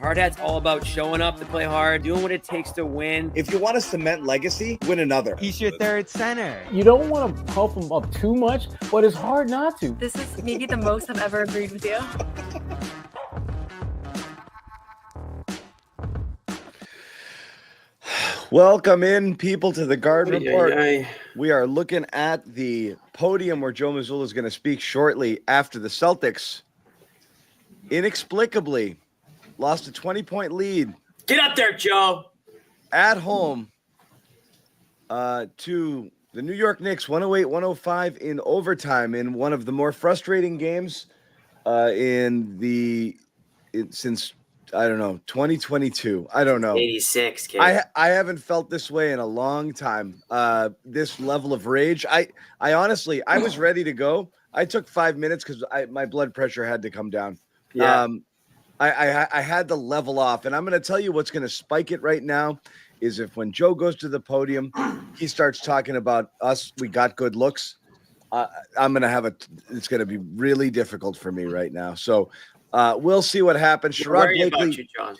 Hard Hat's all about showing up to play hard, doing what it takes to win. If you want to cement legacy, win another. He's your third center. You don't want to pump him up too much, but it's hard not to. This is maybe the most I've ever agreed with you. Welcome in, people, to the Garden Report. We are looking at the podium where Joe Mazzulla is going to speak shortly after the Celtics inexplicably lost a 20-point lead. Get up there, Joe. At home to the New York Knicks, 108-105 in overtime in one of the more frustrating games since, I don't know, 2022. I don't know. 86, kid. I haven't felt this way in a long time. This level of rage. I honestly, I was ready to go. I took 5 minutes because my blood pressure had to come down. Yeah. I had to level off, and I'm going to tell you what's going to spike it right now is if when Joe goes to the podium, he starts talking about us. We got good looks. I'm going to it's going to be really difficult for me right now. So we'll see what happens. Sherrod Blakely, John.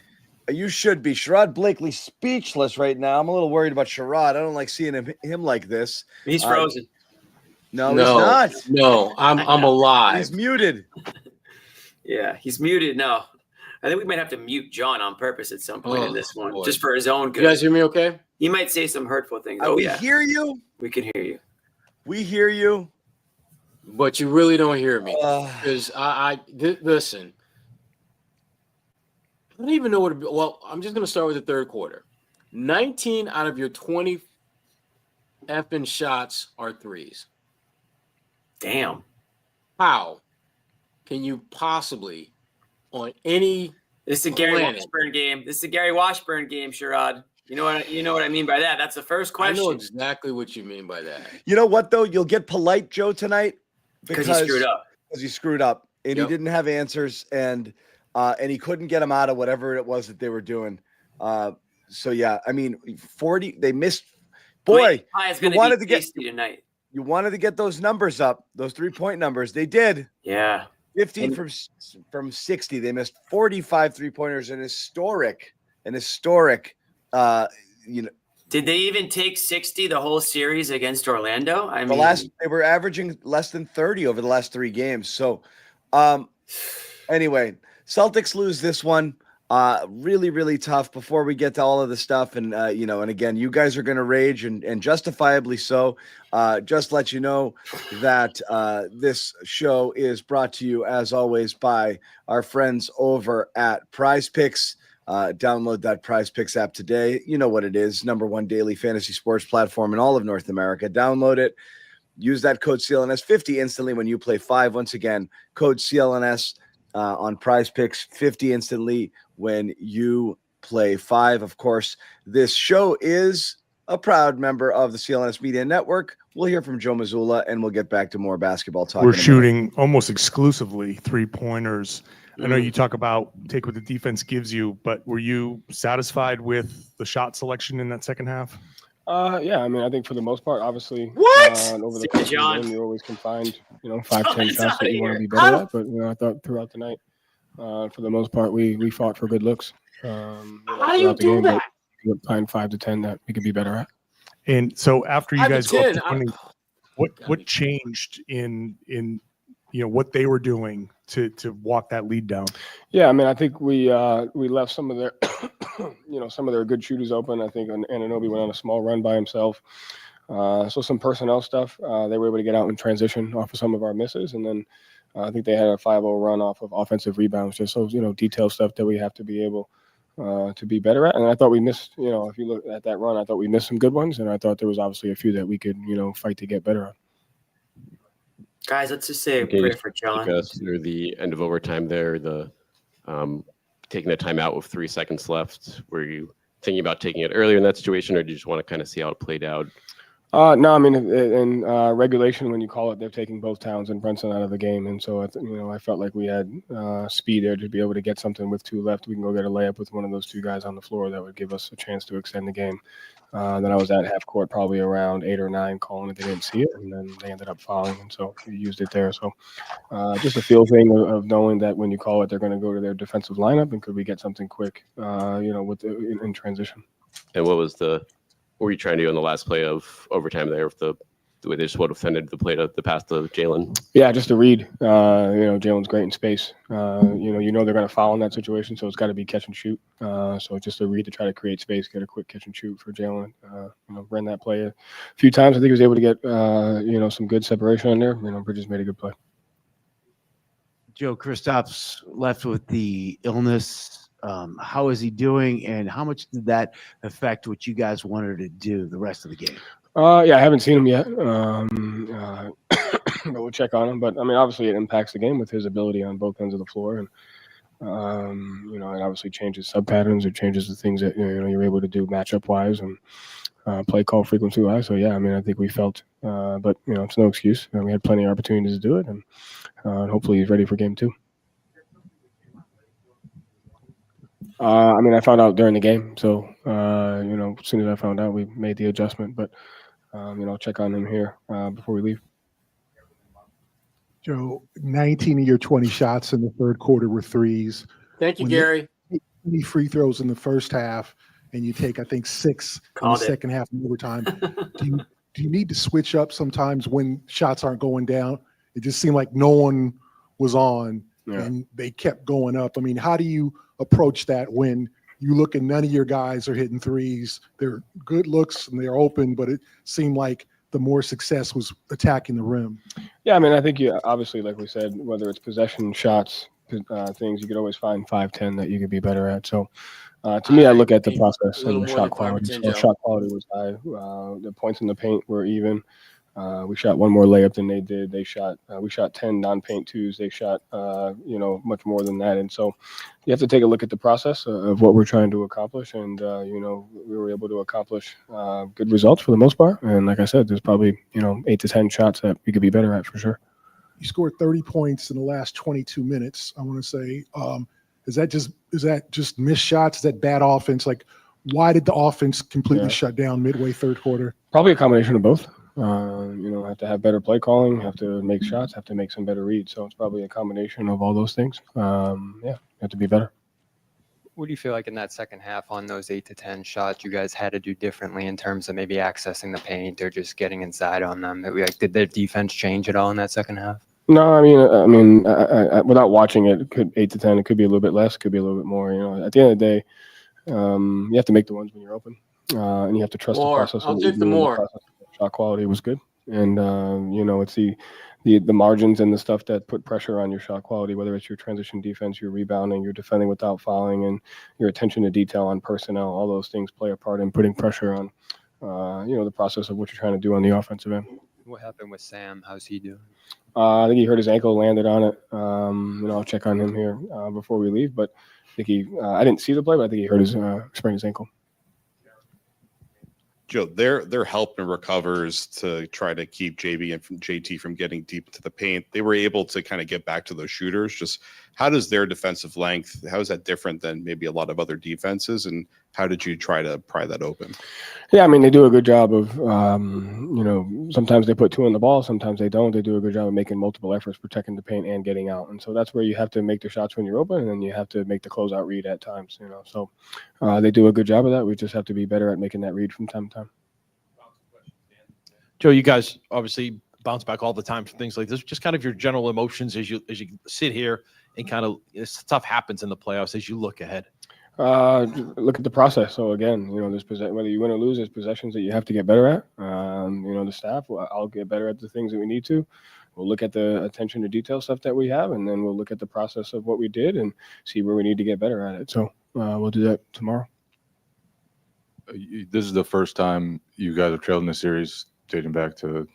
You should be. Sherrod Blakely speechless right now. I'm a little worried about Sherrod. I don't like seeing him like this. He's frozen. No, he's not. No, I'm alive. He's muted. Yeah, he's muted. No, I think we might have to mute John on purpose at some point in this one, just for his own good. You guys hear me okay? He might say some hurtful things. We hear you. We can hear you. We hear you. But you really don't hear me. Because listen. I don't even know what – well, I'm just going to start with the third quarter. 19 out of your 20 effing shots are threes. Damn. How can you possibly on any This is a Gary Washburn game. This is a Gary Washburn game, Sherrod. You know what I mean by that? That's the first question. I know exactly what you mean by that. You know what, though? You'll get polite, Joe, tonight. Because he screwed up. Because he screwed up. And he didn't have answers, and he couldn't get them out of whatever it was that they were doing. So, yeah, I mean, 40 – they missed – boy, you wanted to get tonight. You wanted to get those numbers up, those 3-point numbers. They did. Yeah. 15 from 60. They missed 45 3-pointers. An historic Did they even take 60 the whole series against Orlando? I mean, they were averaging less than 30 over the last 3 games. So, anyway, Celtics lose this one. Really, really tough. Before we get to all of the stuff, and and again, you guys are going to rage and justifiably so. Just let you know that this show is brought to you, as always, by our friends over at Prize Picks. Download that Prize Picks app today. You know what it is. #1 daily fantasy sports platform in all of North America. Download it. Use that code CLNS50 instantly when you play 5. Once again, code CLNS on Prize Picks 50 instantly when you play 5. Of course, this show is a proud member of the CLNS Media Network. We'll hear from Joe Mazzulla, and we'll get back to more basketball talk. We're shooting almost exclusively 3-pointers. I know you talk about take what the defense gives you, but were you satisfied with the shot selection in that second half? Yeah, I mean, I think for the most part, obviously, over the course of the game, you always can find, 5-10 shots that you want to be better at. But I thought throughout the night, for the most part, we fought for good looks. How do you do that? We find 5 to 10 that we could be better at. And so after you guys go up to 20, what what changed in what they were doing to walk that lead down? Yeah, I mean, I think we left some of their some of their good shooters open. I think Anunoby went on a small run by himself. So some personnel stuff. They were able to get out and transition off of some of our misses, and then I think they had a 5-0 run off of offensive rebounds. Just so detailed stuff that we have to be able to be better at. And I thought we missed. If you look at that run, I thought we missed some good ones, and I thought there was obviously a few that we could fight to get better at. Guys, let's just say a prayer for John. Take us through the end of overtime there, the taking the timeout with 3 seconds left. Were you thinking about taking it earlier in that situation, or did you just want to kind of see how it played out? No, I mean, in regulation, when you call it, they're taking both Towns and Brunson out of the game, and so I felt like we had speed there to be able to get something with 2 left. We can go get a layup with one of those 2 guys on the floor that would give us a chance to extend the game. Then I was at half court, probably around 8 or 9, calling it. They didn't see it, and then they ended up fouling, and so we used it there. So just a feel thing of knowing that when you call it, they're going to go to their defensive lineup, and could we get something quick, in transition. And what were you trying to do on the last play of overtime there with the way they just would have defended the pass to Jaylen? Yeah, just a read. Jaylen's great in space. They're going to foul in that situation, so it's got to be catch and shoot. So just a read to try to create space, get a quick catch and shoot for Jaylen. Ran that play a few times. I think he was able to get some good separation on there. Bridges made a good play. Joe Kristaps left with the illness. How is he doing, and how much did that affect what you guys wanted to do the rest of the game? I haven't seen him yet. But we'll check on him. But I mean, obviously, it impacts the game with his ability on both ends of the floor, and it obviously changes sub patterns. It changes the things that you're able to do matchup wise and play call frequency wise. So yeah, I mean, I think we felt, but it's no excuse. We had plenty of opportunities to do it, and hopefully he's ready for game 2. I found out during the game. So, as soon as I found out, we made the adjustment. But, I'll check on him here before we leave. Joe, 19 of your 20 shots in the third quarter were threes. Thank you, Gary. 20 free throws in the first half, and you take, I think, 6 in the second half in overtime. Do you need to switch up sometimes when shots aren't going down? It just seemed like no one was on, and they kept going up. I mean, how do you approach that when you look and none of your guys are hitting threes? They're good looks and they're open, but it seemed like the more success was attacking the rim. Yeah, I mean, I think obviously, like we said, whether it's possession, shots, things, you could always find 5-10 that you could be better at. So to me, I look at the process and the shot quality. So shot quality was high. The points in the paint were even. We shot one more layup than they did. We shot 10 non-paint twos. They shot, much more than that. And so you have to take a look at the process of what we're trying to accomplish. And, we were able to accomplish good results for the most part. And like I said, there's probably, 8 to 10 shots that we could be better at for sure. You scored 30 points in the last 22 minutes, I want to say. Is that just missed shots? Is that bad offense? Like, why did the offense completely shut down midway third quarter? Probably a combination of both. Have to have better play calling, have to make shots, have to make some better reads. So it's probably a combination of all those things. Have to be better. What do you feel like in that second half on those 8 to 10 shots you guys had to do differently in terms of maybe accessing the paint or just getting inside on them? Did their defense change at all in that second half? No, I mean, without watching it, it could 8 to 10. It could be a little bit less, could be a little bit more. At the end of the day, you have to make the ones when you're open, and you have to trust the process. I'll take the more. Shot quality was good, and it's the margins and the stuff that put pressure on your shot quality, whether it's your transition defense, your rebounding, your defending without fouling, and your attention to detail on personnel. All those things play a part in putting pressure on the process of what you're trying to do on the offensive end. What happened with Sam? How's he doing? I think he hurt his ankle, landed on it. I'll check on him here before we leave, but I think I didn't see the play, but I think he hurt sprained his ankle. Joe, their help and recovers to try to keep JT from getting deep into the paint. They were able to kind of get back to those shooters. Just how does their defensive length, how is that different than maybe a lot of other defenses? And how did you try to pry that open? Yeah, I mean, they do a good job of, sometimes they put 2 on the ball, sometimes they don't. They do a good job of making multiple efforts, protecting the paint and getting out. And so that's where you have to make the shots when you're open, and then you have to make the closeout read at times, So they do a good job of that. We just have to be better at making that read from time to time. Joe, you guys obviously bounce back all the time from things like this. Just kind of your general emotions as you sit here and kind of stuff happens in the playoffs as you look ahead. Look at the process. So again, there's whether you win or lose, there's possessions that you have to get better at. The staff, I'll get better at the things that we need to. We'll look at the attention to detail stuff that we have, and then we'll look at the process of what we did and see where we need to get better at it. So we'll do that tomorrow. This is the first time you guys have trailed in the series dating back to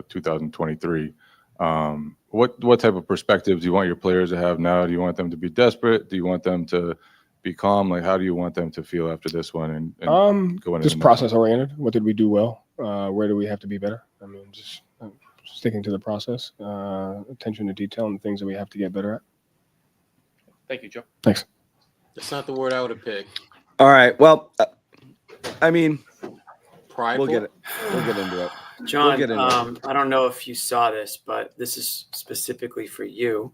2023. What type of perspective do you want your players to have now? Do you want them to be desperate? Do you want them to be calm? Like, how do you want them to feel after this one and go into just process oriented? What did we do well? where do we have to be better? I mean, just sticking to the process, attention to detail, and things that we have to get better at. Thank you, Joe. Thanks. That's not the word I would have picked. All right. Well, I mean, Prideful. we'll get into it. John, We'll get into it. I don't know if you saw this, but this is specifically for you,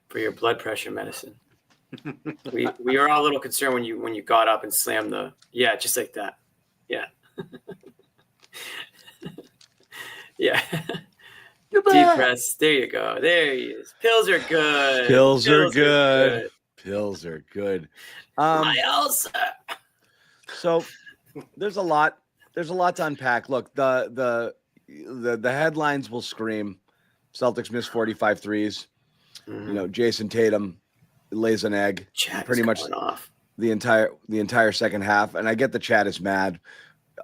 for your blood pressure medicine. we were all a little concerned when you got up and slammed just like that. Yeah. Yeah. Deep breaths. There you go. There he is. Pills are good. Pills are good. Pills are good. My ulcer. So there's a lot to unpack. Look, the headlines will scream. Celtics missed 45 threes. You know, Jayson Tatum lays an egg pretty much off the entire second half. And I get the chat is mad.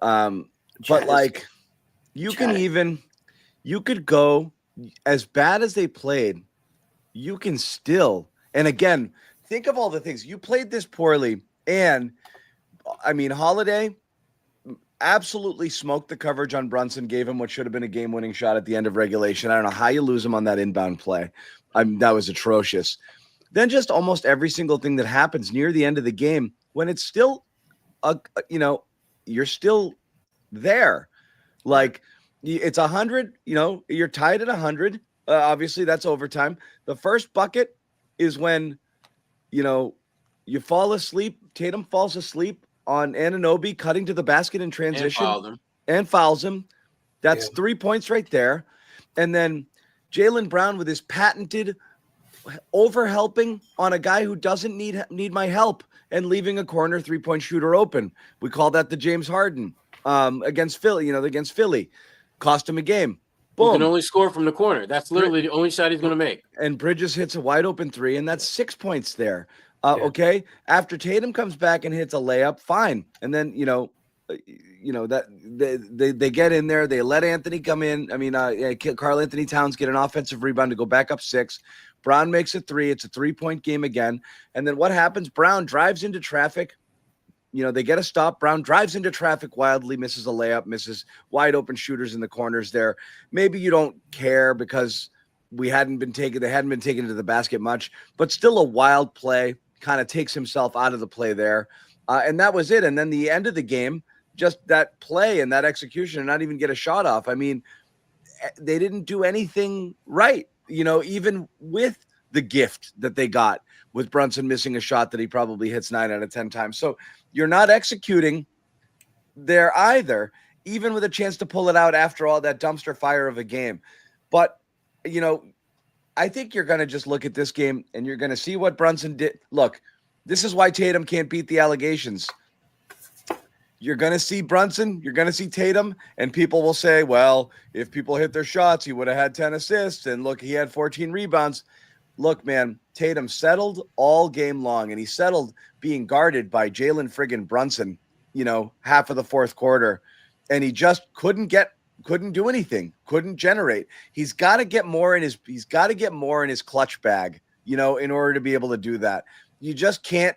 But like you could go as bad as they played, you can still, and again, think of all the things you played this poorly. And I mean, Holiday absolutely smoked the coverage on Brunson, gave him what should have been a game-winning shot at the end of regulation. I don't know how you lose him on that inbound play. That was atrocious. Then just almost every single thing that happens near the end of the game, when it's still, you're still there. Like it's 100, you're tied at 100. Obviously that's overtime. The first bucket is when, you fall asleep. Tatum falls asleep on Anunoby cutting to the basket in transition and fouls him. That's 3 points right there. And then Jaylen Brown with his patented overhelping on a guy who doesn't need my help and leaving a corner 3-point shooter open. We call that the James Harden against Philly. Cost him a game. Boom. He can only score from the corner. That's literally the only shot he's going to make. And Bridges hits a wide open 3, and that's 6 points there. Okay. After Tatum comes back and hits a layup, fine. And then, that they get in there. They let Anthony come in. I mean, Karl-Anthony Towns get an offensive rebound to go back up 6. Brown makes a 3. It's a 3-point game again. And then what happens? Brown drives into traffic. They get a stop. Brown drives into traffic wildly, misses a layup, misses wide open shooters in the corners there. Maybe you don't care because they hadn't been taken to the basket much, but still a wild play, kind of takes himself out of the play there. And that was it. And then the end of the game, just that play and that execution and not even get a shot off. I mean, they didn't do anything right, even with the gift that they got with Brunson missing a shot that he probably hits 9 out of 10 times. So you're not executing there either, even with a chance to pull it out after all that dumpster fire of a game. But, I think you're going to just look at this game and you're going to see what Brunson did. Look, this is why Tatum can't beat the allegations. You're going to see Brunson, you're going to see Tatum, and people will say, well, if people hit their shots, he would have had 10 assists. And look, he had 14 rebounds. Look, man, Tatum settled all game long, and he settled being guarded by Jaylen friggin' Brunson, half of the fourth quarter. And he just couldn't do anything, couldn't generate. He's got to get more in his clutch bag, in order to be able to do that. You just can't.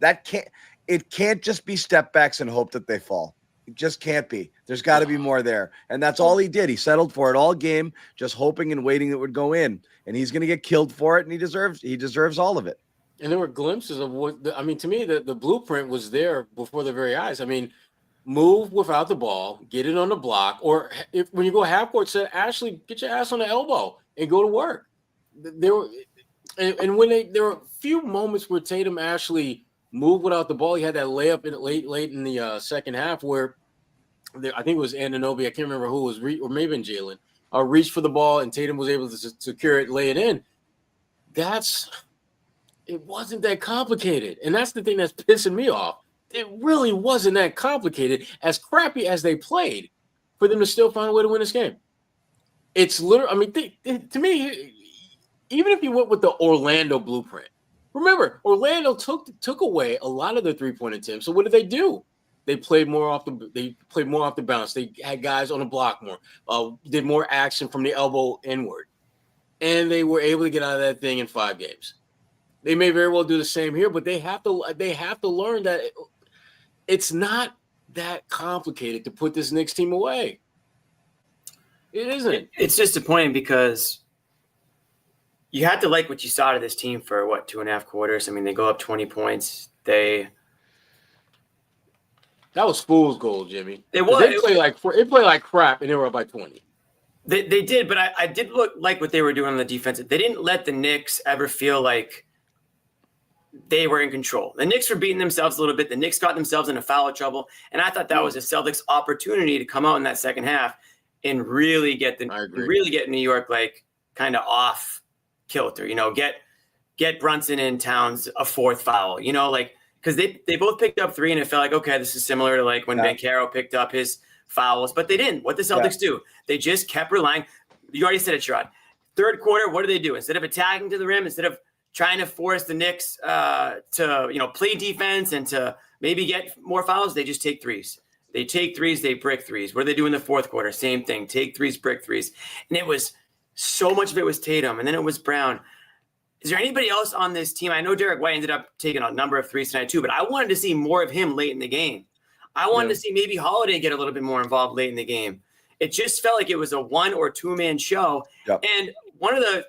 It can't just be step backs and hope that they fall. It just can't be. There's got to be more there. And that's all he did. He settled for it all game, just hoping and waiting it would go in. And he's going to get killed for it, and he deserves all of it. And there were glimpses of to me, the blueprint was there before their very eyes. I mean, move without the ball, get it on the block, or when you go half court, say, Ashley, get your ass on the elbow and go to work. There were a few moments where Tatum actually moved without the ball. He had that layup late in the second half where I think it was Anunoby. I can't remember who was, or maybe in Jaylen, reached for the ball and Tatum was able to secure it, lay it in. It wasn't that complicated. And that's the thing that's pissing me off. It really wasn't that complicated, as crappy as they played, for them to still find a way to win this game. It's literally, to me, even if you went with the Orlando blueprint, remember, Orlando took away a lot of their three-point attempts. So what did they do? They played more off the bounce. They had guys on the block more, did more action from the elbow inward. And they were able to get out of that thing in 5 games. They may very well do the same here, but they have to learn that it's not that complicated to put this Knicks team away. It isn't. It's disappointing because you had to like what you saw out of this team for, 2.5 quarters? I mean, they go up 20 points. That was fool's gold, Jimmy. It was. They played like crap, and they were up by 20. They did, but I did like what they were doing on the defense. They didn't let the Knicks ever feel like they were in control. The Knicks were beating themselves a little bit. The Knicks got themselves into foul trouble, and I thought that was a Celtics opportunity to come out in that second half and really get New York like kind of off kilter. Get Brunson and Towns a fourth foul. Because they both picked up 3, and it felt like, okay, this is similar to like when Banchero picked up his fouls, but they didn't. What the Celtics do, they just kept relying. You already said it, Sherrod. Third quarter, what do? Instead of attacking to the rim, instead of trying to force the Knicks to play defense and to maybe get more fouls, they just take threes. They take threes, they brick threes. What do they do in the fourth quarter? Same thing. Take threes, brick threes. And it was so much of it was Tatum, and then it was Brown. Is there anybody else on this team? I know Derek White ended up taking a number of threes tonight too, but I wanted to see more of him late in the game. I wanted to see maybe Holiday get a little bit more involved late in the game. It just felt like it was a 1 or 2-man show. Yep. And one of the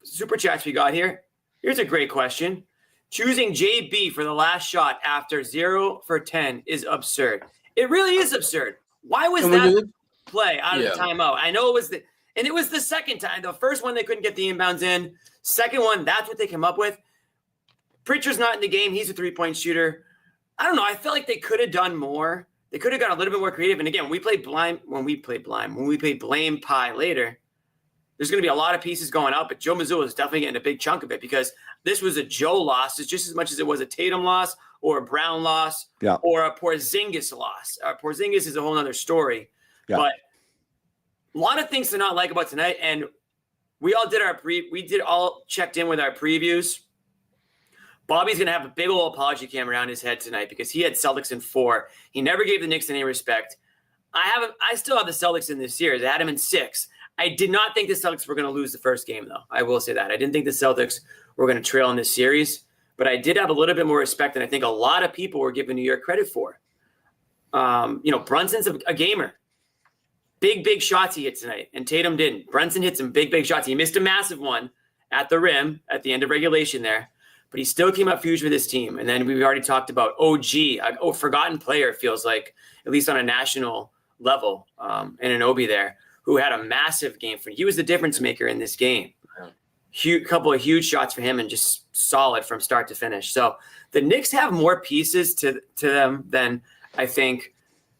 super chats we got here, here's a great question. Choosing JB for the last shot after 0 for 10 is absurd. It really is absurd. Why was that play out of the timeout? I know it was it was the second time. The first one, they couldn't get the inbounds in. Second one, that's what they came up with. Pritchard's not in the game. He's a 3-point shooter. I don't know. I felt like they could have done more. They could have got a little bit more creative. And again, when we play blame pie later, there's going to be a lot of pieces going out, but Joe Mazzulla is definitely getting a big chunk of it because this was a Joe loss. It's just as much as it was a Tatum loss or a Brown loss or a Porzingis loss. Porzingis is a whole other story. Yeah. But a lot of things to not like about tonight. And we all did all checked in with our previews. Bobby's going to have a big old apology cam around his head tonight because he had Celtics in 4. He never gave the Knicks any respect. I still have the Celtics in this series. I had them in 6. I did not think the Celtics were going to lose the first game, though. I will say that. I didn't think the Celtics were going to trail in this series, but I did have a little bit more respect than I think a lot of people were giving New York credit for. Brunson's a gamer. Big shots he hit tonight, and Tatum didn't. Brunson hit some big shots. He missed a massive one at the rim at the end of regulation there, but he still came up huge for this team. And then we've already talked about OG, forgotten player, feels like, at least on a national level, Anunoby there, who had a massive game for him. He was the difference maker in this game. Couple of huge shots for him and just solid from start to finish. So the Knicks have more pieces to them than I think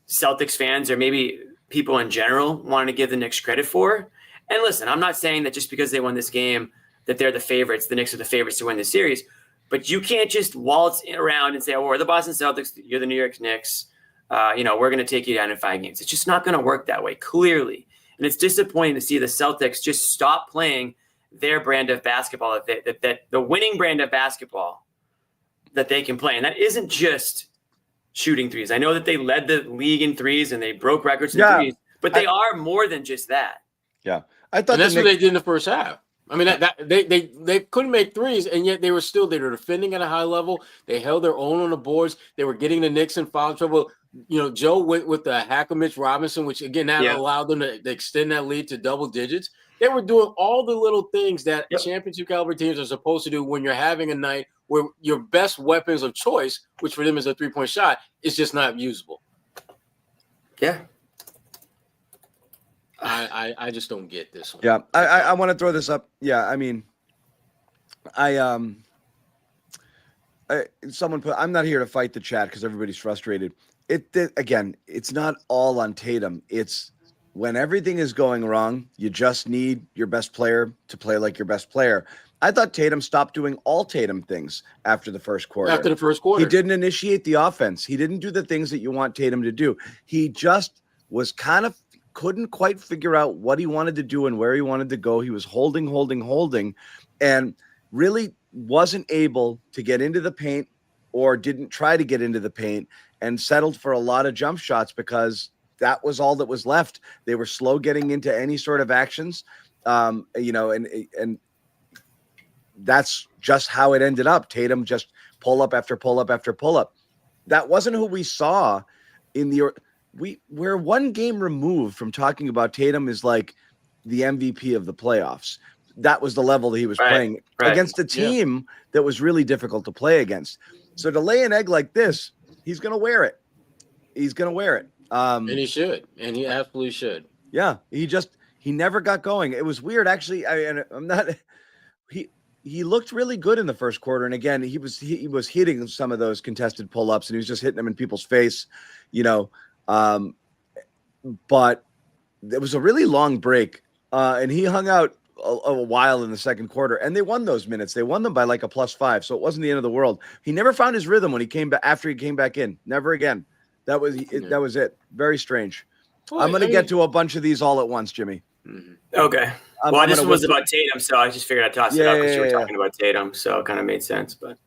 Celtics fans or maybe people in general want to give the Knicks credit for. And listen, I'm not saying that just because they won this game that they're the favorites, the Knicks are the favorites to win the series, but you can't just waltz around and say, oh, we're the Boston Celtics, you're the New York Knicks, we're going to take you down in 5 games. It's just not going to work that way, clearly. And it's disappointing to see the Celtics just stop playing their brand of basketball, that the winning brand of basketball that they can play. And that isn't just shooting threes. I know that they led the league in threes and they broke records in threes, but they are more than just that. Yeah. I thought that's what they did in the first half. I mean, they couldn't make threes, and yet they were defending at a high level. They held their own on the boards. They were getting the Knicks in foul trouble. Joe went with the hack of Mitch Robinson, which again that allowed them to extend that lead to double digits. They were doing all the little things that championship caliber teams are supposed to do when you're having a night where your best weapons of choice, which for them is a 3-point shot, is just not usable. Yeah. I just don't get this one. Yeah, I want to throw this up. Yeah, I mean, someone put, I'm not here to fight the chat because everybody's frustrated. Again, it's not all on Tatum. It's when everything is going wrong, you just need your best player to play like your best player. I thought Tatum stopped doing all Tatum things after the first quarter. After the first quarter. He didn't initiate the offense. He didn't do the things that you want Tatum to do. He just was couldn't quite figure out what he wanted to do and where he wanted to go. He was holding, and really wasn't able to get into the paint or didn't try to get into the paint and settled for a lot of jump shots because that was all that was left. They were slow getting into any sort of actions, and that's just how it ended up. Tatum just pull up after pull up after pull up. That wasn't who we saw we're one game removed from talking about Tatum is like the MVP of the playoffs. That was the level that he was playing against a team that was really difficult to play against. So to lay an egg like this, he's going to wear it. He's going to wear it. And he should. And he absolutely should. Yeah. He never got going. It was weird. Actually, he looked really good in the first quarter. And again, he was hitting some of those contested pull-ups and he was just hitting them in people's face, but it was a really long break. And he hung out a while in the second quarter, and they won those minutes. They won them by like a +5, so it wasn't the end of the world. He never found his rhythm when he came back after he came back in. Never again. That was it. Very strange. Well, I'm going to get to a bunch of these all at once, Jimmy. Okay. Well, this was about Tatum, so I just figured I'd toss it out because you were talking about Tatum, so it kind of made sense. But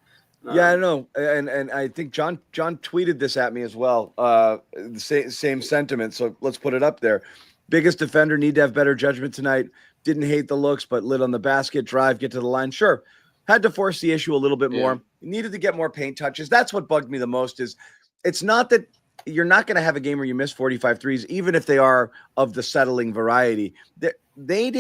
yeah, I know, and I think John tweeted this at me as well. The same sentiment. So let's put it up there. Biggest defender, need to have better judgment tonight. Didn't hate the looks, but lit on the basket, drive, get to the line. Sure. Had to force the issue a little bit more. Needed to get more paint touches. That's what bugged me the most is it's not that you're not going to have a game where you miss 45 threes, even if they are of the settling variety. They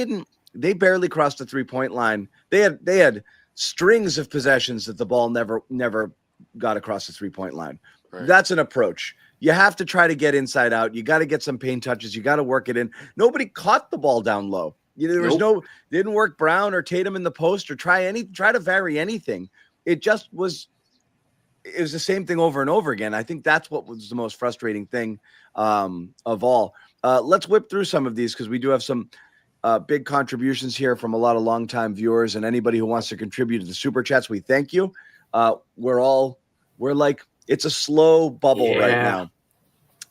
barely crossed the 3-point line. They had strings of possessions that the ball never got across the 3-point line. Right. That's an approach. You have to try to get inside out. You got to get some paint touches. You got to work it in. Nobody caught the ball down low. There was didn't work Brown or Tatum in the post or try to vary anything. It was the same thing over and over again. I think that's what was the most frustrating thing of all. Let's whip through some of these because we do have some big contributions here from a lot of longtime viewers and anybody who wants to contribute to the super chats. We thank you. We're like, it's a slow bubble right now.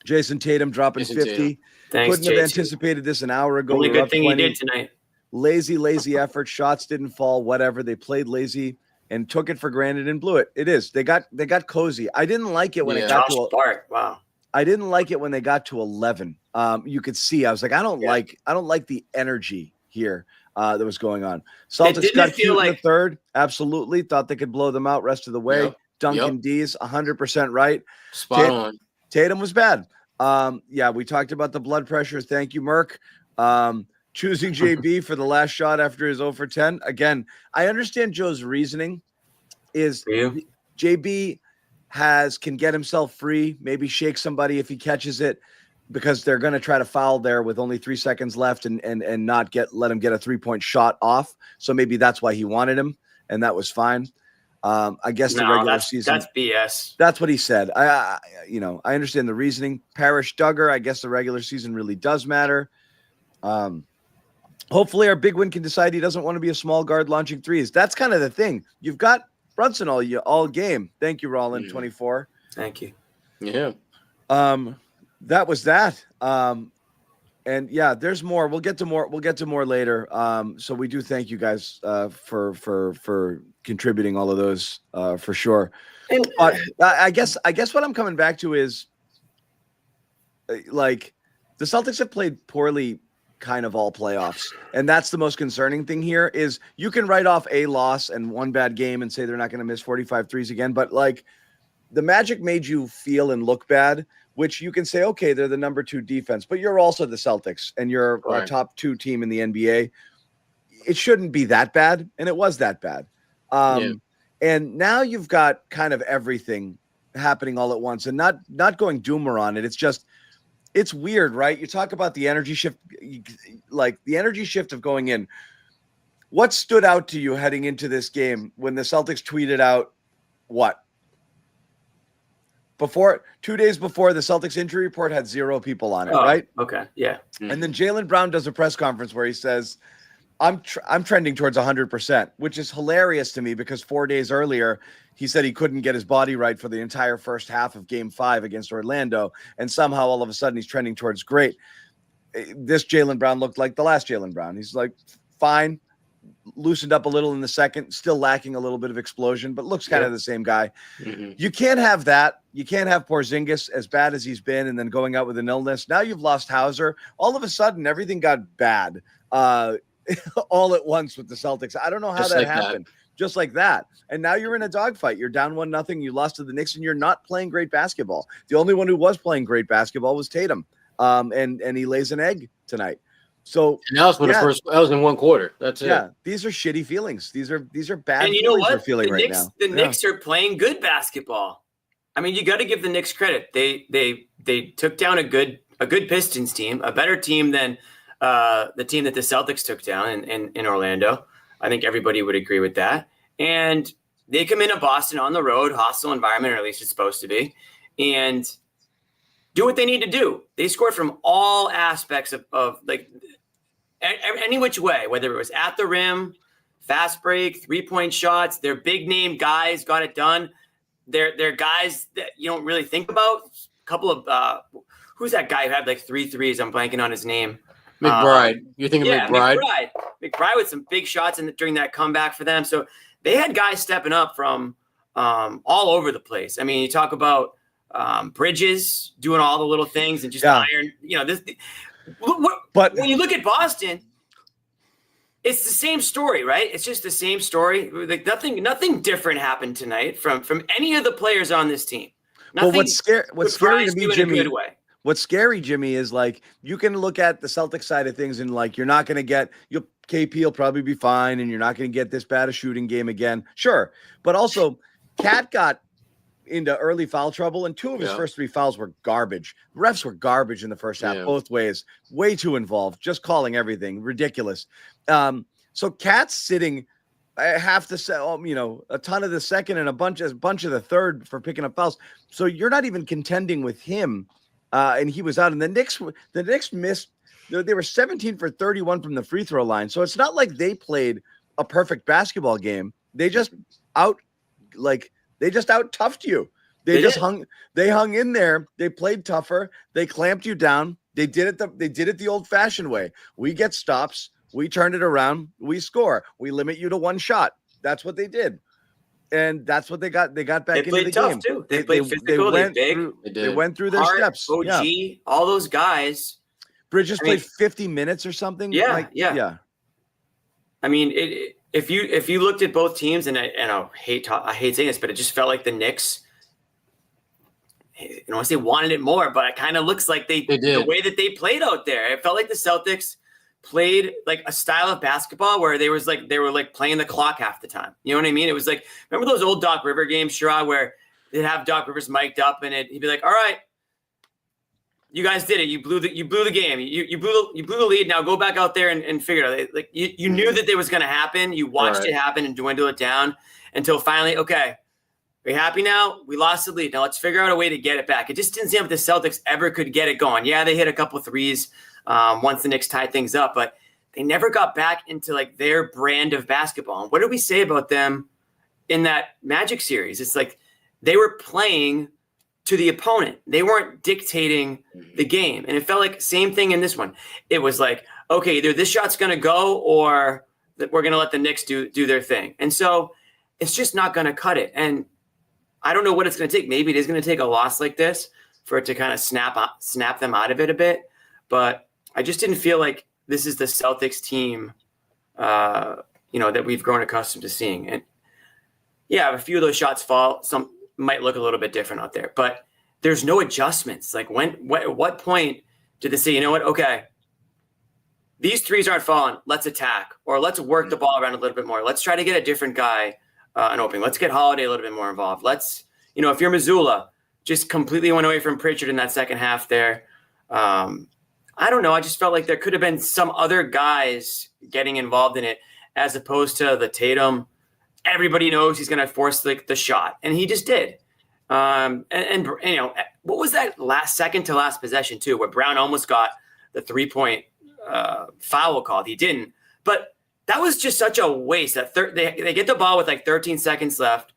Jayson Tatum dropping 50. Thanks, Couldn't have anticipated this an hour ago. Only good thing 20. He did tonight. Lazy effort. Shots didn't fall. Whatever. They played lazy and took it for granted and blew it. It is. They got cozy. I didn't like it when it got to wow. I didn't like it when they got to 11. You could see. I was like, I don't like the energy here that was going on. Celtics got cute in the third. Absolutely. Thought they could blow them out rest of the way. Yep. Duncan D's 100% right. Spot on. Tatum was bad. We talked about the blood pressure. Thank you, Merck. Choosing JB for the last shot after his 0 for 10. Again, I understand Joe's reasoning is JB can get himself free, maybe shake somebody if he catches it because they're going to try to foul there with only 3 seconds left and not let him get a 3-point shot off. So maybe that's why he wanted him, and that was fine. I guess the regular season. That's BS. That's what he said. I understand the reasoning. Parrish Duggar, I guess the regular season really does matter. Hopefully our big win can decide he doesn't want to be a small guard launching threes. That's kind of the thing. You've got Brunson all game. Thank you, Roland. 24. Thank you. Yeah. That was that. And yeah, there's more. We'll get to more later. So we do thank you guys for contributing all of those for sure. But I guess what I'm coming back to is like the Celtics have played poorly kind of all playoffs. And that's the most concerning thing here is you can write off a loss and one bad game and say they're not going to miss 45 threes again. But like the Magic made you feel and look bad, which you can say, okay, they're the number 2 defense, but you're also the Celtics and you're a top 2 team in the NBA. It shouldn't be that bad. And it was that bad. And now you've got kind of everything happening all at once and not going doomer on it. It's weird, right? You talk about the energy shift, like the energy shift of going in. What stood out to you heading into this game when the Celtics tweeted out what? 2 days before, the Celtics injury report had 0 people on it, right? Okay, yeah. And then Jaylen Brown does a press conference where he says, I'm trending towards 100%, which is hilarious to me because 4 days earlier, he said he couldn't get his body right for the entire first half of Game 5 against Orlando, and somehow all of a sudden he's trending towards great. This Jaylen Brown looked like the last Jaylen Brown. He's like, fine, loosened up a little in the second, still lacking a little bit of explosion, but looks kind of the same guy. Mm-hmm. You can't have that. You can't have Porzingis as bad as he's been and then going out with an illness. Now you've lost Hauser. All of a sudden, everything got bad all at once with the Celtics. I don't know how that happened. just like that. And now you're in a dogfight. You're down 1-0. You lost to the Knicks, and you're not playing great basketball. The only one who was playing great basketball was Tatum, and he lays an egg tonight. So and that was for the first. That was in one quarter. That's it. Yeah, these are shitty feelings. These are bad. And you know feelings what? we're feeling The right Knicks, now. the Knicks are playing good basketball. I mean, you got to give the Knicks credit. They took down a good Pistons team, a better team than the team that the Celtics took down in Orlando. I think everybody would agree with that. And they come into Boston on the road, hostile environment, or at least it's supposed to be, and do what they need to do. They scored from all aspects of like any which way, whether it was at the rim, fast break, 3-point shots. Their big name guys got it done. They're guys that you don't really think about. A couple of who's that guy who had like 3 threes? I'm blanking on his name. McBride. You're thinking McBride? McBride with some big shots during that comeback for them. So they had guys stepping up from all over the place. I mean, you talk about Bridges doing all the little things and just iron. You know this. But when you look at Boston, it's the same story, right? It's just the same story. Like nothing different happened tonight from any of the players on this team. Nothing. Well, what's scary to me, Jimmy? In a good way. What's scary, Jimmy, is like you can look at the Celtics side of things and like you're not going to get KP will probably be fine, and you're not going to get this bad a shooting game again. Sure, but also Cat got into early foul trouble, and 2 of his first 3 fouls were garbage. Refs were garbage in the first half, both ways. Way too involved, just calling everything ridiculous. So Cat's sitting half the a ton of the second and a bunch of the third for picking up fouls. So you're not even contending with him. And he was out, and the Knicks missed. They were 17 for 31 from the free throw line. So it's not like they played a perfect basketball game. They just out toughed you. They hung in there. They played tougher. They clamped you down. They did it the old fashioned way. We get stops. We turn it around. We score. We limit you to 1 shot. That's what they did. And that's what they got. They got back into the tough game. Too. They played physical. They went through their steps. OG, all those guys. Bridges played 50 minutes or something. Yeah. I mean, if you looked at both teams, and I hate saying this, but it just felt like the Knicks. I don't want to say wanted it more, but it kind of looks like they did. The way that they played out there. It felt like the Celtics played like a style of basketball where they were playing the clock half the time. You know what I mean? It was like, remember those old Doc River games, Sherrod, where they'd have Doc Rivers mic'd up and he'd be like, all right, you guys did it. You blew the game. You blew the lead. Now go back out there and figure it out. Like you knew that it was going to happen. You watched it happen and dwindle it down until finally, okay, are you happy now? We lost the lead. Now let's figure out a way to get it back. It just didn't seem like the Celtics ever could get it going. Yeah, they hit a couple threes once the Knicks tied things up, but they never got back into like their brand of basketball. And what did we say about them in that Magic series? It's like they were playing to the opponent. They weren't dictating the game. And it felt like same thing in this one. It was like, okay, either this shot's going to go or we're going to let the Knicks do their thing. And so it's just not going to cut it. And I don't know what it's going to take. Maybe it is going to take a loss like this for it to kind of snap them out of it a bit. But I just didn't feel like this is the Celtics team, that we've grown accustomed to seeing. And yeah, a few of those shots fall. Some might look a little bit different out there, but there's no adjustments. Like at what point did they say, you know what? Okay, these threes aren't falling. Let's attack, or let's work the ball around a little bit more. Let's try to get a different guy an opening. Let's get Holiday a little bit more involved. Let's, if you're Mazzulla, just completely went away from Pritchard in that second half there. I don't know. I just felt like there could have been some other guys getting involved in it as opposed to the Tatum. Everybody knows he's going to force the shot, and he just did. And what was that second to last possession too, where Brown almost got the 3-point foul called? He didn't, but that was just such a waste. That they get the ball with like 13 seconds left.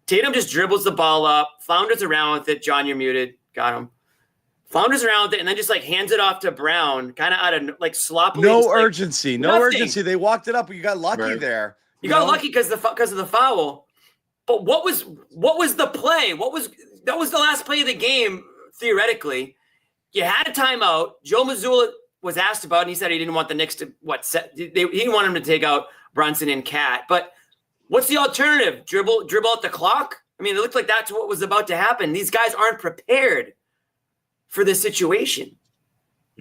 Tatum just dribbles the ball up, flounders around with it. John, you're muted. Got him. Flounders around with it and then just like hands it off to Brown, kind of out of like sloppily. No urgency. They walked it up, but you got lucky there. You got lucky because of the foul. But what was the play? That was the last play of the game, theoretically. You had a timeout. Joe Mazzulla was asked about it, and he said he didn't want the Knicks to he didn't want him to take out Brunson and Cat. But What's the alternative? Dribble out the clock? I mean, it looked like that's what was about to happen. These guys aren't prepared for this situation.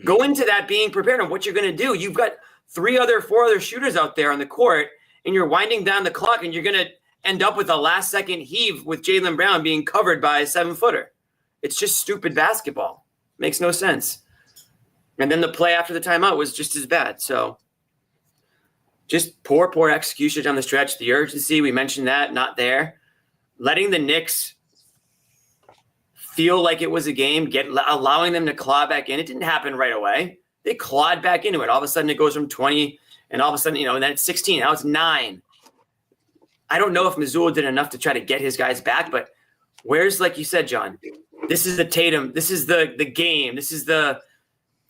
Go into that being prepared on what you're going to do. You've got 4 other shooters out there on the court, and you're winding down the clock, and you're going to end up with a last-second heave with Jaylen Brown being covered by a 7-footer. It's just stupid basketball. Makes no sense. And then the play after the timeout was just as bad. So just poor execution down the stretch. The urgency, we mentioned that, not there. Letting the Knicks feel like it was a game, allowing them to claw back in. It didn't happen right away. They clawed back into it. All of a sudden it goes from 20, and all of a sudden, and then it's 16. Now it's 9. I don't know if Mazzulla did enough to try to get his guys back, but where's, like you said, John, this is the Tatum. This is the game. This is the,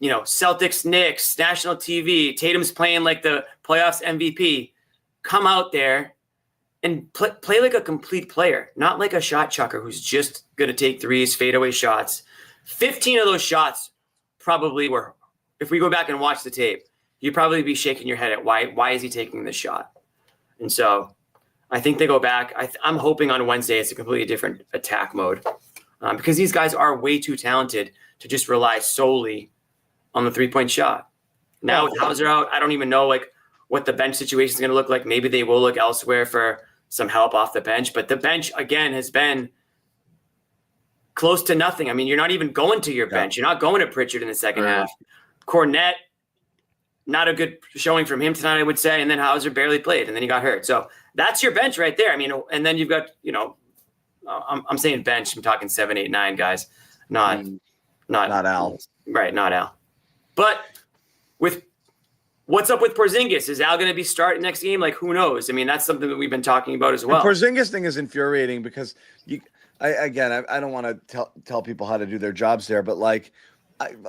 Celtics, Knicks, national TV. Tatum's playing like the playoffs MVP. Come out there and play like a complete player, not like a shot chucker who's just going to take threes, fadeaway shots. 15 of those shots probably were, if we go back and watch the tape, you'd probably be shaking your head at why is he taking this shot? And so I think they go back. I'm hoping on Wednesday it's a completely different attack mode because these guys are way too talented to just rely solely on the three-point shot. Now with Hauser out, I don't even know what the bench situation is going to look like. Maybe they will look elsewhere for some help off the bench, but the bench again has been close to nothing. I mean, you're not even going to your bench. You're not going to Pritchard in the second half. Cornette, not a good showing from him tonight, I would say. And then Hauser barely played, and then he got hurt. So that's your bench right there. I mean, and then you've got, I'm saying bench. I'm talking 7, 8, 9 guys, not Al. Right, not Al. But with what's up with Porzingis? Is Al going to be starting next game? Who knows? I mean, that's something that we've been talking about as well. The Porzingis thing is infuriating because I don't want to tell people how to do their jobs there, but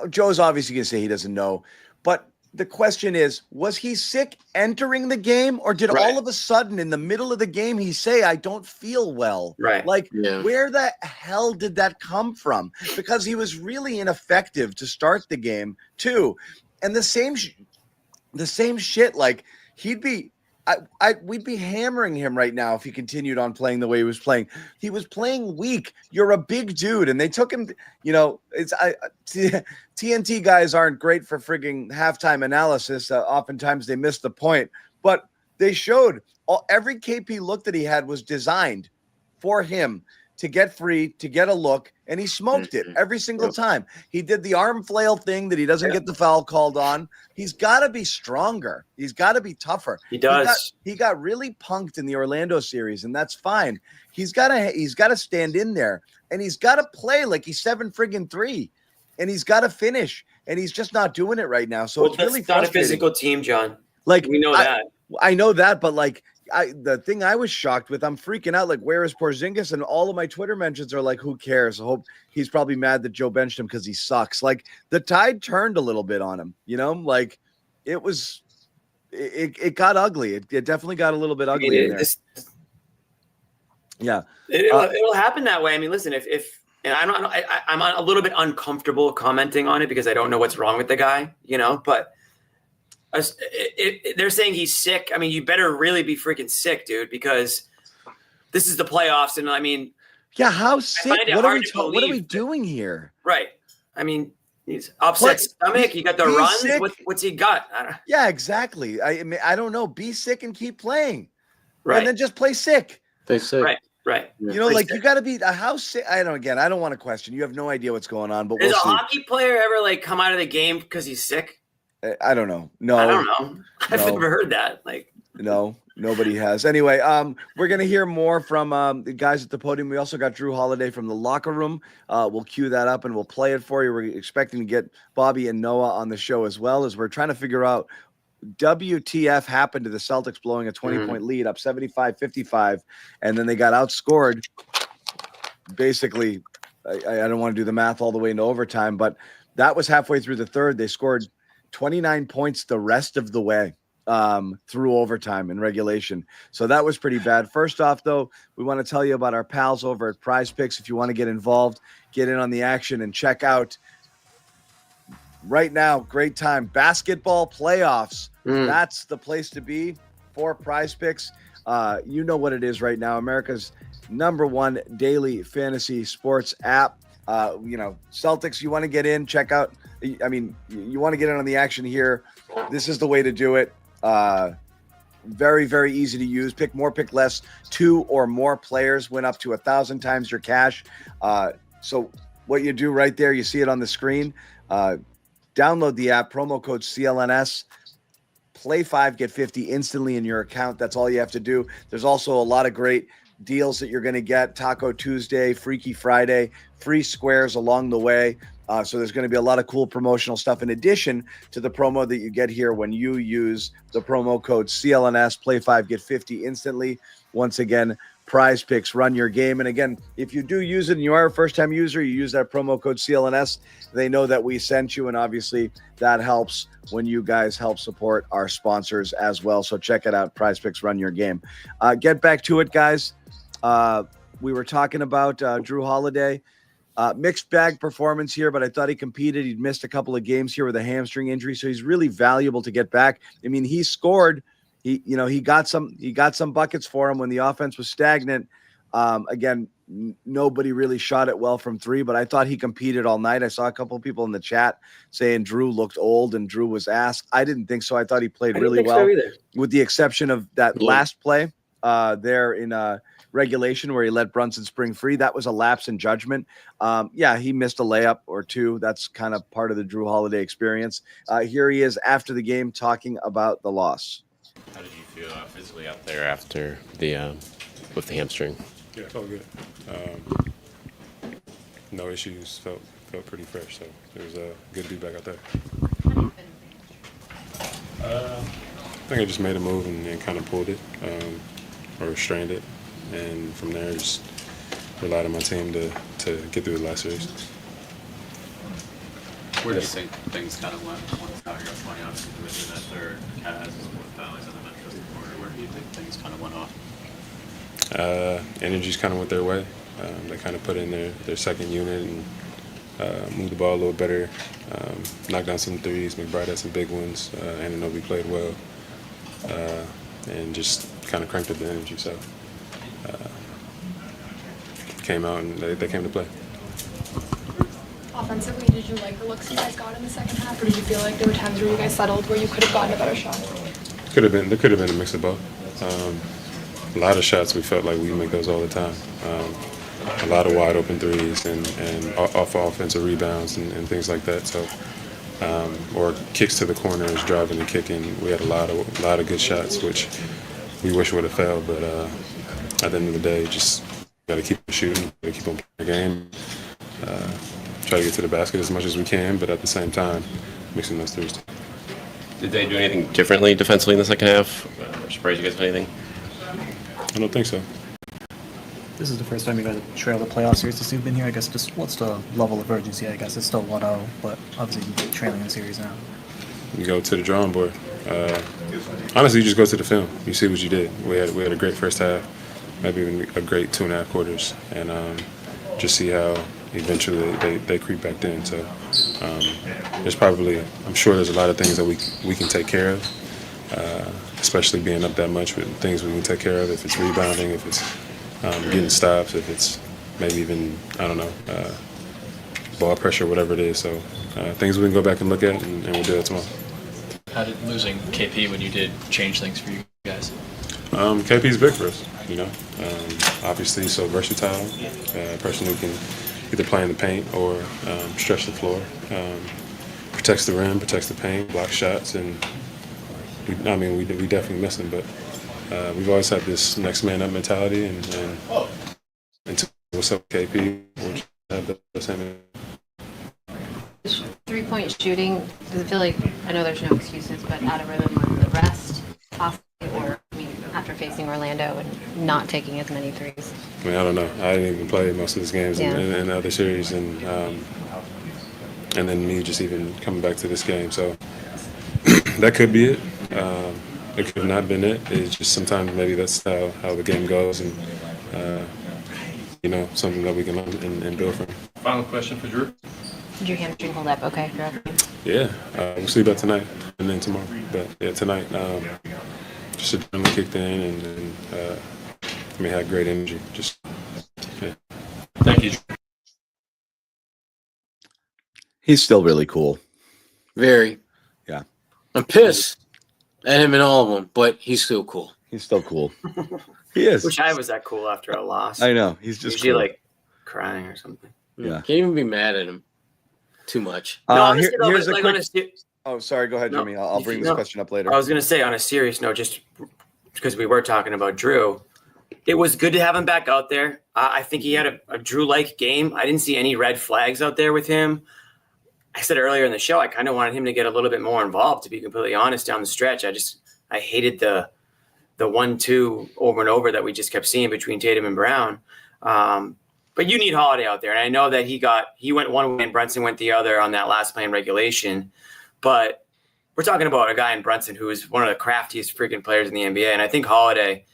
Joe's obviously going to say he doesn't know. But the question is, was he sick entering the game, or did all of a sudden in the middle of the game he say, I don't feel well? Right. Where the hell did that come from? Because he was really ineffective to start the game too. And the same shit, we'd be hammering him right now if he continued on playing the way he was playing. He was playing weak. You're a big dude, and they took him. TNT guys aren't great for frigging halftime analysis. Oftentimes they miss the point, but they showed every KP look that he had was designed for him to get free, to get a look, and he smoked it every single time. He did the arm flail thing that he doesn't get the foul called on. He's got to be stronger. He's got to be tougher. He does. He got really punked in the Orlando series, and that's fine. He's got to stand in there, and he's got to play like he's 7-3, and he's got to finish, and he's just not doing it right now. So it's really frustrating. Not a physical team, John. We know that. I know that, but the thing I was shocked with, I'm freaking out. Where is Porzingis? And all of my Twitter mentions are who cares? I hope he's probably mad that Joe benched him because he sucks. The tide turned a little bit on him, it got ugly. It definitely got a little bit ugly in there. It'll happen that way. I mean, listen, and I'm a little bit uncomfortable commenting on it because I don't know what's wrong with the guy, but they're saying he's sick. I mean, you better really be freaking sick, dude, because this is the playoffs. And I mean, how sick? What are we doing here? Right. I mean, he's upset stomach. You got the runs. What's he got? Yeah, exactly. I don't know. Be sick and keep playing. Right. And then just play sick. Play sick. Right. You got to be how sick. I don't want to question. You have no idea what's going on, but does a hockey player ever come out of the game because he's sick? I don't know. No, I don't know. I've never heard that. No, nobody has. Anyway, we're gonna hear more from the guys at the podium. We also got Jrue Holiday from the locker room. We'll cue that up and we'll play it for you. We're expecting to get Bobby and Noah on the show as well, as we're trying to figure out WTF happened to the Celtics blowing a 20-point lead up 75-55, and then they got outscored. Basically, I don't want to do the math all the way into overtime, but that was halfway through the third. They scored 29 points the rest of the way through overtime and regulation. So that was pretty bad. First off, though, we want to tell you about our pals over at Prize Picks. If you want to get involved, get in on the action and check out right now. Great time. Basketball playoffs. That's the place to be for Prize Picks. You know what it is right now. America's #1 daily fantasy sports app. Celtics, you want to get in, check out. I mean, you want to get in on the action here. This is the way to do it. Very, very easy to use. Pick more, pick less. 2 or more players win up to 1,000 times your cash. So what you do right there, you see it on the screen. Download the app, promo code CLNS. Play 5, get 50 instantly in your account. That's all you have to do. There's also a lot of great deals that you're going to get. Taco Tuesday, Freaky Friday, free squares along the way. So there's going to be a lot of cool promotional stuff in addition to the promo that you get here when you use the promo code CLNS. Play 5, get 50 instantly. Once again, Prize Picks, run your game. And again, if you do use it and you are a first-time user, you use that promo code CLNS. They know that we sent you, and obviously that helps when you guys help support our sponsors as well. So check it out, Prize Picks, run your game. Get back to it, guys. We were talking about Jrue Holiday. Mixed bag performance here, but I thought he competed. He'd missed a couple of games here with a hamstring injury, so he's really valuable to get back. I mean, he scored. He got some buckets for him when the offense was stagnant. Again, nobody really shot it well from 3, but I thought he competed all night. I saw a couple of people in the chat saying Jrue looked old and Jrue was asked. I didn't think so. I thought he played really well, with the exception of that last play there in regulation where he let Brunson spring free. That was a lapse in judgment. He missed a layup or 2. That's kind of part of the Jrue Holiday experience. Here he is after the game talking about the loss. How did you feel physically out there after the with the hamstring? Yeah, felt good. No issues. Felt pretty fresh. So it was good to be back out there. I think I just made a move and kind of pulled it or restrained it, and from there just relied on my team to get through the last series. Where do you think things kind of went once now you're up 20, obviously, within that third, kind of has his 4th fouls in the bench of the quarter? Where do you think things kind of went off? Energies kind of went their way. They kind of put in their second unit and moved the ball a little better, knocked down some threes. McBride had some big ones. Anunoby played well, and just kind of cranked up the energy. So came out and they came to play. Offensively, did you like the looks you guys got in the second half, or did you feel like there were times where you guys settled where you could have gotten a better shot? There could have been a mix of both. A lot of shots we felt like we make those all the time. A lot of wide open threes and off offensive rebounds and things like that. So or kicks to the corners, driving and kicking. We had a lot of good shots, which we wish would have fell. But at the end of the day, just got to keep shooting, got to keep on playing the game. Try to get to the basket as much as we can, but at the same time, mixing those threes. Did they do anything differently defensively in the second half? Surprise you guys with anything? I don't think so. This is the first time you guys have trailed a playoff series since you've been here. I guess just what's the level of urgency? I guess it's still 1-0, but obviously you're trailing the series now. You go to the drawing board. Honestly, you just go to the film. You see what you did. We had a great first half, maybe even a great 2.5 quarters, and just see how eventually they creep back in. So I'm sure there's a lot of things that we can take care of, especially being up that much with things we can take care of. If it's rebounding, if it's getting stops, if it's maybe even, ball pressure, whatever it is. So things we can go back and look at, and we'll do that tomorrow. How did losing KP when you did change things for you guys? KP's big for us, obviously so versatile, a person who can either play in the paint or stretch the floor, protects the rim, protects the paint, blocks shots, and we definitely miss him, but we've always had this next man up mentality, and what's up, KP? We'll have the same. 3-point shooting, does it feel like, I know there's no excuses, but out of rhythm with the rest, possibly, or after facing Orlando and not taking as many threes? I don't know. I didn't even play most of these games in the other series, and then me just even coming back to this game. So that could be it. It could have not been it. It's just sometimes maybe that's how the game goes, and something that we can learn and build from. Final question for Jrue. Did your hamstring hold up okay throughout the game? Yeah, we'll see about tonight and then tomorrow. But yeah, tonight, just adrenaline kicked in, and I mean, had great energy. Just yeah. Thank you. He's still really cool. Very. Yeah. I'm pissed at him and all of them, but he's still cool. He's still cool. He is. Wish I was that cool after a loss. I know. He's just usually cool. like crying or something. Yeah. Can't even be mad at him too much. No, honestly, though, here's a like, quick. Oh, sorry. Go ahead, Jimmy. I'll bring this question up later. I was going to say, on a serious note, just because we were talking about Jrue, it was good to have him back out there. I think he had a Jrue-like game. I didn't see any red flags out there with him. I said earlier in the show, I kind of wanted him to get a little bit more involved, to be completely honest, down the stretch. I hated the 1-2 over and over that we just kept seeing between Tatum and Brown. But you need Holiday out there. And I know that he went one way and Brunson went the other on that last play in regulation. But we're talking about a guy in Brunson who is one of the craftiest freaking players in the NBA. And I think Holiday,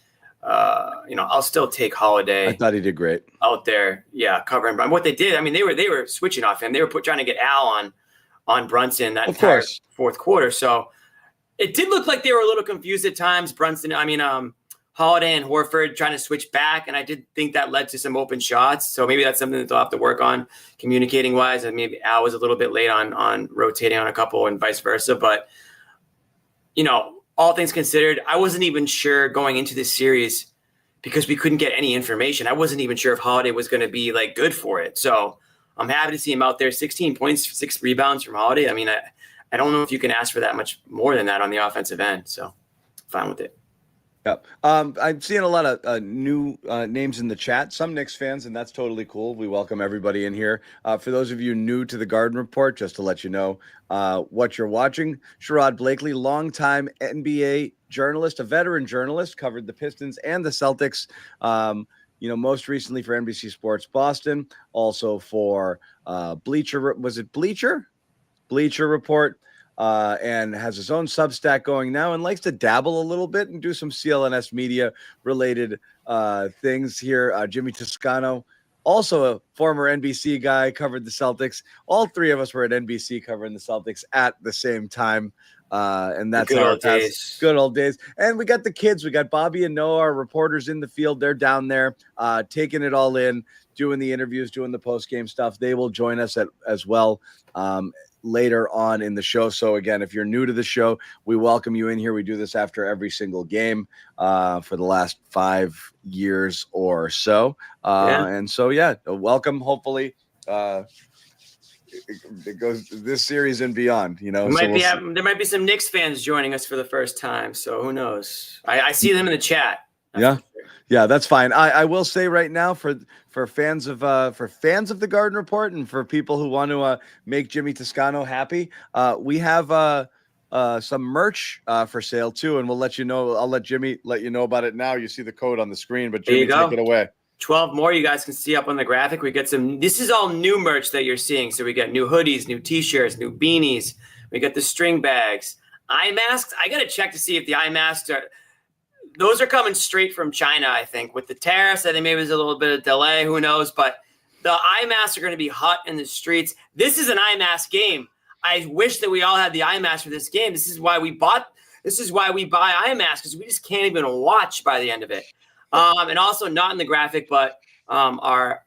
I'll still take Holiday. I thought he did great out there. Yeah, covering Brown. What they did, I mean, they were switching off him. They were trying to get Al on Brunson that entire fourth quarter. So it did look like they were a little confused at times. Holiday and Horford trying to switch back, and I did think that led to some open shots. So maybe that's something that they'll have to work on communicating wise. And maybe Al was a little bit late on rotating on a couple and vice versa. But all things considered, I wasn't even sure going into this series because we couldn't get any information. I wasn't even sure if Holiday was going to be like good for it. So I'm happy to see him out there. 16 points, 6 rebounds from Holiday. I mean, I don't know if you can ask for that much more than that on the offensive end. So fine with it. Yeah. I'm seeing a lot of new names in the chat, some Knicks fans, and that's totally cool. We welcome everybody in here. For those of you new to the Garden Report, just to let you know what you're watching, Sherrod Blakely, longtime NBA journalist, a veteran journalist, covered the Pistons and the Celtics, most recently for NBC Sports Boston, also for Bleacher. Was it Bleacher? Bleacher Report. And has his own Substack going now and likes to dabble a little bit and do some CLNS media related things here. Jimmy Toscano, also a former NBC guy, covered the Celtics. All three of us were at NBC covering the Celtics at the same time. And that's good old days. Good old days. And we got the kids. We got Bobby and Noah, our reporters in the field. They're down there taking it all in, doing the interviews, doing the post-game stuff. They will join us as well later on in the show. So again, if you're new to the show, we welcome you in here. We do this after every single game for the last 5 years or so. And so, welcome. Hopefully it goes this series and beyond, there might be some Knicks fans joining us for the first time. So who knows? I see them in the chat. Yeah, that's fine. I will say right now for fans of the Garden Report and for people who want to make Jimmy Toscano happy, we have some merch for sale too, and we'll let you know. I'll let Jimmy let you know about it now. You see the code on the screen, but Jimmy, take it away. 12 more you guys can see up on the graphic. We get this is all new merch that you're seeing. So we got new hoodies, new t-shirts, new beanies. We got the string bags, eye masks. I got to check to see if the eye masks those are coming straight from China, I think. With the tariffs, I think maybe there's a little bit of delay. Who knows? But the eye masks are going to be hot in the streets. This is an eye mask game. I wish that we all had the eye mask for this game. This is why we buy eye masks, because we just can't even watch by the end of it. And also not in the graphic, but our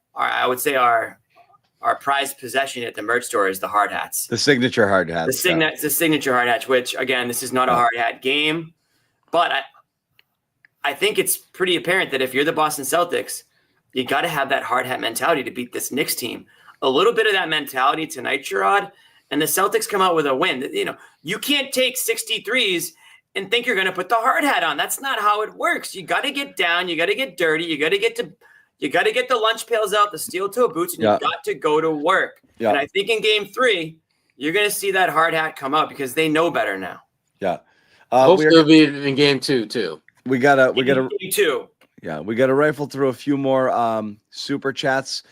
prized possession at the merch store is the hard hats. The signature hard hats. The signature hard hats, which again, this is not a hard hat game, but I think it's pretty apparent that if you're the Boston Celtics, you got to have that hard hat mentality to beat this Knicks team. A little bit of that mentality tonight, Sherrod, and the Celtics come out with a win. You can't take 63s and think you're going to put the hard hat on. That's not how it works. You got to get down. You got to get dirty. You got to get the lunch pails out, the steel toe boots, and you got to go to work. Yeah. And I think in Game 3, you're going to see that hard hat come out because they know better now. Yeah. Hopefully it'll be in Game 2 too. We gotta rifle through a few more super chats.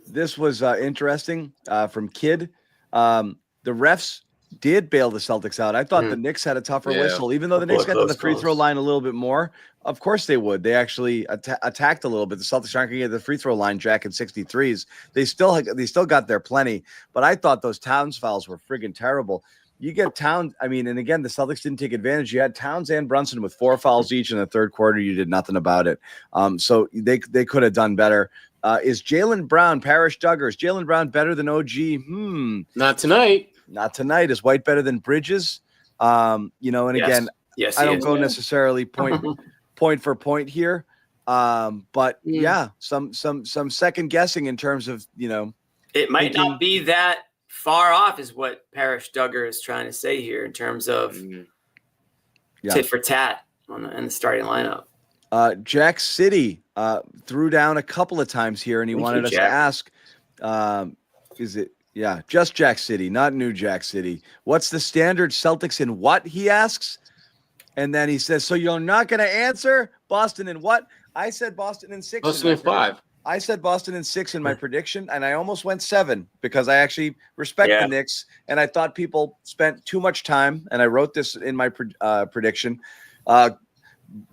This was interesting from Kid. The refs did bail the Celtics out. I thought the Knicks had a tougher whistle, even though the Knicks got to the free throw line a little bit more. Of course they would. They actually attacked a little bit. The Celtics aren't going to get the free throw line jacking 63s. They still got their plenty, but I thought those Towns fouls were friggin' terrible. you get Towns. I mean, and again, the Celtics didn't take advantage. You had Towns and Brunson with 4 fouls each in the third quarter. You did nothing about it. So they could have done better. Is Jaylen Brown, Parrish Duggars, Jaylen Brown better than OG? Not tonight. Not tonight. Is White better than Bridges? And again, yes, I don't go necessarily point for point here. But some second guessing in terms of, it might not be that far off is what Parrish Duggar is trying to say here in terms of tit for tat in the starting lineup. Jack City threw down a couple of times here, and he wanted us to ask, is it just Jack City, not New Jack City? What's the standard Celtics in what, he asks? And then he says, so you're not going to answer Boston in what? I said Boston in 6. Boston in 5. I said Boston in 6 in my prediction, and I almost went 7 because I actually respect the Knicks, and I thought people spent too much time, and I wrote this in my prediction,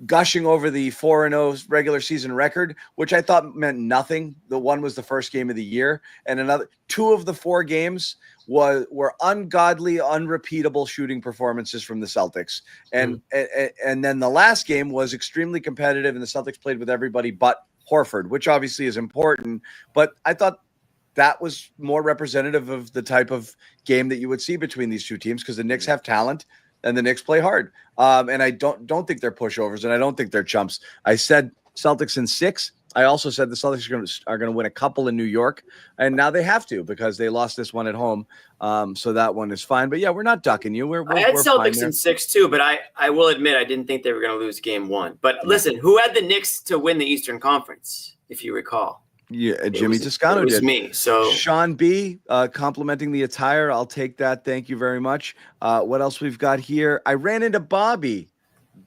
gushing over the 4-0 regular season record, which I thought meant nothing. The one was the first game of the year, and 2 of the 4 games were ungodly, unrepeatable shooting performances from the Celtics. And then the last game was extremely competitive, and the Celtics played with everybody but Horford, which obviously is important. But I thought that was more representative of the type of game that you would see between these two teams, because the Knicks have talent and the Knicks play hard. And I don't think they're pushovers, and I don't think they're chumps. I said Celtics in 6. I also said the Celtics are going to win a couple in New York, and now they have to because they lost this one at home. So that one is fine. But yeah, we're not ducking you. I had Celtics in 6 too, but I will admit I didn't think they were going to lose game 1. But listen, who had the Knicks to win the Eastern Conference, if you recall? Yeah, Jimmy Toscano did. It was me. So Sean B, complimenting the attire. I'll take that. Thank you very much. What else we've got here? I ran into Bobby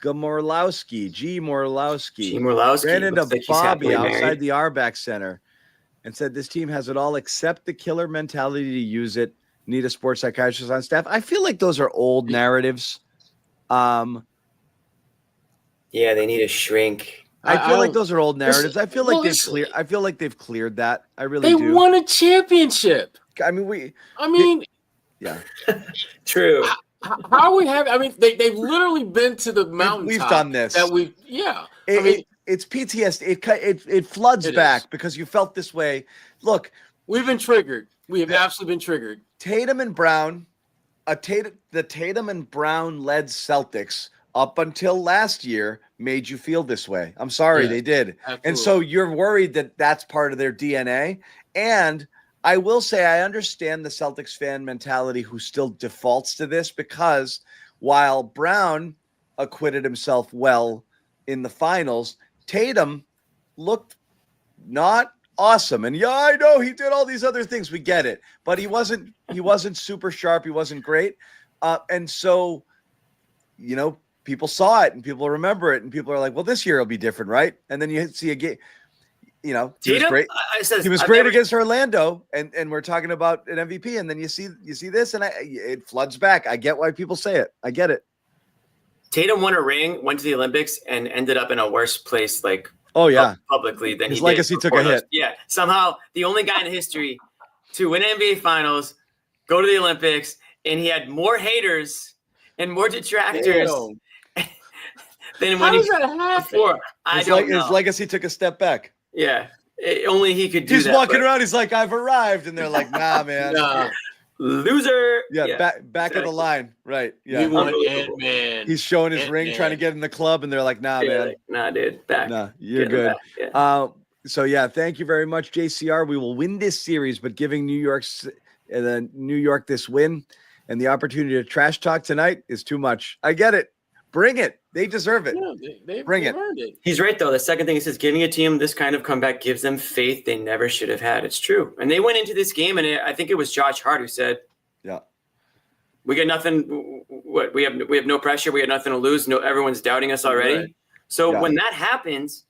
Morlowski. Ran into Bobby outside the Arback Center and said this team has it all except the killer mentality to use it. Need a sports psychiatrist on staff. I feel like those are old narratives. Yeah, they need a shrink. I feel like those are old narratives. I feel like they've cleared that. I really do. They won a championship. Yeah. True. How we have? I mean, they've literally been to the mountain. We've done this. It's PTSD. It floods back because you felt this way. Look, we've been triggered. We have absolutely been triggered. Tatum and Brown, the Tatum and Brown led Celtics up until last year made you feel this way. I'm sorry, they did. Absolutely. And so you're worried that that's part of their DNA. And I will say I understand the Celtics fan mentality who still defaults to this, because while Brown acquitted himself well in the finals, Tatum looked not awesome. And yeah, I know he did all these other things. We get it. But he wasn't super sharp. He wasn't great. And so, people saw it and people remember it and people are like, well, this year it'll be different, right? And then you see a game. He was great. He was great against Orlando, and we're talking about an MVP. And then you see this, and it floods back. I get why people say it. I get it. Tatum won a ring, went to the Olympics, and ended up in a worse place, publicly than his legacy took a hit. Yeah, somehow the only guy in history to win NBA Finals, go to the Olympics, and he had more haters and more detractors than when he before. I don't know. His legacy took a step back. Yeah, only he could do that. He's walking around. He's like, I've arrived. And they're like, nah, man. Nah. Loser. Yeah, back of the line. Right. Yeah. We want Ant-Man. He's showing his ring, trying to get in the club. And they're like, nah, man. Like, nah, dude. Back. Nah, you're good. So, yeah, thank you very much, JCR. We will win this series, but giving New York this win and the opportunity to trash talk tonight is too much. I get it. Bring it. They deserve it. Yeah, Bring it. He's right, though. The second thing he says, giving a team this kind of comeback gives them faith they never should have had. It's true. And they went into this game, and I think it was Josh Hart who said, we got nothing. What we have no pressure. We have nothing to lose. No, everyone's doubting us already. Right. So when that happens,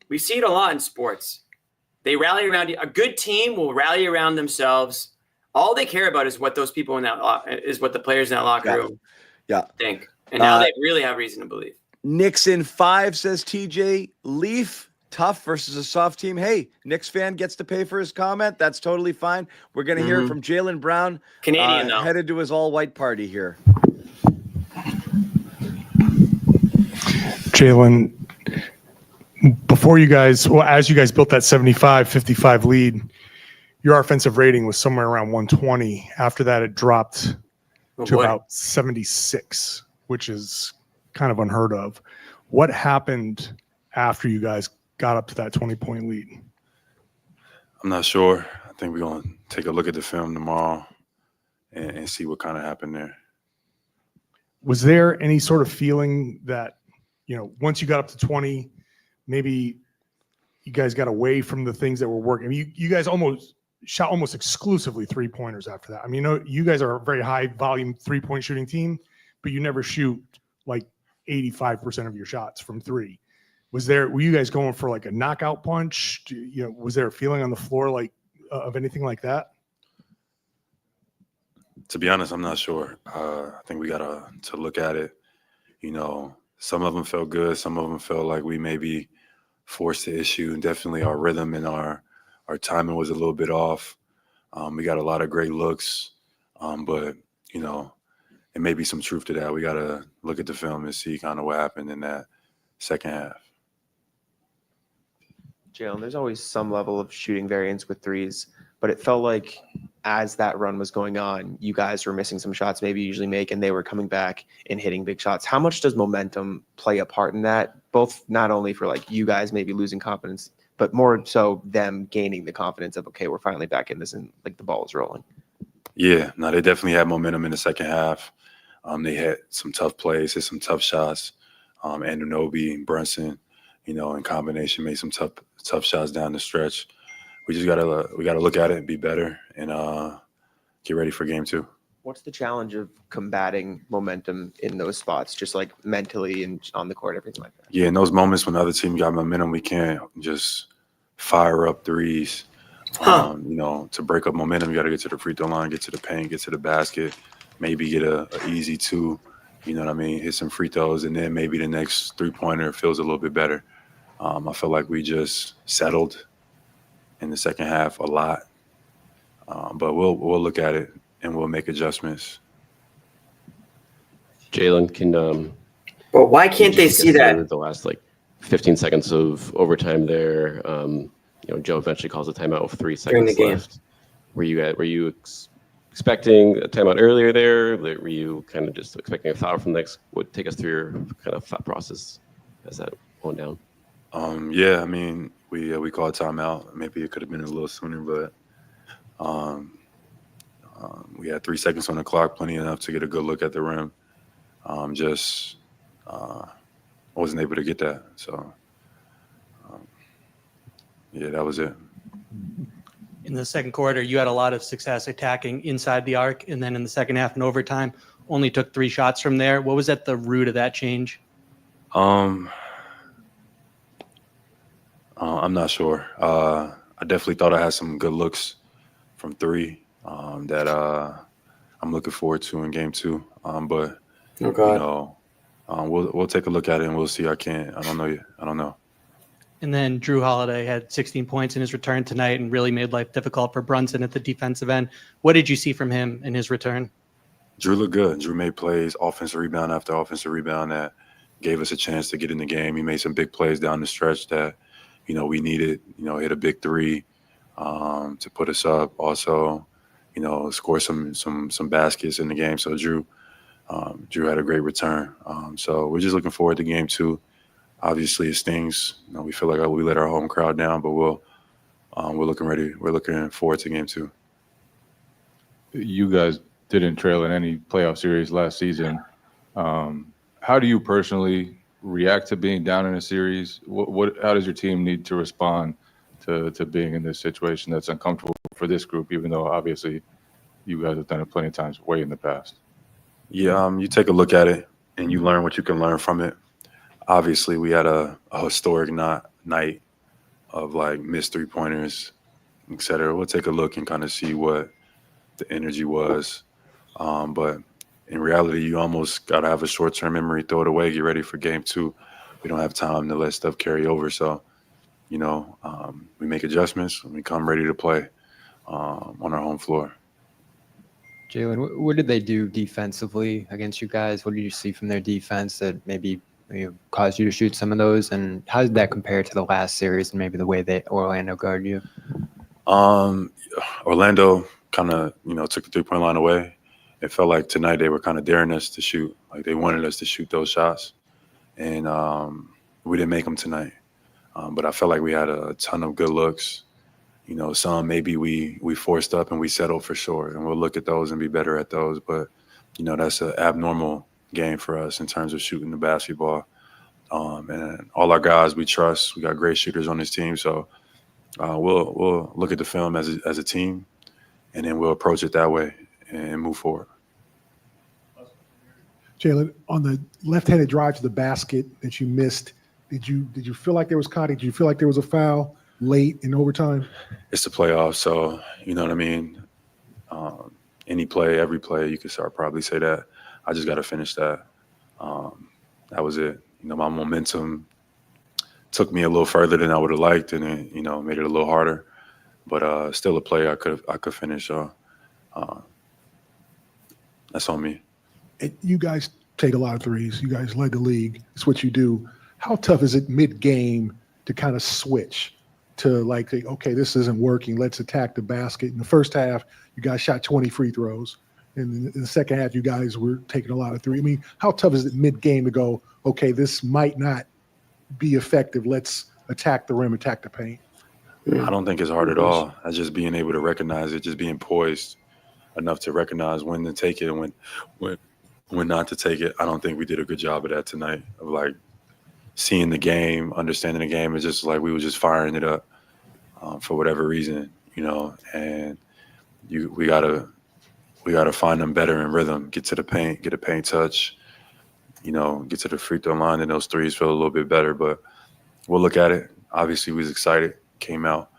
we see it a lot in sports. They rally around. A good team will rally around themselves. All they care about is what those people in that is what the players in that locker room think. And now they really have reason to believe. Knicks in 5, says TJ. Leaf tough versus a soft team. Hey, Knicks fan gets to pay for his comment. That's totally fine. We're going to hear it from Jaylen Brown, Canadian though. headed to his all-white party here. Jaylen, before you guys, well, as you guys built that 75-55 lead, your offensive rating was somewhere around 120. After that, it dropped to about 76, which is kind of unheard of. What happened after you guys got up to that 20-point lead? I'm not sure. I think we're going to take a look at the film tomorrow and see what kind of happened there. Was there any sort of feeling that, once you got up to 20, maybe you guys got away from the things that were working? I mean, you guys shot almost exclusively three-pointers after that. I mean, you guys are a very high-volume three-point shooting team, but you never shoot like 85% of your shots from three. Were you guys going for like a knockout punch? Was there a feeling on the floor like of anything like that? To be honest, I'm not sure. I think we got to look at it. Some of them felt good. Some of them felt like we maybe forced the issue. And definitely our rhythm and our timing was a little bit off. We got a lot of great looks, but, it may be some truth to that. We got to look at the film and see kind of what happened in that second half. Jaylen, there's always some level of shooting variance with threes, but it felt like as that run was going on, you guys were missing some shots maybe you usually make, and they were coming back and hitting big shots. How much does momentum play a part in that, both not only for like you guys maybe losing confidence, but more so them gaining the confidence of, okay, we're finally back in this and like the ball is rolling? Yeah, no, they definitely had momentum in the second half. They had some tough plays, hit some tough shots. Anunoby and Brunson, in combination made some tough shots down the stretch. We just gotta look at it and be better and get ready for game 2. What's the challenge of combating momentum in those spots, just like mentally and on the court, everything like that? Yeah, in those moments when the other team got momentum, we can't just fire up threes. To break up momentum, you got to get to the free throw line, get to the paint, get to the basket, maybe get a easy 2. You know what I mean? Hit some free throws, and then maybe the next three-pointer feels a little bit better. I feel like we just settled in the second half a lot, but we'll look at it and we'll make adjustments. Jaylen, can but why can't they see that? The last 15 seconds of overtime there. Joe eventually calls a timeout with 3 seconds left. Were you expecting a timeout earlier there? Were you kind of just expecting a foul from the next? Would take us through your kind of thought process as that went down? Yeah, I mean, we called timeout. Maybe it could have been a little sooner, but we had 3 seconds on the clock, plenty enough to get a good look at the rim. Wasn't able to get that. So, yeah, that was it. In the second quarter, you had a lot of success attacking inside the arc, and then in the second half and overtime, only took 3 shots from there. What was at the root of that change? I'm not sure. I definitely thought I had some good looks from 3 that I'm looking forward to in game 2. But we'll take a look at it and we'll see. I don't know yet. I don't know. And then Jrue Holiday had 16 points in his return tonight and really made life difficult for Brunson at the defensive end. What did you see from him in his return? Jrue looked good. Jrue made plays, offensive rebound after offensive rebound that gave us a chance to get in the game. He made some big plays down the stretch that, we needed. Hit a big 3 to put us up. Also, score some baskets in the game. So Jrue had a great return. So we're just looking forward to game 2. Obviously, it stings. We feel like we let our home crowd down, but we're looking ready. We're looking forward to game 2. You guys didn't trail in any playoff series last season. How do you personally react to being down in a series? How does your team need to respond to being in this situation that's uncomfortable for this group, even though obviously you guys have done it plenty of times way in the past? Yeah, you take a look at it and you learn what you can learn from it. Obviously, we had a historic night of missed 3-pointers, et cetera. We'll take a look and kind of see what the energy was. But in reality, you almost got to have a short-term memory, throw it away, get ready for game 2. We don't have time to let stuff carry over. So we make adjustments and we come ready to play on our home floor. Jaylen, what did they do defensively against you guys? What did you see from their defense that maybe caused you to shoot some of those? And how did that compare to the last series and maybe the way Orlando guarded you? Orlando kind of, took the three-point line away. It felt like tonight they were kind of daring us to shoot. Like they wanted us to shoot those shots. And we didn't make them tonight. But I felt like we had a ton of good looks. Some maybe we forced up and we settled for sure. And we'll look at those and be better at those. But, that's an abnormal game for us in terms of shooting the basketball. And all our guys we trust. We got great shooters on this team. So we'll look at the film as a team, and then we'll approach it that way and move forward. Jaylen, on the left-handed drive to the basket that you missed, did you feel like there was contact? Did you feel like there was a foul late in overtime? It's the playoffs, so you know what I mean. Any play, every play, you could probably say that. I just got to finish that. That was it. My momentum took me a little further than I would have liked, and it, made it a little harder. But still a play I could finish. So that's on me. You guys take a lot of threes. You guys led the league. It's what you do. How tough is it mid-game to kind of switch to like, okay, this isn't working. Let's attack the basket. In the first half, you guys shot 20 free throws. And in the second half, you guys were taking a lot of threes. I mean, how tough is it mid-game to go, okay, this might not be effective. Let's attack the rim, attack the paint. I don't think it's hard at all. That's just being able to recognize it, just being poised enough to recognize when to take it and when not to take it. I don't think we did a good job of that tonight, of like seeing the game, understanding the game. It's just like we were just firing it up for whatever reason, and we gotta find them better in rhythm, get to the paint, get a paint touch, get to the free throw line, and those threes feel a little bit better. But we'll look at it. Obviously, we was excited, came out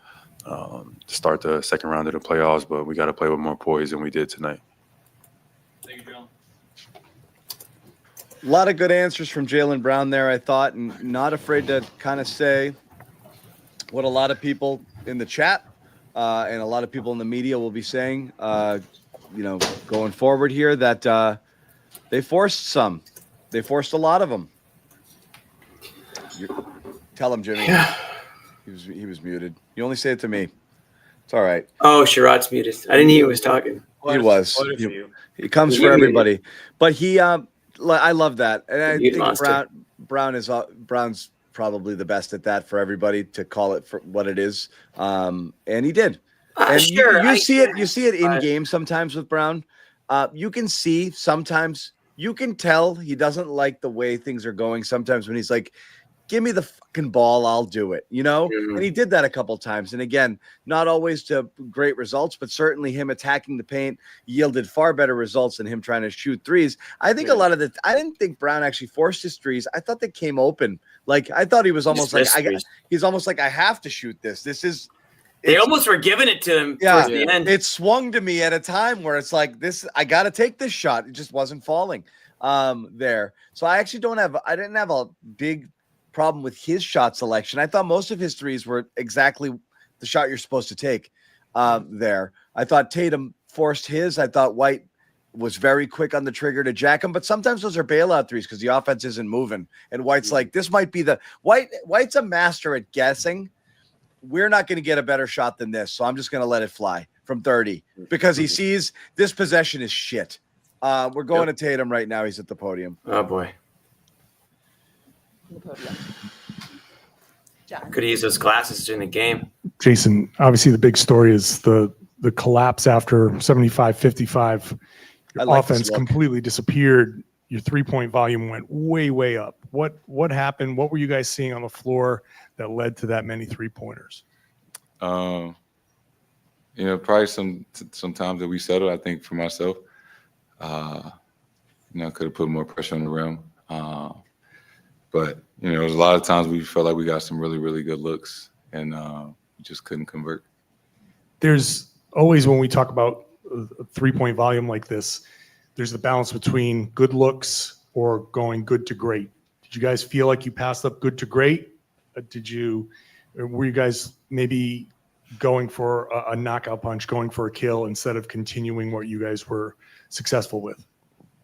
to start the second round of the playoffs, but we got to play with more poise than we did tonight. Thank you, John. A lot of good answers from Jaylen Brown there, I thought, and not afraid to kind of say what a lot of people in the chat and a lot of people in the media will be saying, going forward here, that they forced some. They forced a lot of them. Tell him, Jimmy. Yeah. He was muted. You only say it to me. It's all right. Oh, Sherrod's muted. I didn't hear he was talking. He was. He comes for everybody. But I love that, and I think Brown's probably the best at that for everybody to call it for what it is, and he did. And sure, you see it in game sometimes with Brown. You can see sometimes, you can tell he doesn't like the way things are going. Sometimes when he's like, "Give me the fucking ball, I'll do it," Mm-hmm. And he did that a couple times. And again, not always to great results, but certainly him attacking the paint yielded far better results than him trying to shoot threes. I think I didn't think Brown actually forced his threes. I thought they came open. Like, I thought he was almost like, he's almost like, I have to shoot this. They almost were giving it to him towards the end. It swung to me at a time where it's like, I got to take this shot. It just wasn't falling there. So I actually I didn't have a big problem with his shot selection. I thought most of his threes were exactly the shot you're supposed to take there. I thought Tatum forced his. I thought White was very quick on the trigger to jack him, but sometimes those are bailout threes because the offense isn't moving. And White's like, this might be White's a master at guessing. We're not going to get a better shot than this, so I'm just going to let it fly from 30 because he sees this possession is shit. We're going to Tatum right now. He's at the podium. Oh, boy. Could use those glasses during the game. Jayson, obviously the big story is the collapse after 75-55. Your offense completely disappeared. Your three-point volume went way, way up. What happened? What were you guys seeing on the floor that led to that many three-pointers? Probably some times that we settled. I think for myself, I could have put more pressure on the rim. But there was a lot of times we felt like we got some really, really good looks, and we just couldn't convert. There's always, when we talk about a three-point volume like this, there's the balance between good looks or going good to great. Did you guys feel like you passed up good to great? Did you Were you guys maybe going for a knockout punch, going for a kill instead of continuing what you guys were successful with?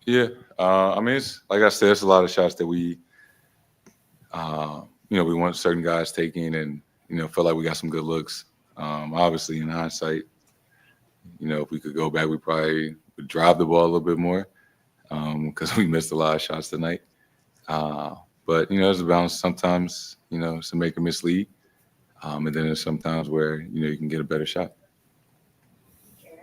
Yeah. I mean, it's like I said, it's a lot of shots that we we want certain guys taking and, feel like we got some good looks. Obviously, in hindsight, if we could go back, we probably would drive the ball a little bit more because we missed a lot of shots tonight. But, there's a balance sometimes, to make a mislead. And then there's sometimes where, you can get a better shot.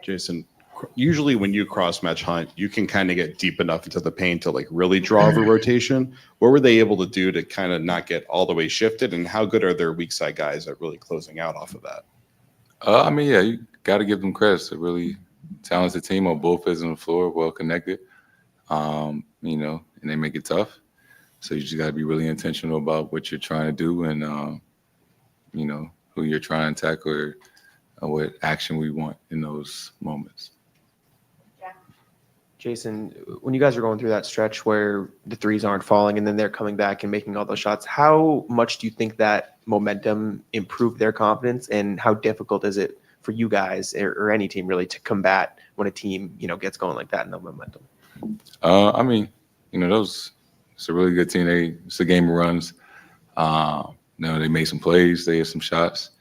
Jayson, usually when you cross match hunt, you can kind of get deep enough into the paint to like really draw over rotation. What were they able to do to kind of not get all the way shifted? And how good are their weak side guys at really closing out off of that? I mean, yeah, you got to give them credit. It's a really talented team on both ends of the floor, well connected, and they make it tough. So you just got to be really intentional about what you're trying to do and, who you're trying to attack or what action we want in those moments. Jayson, when you guys are going through that stretch where the threes aren't falling and then they're coming back and making all those shots, how much do you think that momentum improved their confidence, and how difficult is it for you guys or any team really to combat when a team, gets going like that in the momentum? I mean, it's a really good team. It's a game of runs. They made some plays, they had some shots.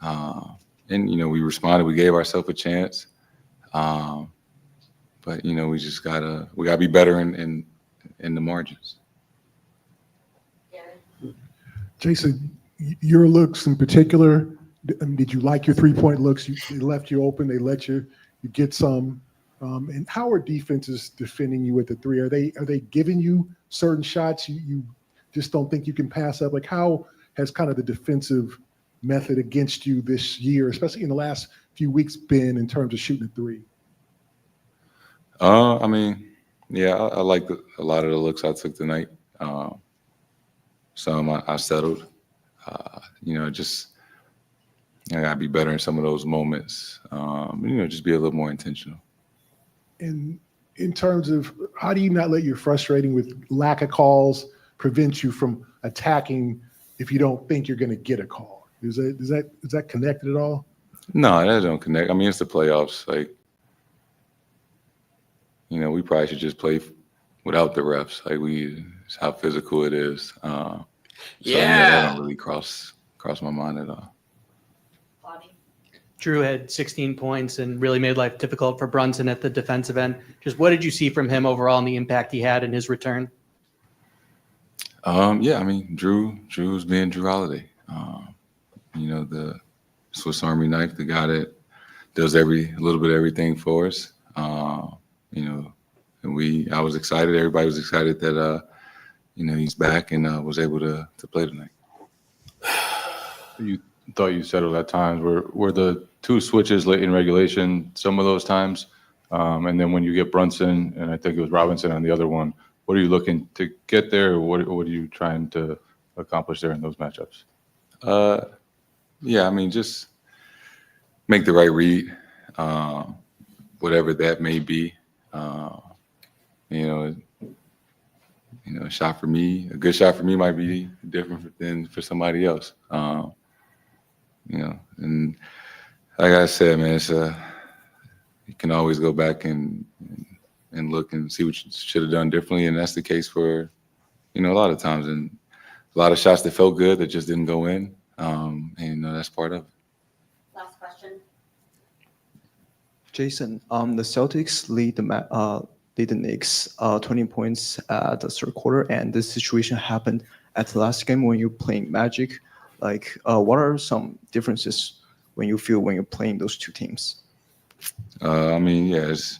And we responded, we gave ourselves a chance. But we just gotta be better in the margins. Jayson, your looks in particular, did you like your 3-point looks? They left you open, they let you get some. And how are defenses defending you at the three? Are they giving you certain shots you just don't think you can pass up? Like, how has kind of the defensive method against you this year, especially in the last few weeks, been in terms of shooting a three? I mean, yeah, I like a lot of the looks I took tonight. Some I settled. Just I gotta be better in some of those moments. Just be a little more intentional. And in terms of how do you not let your frustrating with lack of calls prevent you from attacking if you don't think you're going to get a call? Is that connected at all? No, that don't connect. I mean, it's the playoffs. Like, we probably should just play without the refs. Like, it's how physical it is. That don't really cross my mind at all. Jrue had 16 points and really made life difficult for Brunson at the defensive end. Just what did you see from him overall and the impact he had in his return? I mean, Jrue's being Jrue Holiday. The Swiss Army knife, the guy that does a little bit of everything for us. And I was excited. Everybody was excited that he's back and was able to play tonight. You thought you settled at times. Were the two switches late in regulation some of those times? And then when you get Brunson and I think it was Robinson on the other one, what are you looking to get there? Or what are you trying to accomplish there in those matchups? I mean, just make the right read, whatever that may be. A shot for me, a good shot for me might be different than for somebody else. And like I said, man, it's you can always go back and look and see what you should have done differently, and that's the case for a lot of times, and a lot of shots that felt good that just didn't go in, and that's part of it. Last question. Jayson, the Celtics lead the Knicks 20 points at the third quarter, and this situation happened at the last game when you're playing Magic. Like, what are some differences when you're playing those two teams? I mean, yeah, it's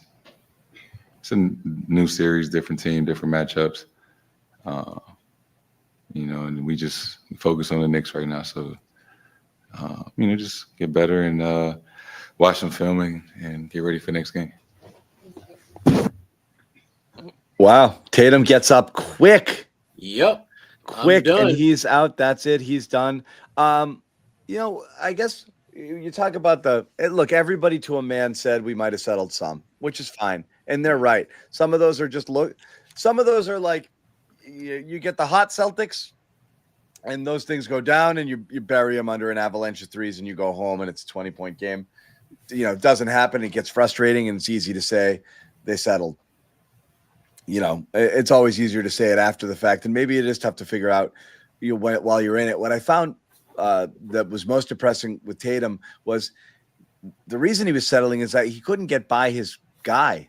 a new series, different team, different matchups. And we just focus on the Knicks right now. So, just get better and watch some filming and get ready for the next game. Wow. Tatum gets up quick. Yep. Quick, and he's out. That's it. He's done. I guess you talk about look, everybody to a man said we might have settled some, which is fine. And they're right. Some of those are some of those are like, you get the hot Celtics and those things go down, and you bury them under an avalanche of threes, and you go home, and it's a 20-point game. It doesn't happen. It gets frustrating, and it's easy to say they settled. It's always easier to say it after the fact, and maybe it is tough to figure out while you're in it. What I found that was most depressing with Tatum was the reason he was settling is that he couldn't get by his guy.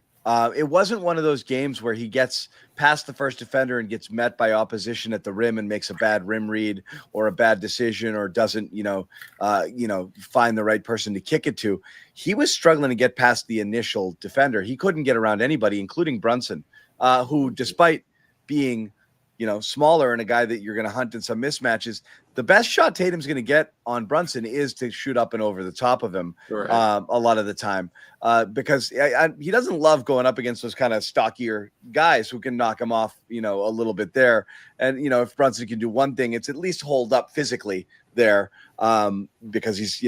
It wasn't one of those games where he gets past the first defender and gets met by opposition at the rim and makes a bad rim read or a bad decision or doesn't, find the right person to kick it to. He was struggling to get past the initial defender. He couldn't get around anybody, including Brunson, who, despite being, smaller and a guy that you're going to hunt in some mismatches, the best shot Tatum's going to get on Brunson is to shoot up and over the top of him a lot of the time because he doesn't love going up against those kind of stockier guys who can knock him off, a little bit there. And, if Brunson can do one thing, it's at least hold up physically there because he's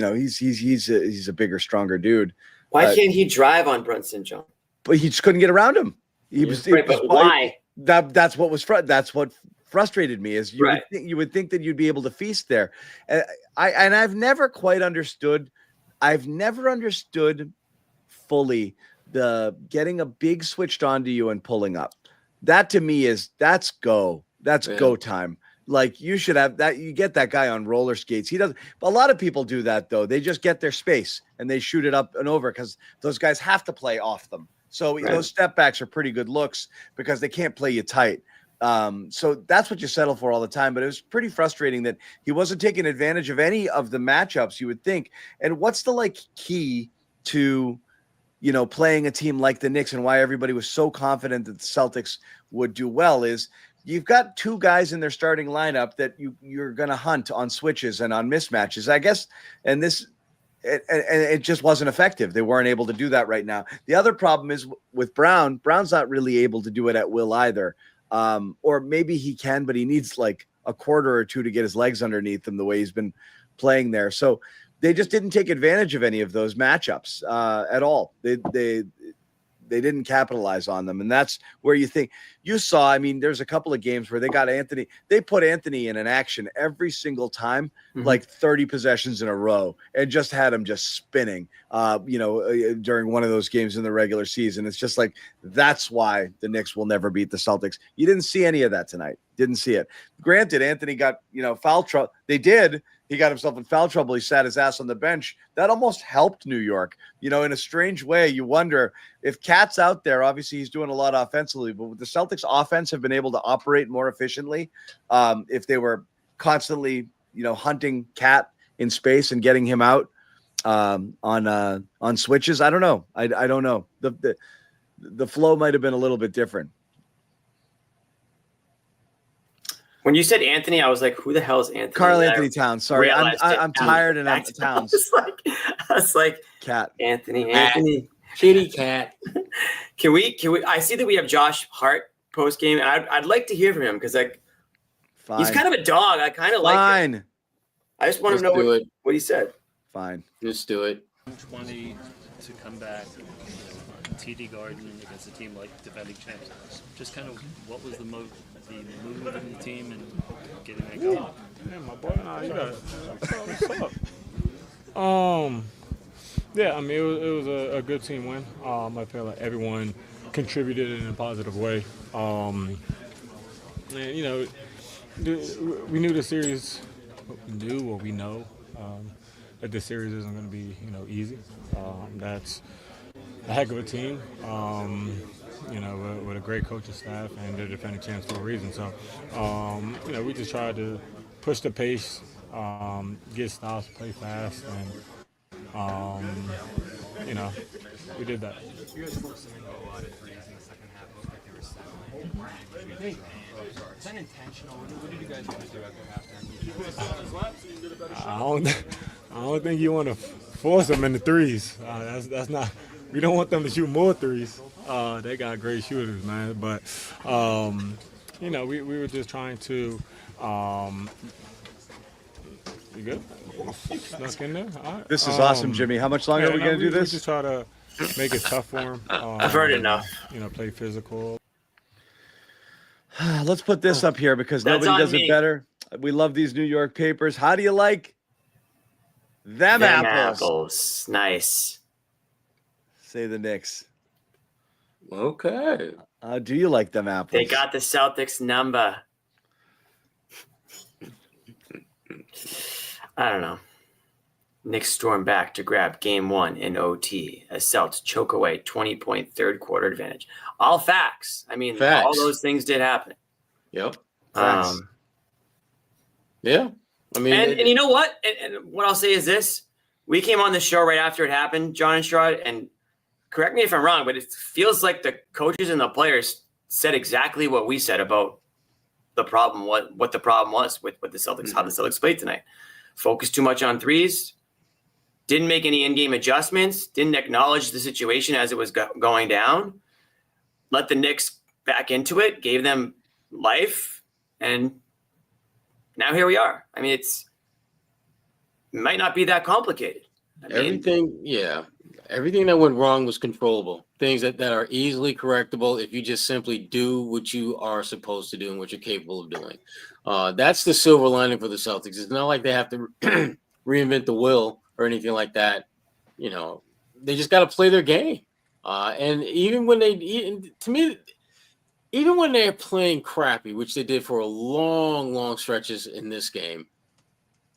a bigger, stronger dude. Why can't he drive on Brunson, John? But he just couldn't get around him. But why? That's what frustrated me is you would think that you'd be able to feast there. I've never quite understood. I've never understood fully the getting a big switched onto you and pulling up. That to me that's go time. Like you should have that. You get that guy on roller skates. He doesn't. A lot of people do that though. They just get their space and they shoot it up and over because those guys have to play off them. So those step backs are pretty good looks because they can't play you tight. So that's what you settle for all the time. But it was pretty frustrating that he wasn't taking advantage of any of the matchups you would think. And what's the key to, playing a team like the Knicks and why everybody was so confident that the Celtics would do well is you've got two guys in their starting lineup that you're going to hunt on switches and on mismatches, I guess. And it just wasn't effective. They weren't able to do that right now. The other problem is with Brown. Brown's not really able to do it at will either. Or maybe he can, but he needs a quarter or two to get his legs underneath him the way he's been playing there. So they just didn't take advantage of any of those matchups at all. They didn't capitalize on them. And that's where you saw, there's a couple of games where they put Anthony in an action every single time, 30 possessions in a row and just had him just spinning, during one of those games in the regular season. It's just that's why the Knicks will never beat the Celtics. You didn't see any of that tonight. Didn't see it. Granted, Anthony got, foul trouble. They did. He got himself in foul trouble. He sat his ass on the bench. That almost helped New York. In a strange way, you wonder if Cat's out there. Obviously, he's doing a lot offensively, but with the Celtics offense have been able to operate more efficiently. If they were constantly, hunting Cat in space and getting him out on switches, I don't know. I don't know. The flow might have been a little bit different. When you said Anthony, I was like, "Who the hell is Anthony?" Karl-Anthony Towns. Sorry, I'm tired and I'm Towns. I was like, Cat. Anthony, Kitty Cat. Can we? I see that we have Josh Hart post game. I'd like to hear from him because he's kind of a dog. I kind of like him. I just want to know what he said. Fine. Just do it. 20 to come back. TD Garden against a team like defending champs. Just kind of what was the move in the team and getting that going? Yeah, my boy. Nah, you got it. What's up? Yeah, it was a good team win. I feel like everyone contributed in a positive way. And we knew the series. We know that the series isn't going to be easy. That's a heck of a team, with a great coaching staff, and they're defending champs for a reason. So, we just tried to push the pace, get stops, play fast, and, we did that. You guys forced them into a lot of threes in the second half. It looked like they were settling. Is that intentional? What did you guys want to do after? I don't think you want to force them into threes. That's not. We don't want them to shoot more threes. They got great shooters, man. But we were just trying to. You good? Snuck in there. All right. This is awesome, Jimmy. How much longer are we going to do this? We just try to make it tough for him. I've heard enough. Play physical. Let's put this up here because nobody does it better. We love these New York papers. How do you like them apples? Nice. Say the Knicks. Okay. Do you like them apples? They got the Celtics number. I don't know. Knicks storm back to grab game 1 in OT as Celtics choke away 20-point third quarter advantage. All facts. I mean, all those things did happen. Yep. Facts. Yeah. I mean, and you know what? And what I'll say is this. We came on the show right after it happened, John and Sherrod, and correct me if I'm wrong, but it feels like the coaches and the players said exactly what we said about the problem, what the problem was with the Celtics, how the Celtics played tonight. Focused too much on threes, didn't make any in-game adjustments, didn't acknowledge the situation as it was going down, let the Knicks back into it, gave them life, and now here we are. I mean, it might not be that complicated. Everything that went wrong was controllable. Things that are easily correctable if you just simply do what you are supposed to do and what you're capable of doing. That's the silver lining for the Celtics. It's not like they have to reinvent the wheel or anything like that. You know, they just got to play their game. And even when even when they're playing crappy, which they did for a long stretches in this game,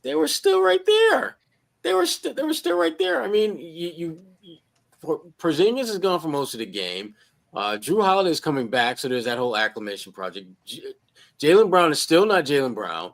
they were still right there. They were still right there. I mean, Porzingis is gone for most of the game. Jrue Holiday is coming back, so there's that whole acclimation project. Jaylen Brown is still not Jaylen Brown.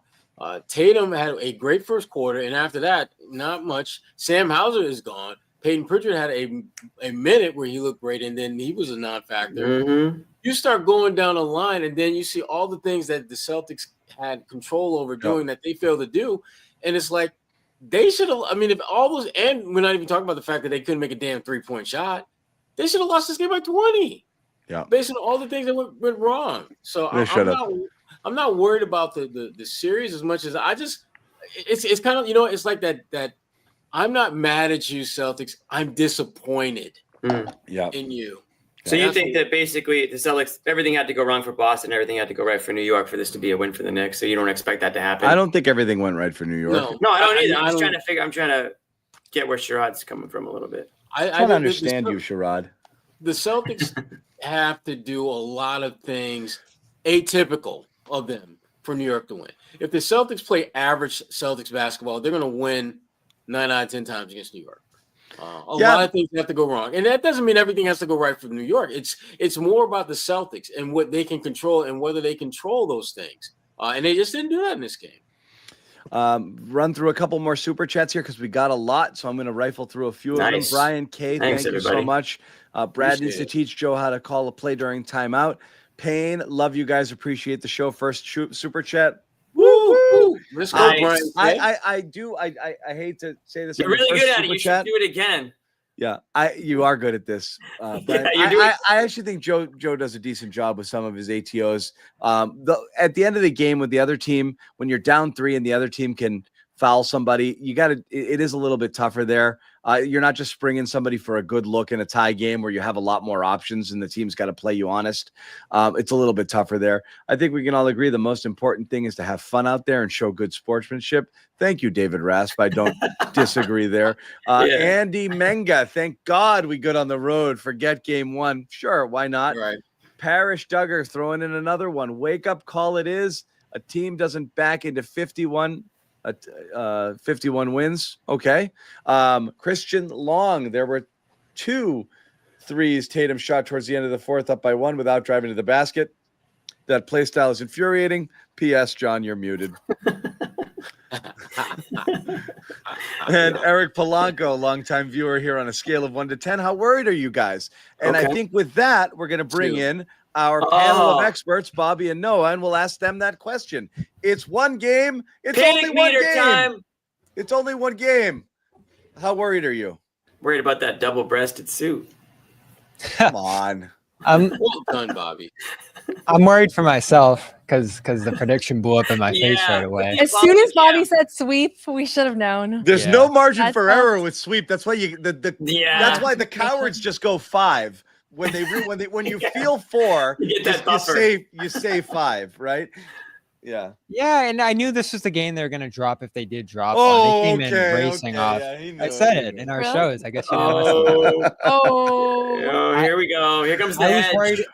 Tatum had a great first quarter, and after that, not much. Sam Hauser is gone. Peyton Pritchard had a minute where he looked great, and then he was a non-factor. Mm-hmm. You start going down the line, and then you see all the things that the Celtics had control over doing that they failed to do, and it's like, they should have. I mean, if all those, and we're not even talking about the fact that they couldn't make a damn 3-point shot, they should have lost this game by 20. Yeah, based on all the things that went wrong. So I'm not worried about the series as much as it's kind of, you know, it's like that I'm not mad at you, Celtics. I'm disappointed in you. So you think that basically the Celtics, everything had to go wrong for Boston, everything had to go right for New York for this to be a win for the Knicks. So you don't expect that to happen? I don't think everything went right for New York. No, I don't either. I'm trying to get where Sherrod's coming from a little bit. I don't understand you, Sherrod. The Celtics have to do a lot of things atypical of them for New York to win. If the Celtics play average Celtics basketball, they're going to win 9 out of 10 times against New York. A lot of things have to go wrong, and that doesn't mean everything has to go right for New York. It's more about the Celtics and what they can control and whether they control those things. And they just didn't do that in this game. Run through a couple more super chats here because we got a lot, so I'm going to rifle through a few of them. Brian K, thank you so much. Brad needs to teach Joe how to call a play during timeout. Payne, love you guys. Appreciate the show. First super chat. Woo! Let's go, Brian. I hate to say this. You're really good at it. You should do it again. Yeah, you are good at this. I actually think Joe does a decent job with some of his ATOs. At the end of the game with the other team, when you're down 3 and the other team can foul somebody, it is a little bit tougher there. You're not just springing somebody for a good look in a tie game where you have a lot more options and the team's got to play you honest. It's a little bit tougher there. I think we can all agree the most important thing is to have fun out there and show good sportsmanship. Thank you, David Rasp. I don't disagree there. Andy Menga, thank God we good on the road. Forget game 1. Sure, why not? Right. Parish Duggar throwing in another one. Wake up call it is. A team doesn't back into 51 wins. Okay. Christian Long, there were 2 threes Tatum shot towards the end of the 4th up by 1 without driving to the basket. That play style is infuriating. P.S. John, you're muted. And Eric Polanco, longtime viewer here on a scale of 1 to 10. How worried are you guys? And I think with that, we're going to bring in our panel of experts, Bobby and Noah, and we'll ask them that question. It's one game. It's only one game. Time. It's only one game. How worried are you? Worried about that double-breasted suit. Come on. Well done, Bobby. I'm worried for myself because the prediction blew up in my face right away. As soon as Bobby said sweep, we should have known. There's no margin for error with sweep. That's why that's why the cowards just go 5. When you feel 4, you say 5, right? Yeah. Yeah, and I knew this was the game they were going to drop if they did drop one. Oh, They came in okay, racing okay, off. yeah, he knew I it, said he it knew in it. our Really? shows. I guess you didn't listen. Oh, here we go. Here comes the I was hedge. worried.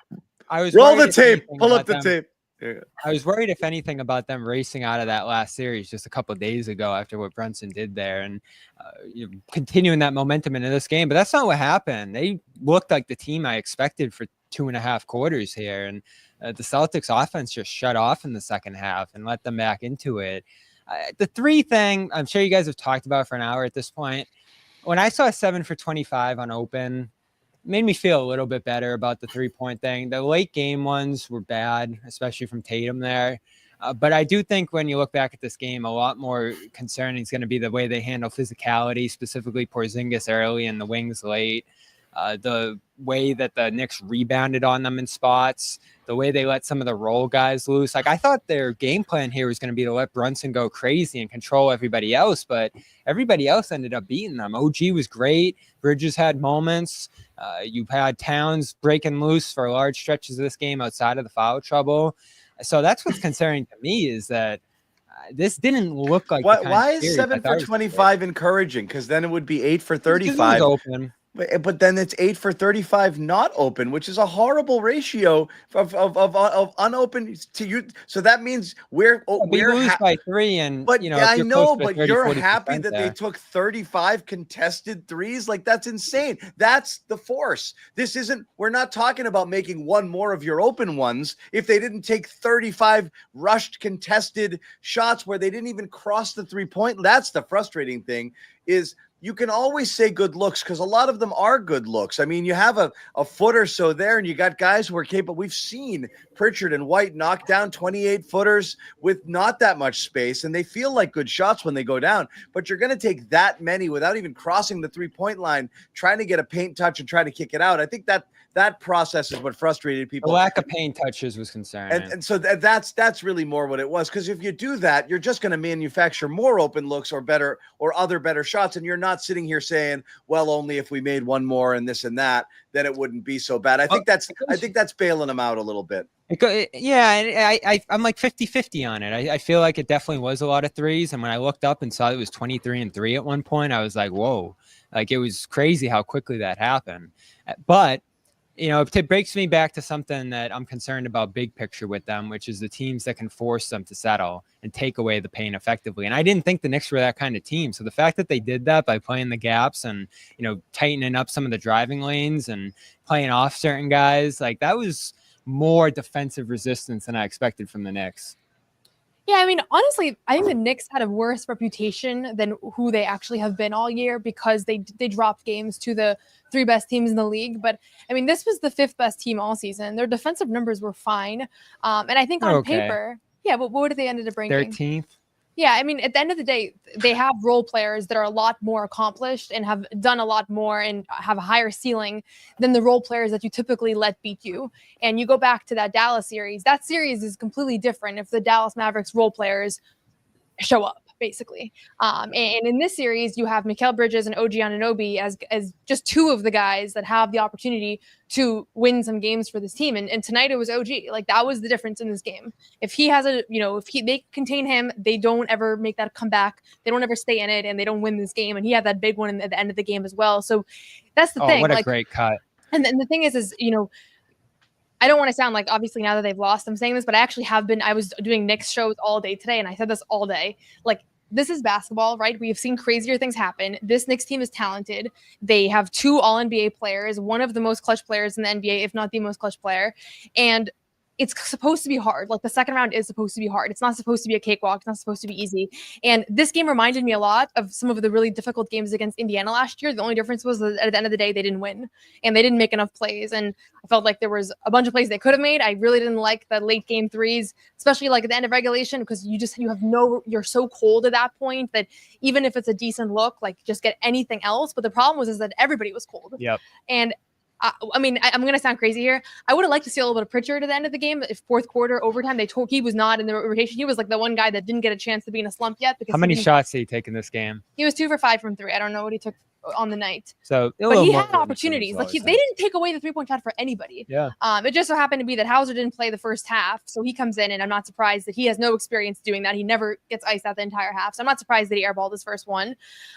I was Roll worried the if tape. anything Pull up about the them- tape. Yeah. I was worried, if anything, about them racing out of that last series just a couple of days ago after what Brunson did there, and continuing that momentum into this game. But that's not what happened. They looked like the team I expected for 2.5 quarters here, and the Celtics offense just shut off in the second half and let them back into it. The three thing, I'm sure you guys have talked about for an hour at this point. When I saw 7 for 25 on open, made me feel a little bit better about the 3-point thing. The late game ones were bad, especially from Tatum there. But I do think when you look back at this game, a lot more concerning is going to be the way they handle physicality, specifically Porzingis early and the wings late. The way that the Knicks rebounded on them in spots, the way they let some of the role guys loose. Like, I thought their game plan here was going to be to let Brunson go crazy and control everybody else, but everybody else ended up beating them. OG was great. Bridges had moments. You've had Towns breaking loose for large stretches of this game outside of the foul trouble. So that's what's concerning to me, is that this didn't look like. Why is 7 for 25 encouraging? Because then it would be 8 for 35. Open. But then it's 8 for 35 not open, which is a horrible ratio of unopened to you. So that means we're lose by 3, and but you know, yeah, I if you're know, close to but you're 30, happy that there. they took 35 contested threes. Like, that's insane. That's the force. This isn't. We're not talking about making one more of your open ones. If they didn't take 35 rushed contested shots where they didn't even cross the 3-point, that's the frustrating thing. Is you can always say good looks, because a lot of them are good looks. I mean, you have a foot or so there, and you got guys who are capable. We've seen Pritchard and White knock down 28-footers with not that much space, and they feel like good shots when they go down. But you're going to take that many without even crossing the 3-point line, trying to get a paint touch and try to kick it out. I think that process is what frustrated people. The lack of paint touches was concerning. And so that's really more what it was. Because if you do that, you're just going to manufacture more open looks or other better shots. And you're not sitting here saying, well, only if we made one more and this and that, then it wouldn't be so bad. I think that's bailing them out a little bit. Yeah, I'm like 50-50 on it. I feel like it definitely was a lot of threes. And when I looked up and saw it was 23-3 at one point, I was like, whoa, like it was crazy how quickly that happened. But you know, it breaks me back to something that I'm concerned about big picture with them, which is the teams that can force them to settle and take away the pain effectively. And I didn't think the Knicks were that kind of team. So the fact that they did that by playing the gaps and, you know, tightening up some of the driving lanes and playing off certain guys, like that was more defensive resistance than I expected from the Knicks. Yeah, I mean, honestly, I think the Knicks had a worse reputation than who they actually have been all year, because they dropped games to the 3 best teams in the league. But I mean, this was the 5th best team all season. Their defensive numbers were fine. And I think on paper, yeah, but what did they ended up ranking? 13th. Yeah, I mean, at the end of the day, they have role players that are a lot more accomplished and have done a lot more and have a higher ceiling than the role players that you typically let beat you. And you go back to that Dallas series. That series is completely different if the Dallas Mavericks role players show up, basically. And in this series, you have Mikal Bridges and OG Anunoby as just 2 of the guys that have the opportunity to win some games for this team. And tonight it was OG. Like, that was the difference in this game. If he has they contain him, they don't ever make that comeback. They don't ever stay in it, and they don't win this game. And he had that big one at the end of the game as well. So that's the thing. What a great cut. And then the thing is, you know, I don't want to sound like, obviously now that they've lost, I'm saying this, but I was doing Knicks shows all day today, and I said this all day. Like, this is basketball, right? We have seen crazier things happen. This Knicks team is talented. They have 2 All-NBA players, one of the most clutch players in the NBA, if not the most clutch player. And it's supposed to be hard. Like, the second round is supposed to be hard. It's not supposed to be a cakewalk. It's not supposed to be easy. And this game reminded me a lot of some of the really difficult games against Indiana last year. The only difference was that at the end of the day, they didn't win and they didn't make enough plays. And I felt like there was a bunch of plays they could have made. I really didn't like the late game threes, especially like at the end of regulation, because you're so cold at that point that even if it's a decent look, like, just get anything else. But the problem is that everybody was cold. Yep. And I mean, I'm going to sound crazy here. I would have liked to see a little bit of Pritchard at the end of the game. If 4th quarter overtime, they told he was not in the rotation. He was like the one guy that didn't get a chance to be in a slump yet. Because how many shots did he take in this game? He was 2 for 5 from 3. I don't know what he took on the night. So, but he had opportunities. Like they didn't take away the 3-point shot for anybody. Yeah. It just so happened to be that Hauser didn't play the first half, so he comes in, and I'm not surprised that he has no experience doing that. He never gets iced out the entire half, so I'm not surprised that he airballed his first one.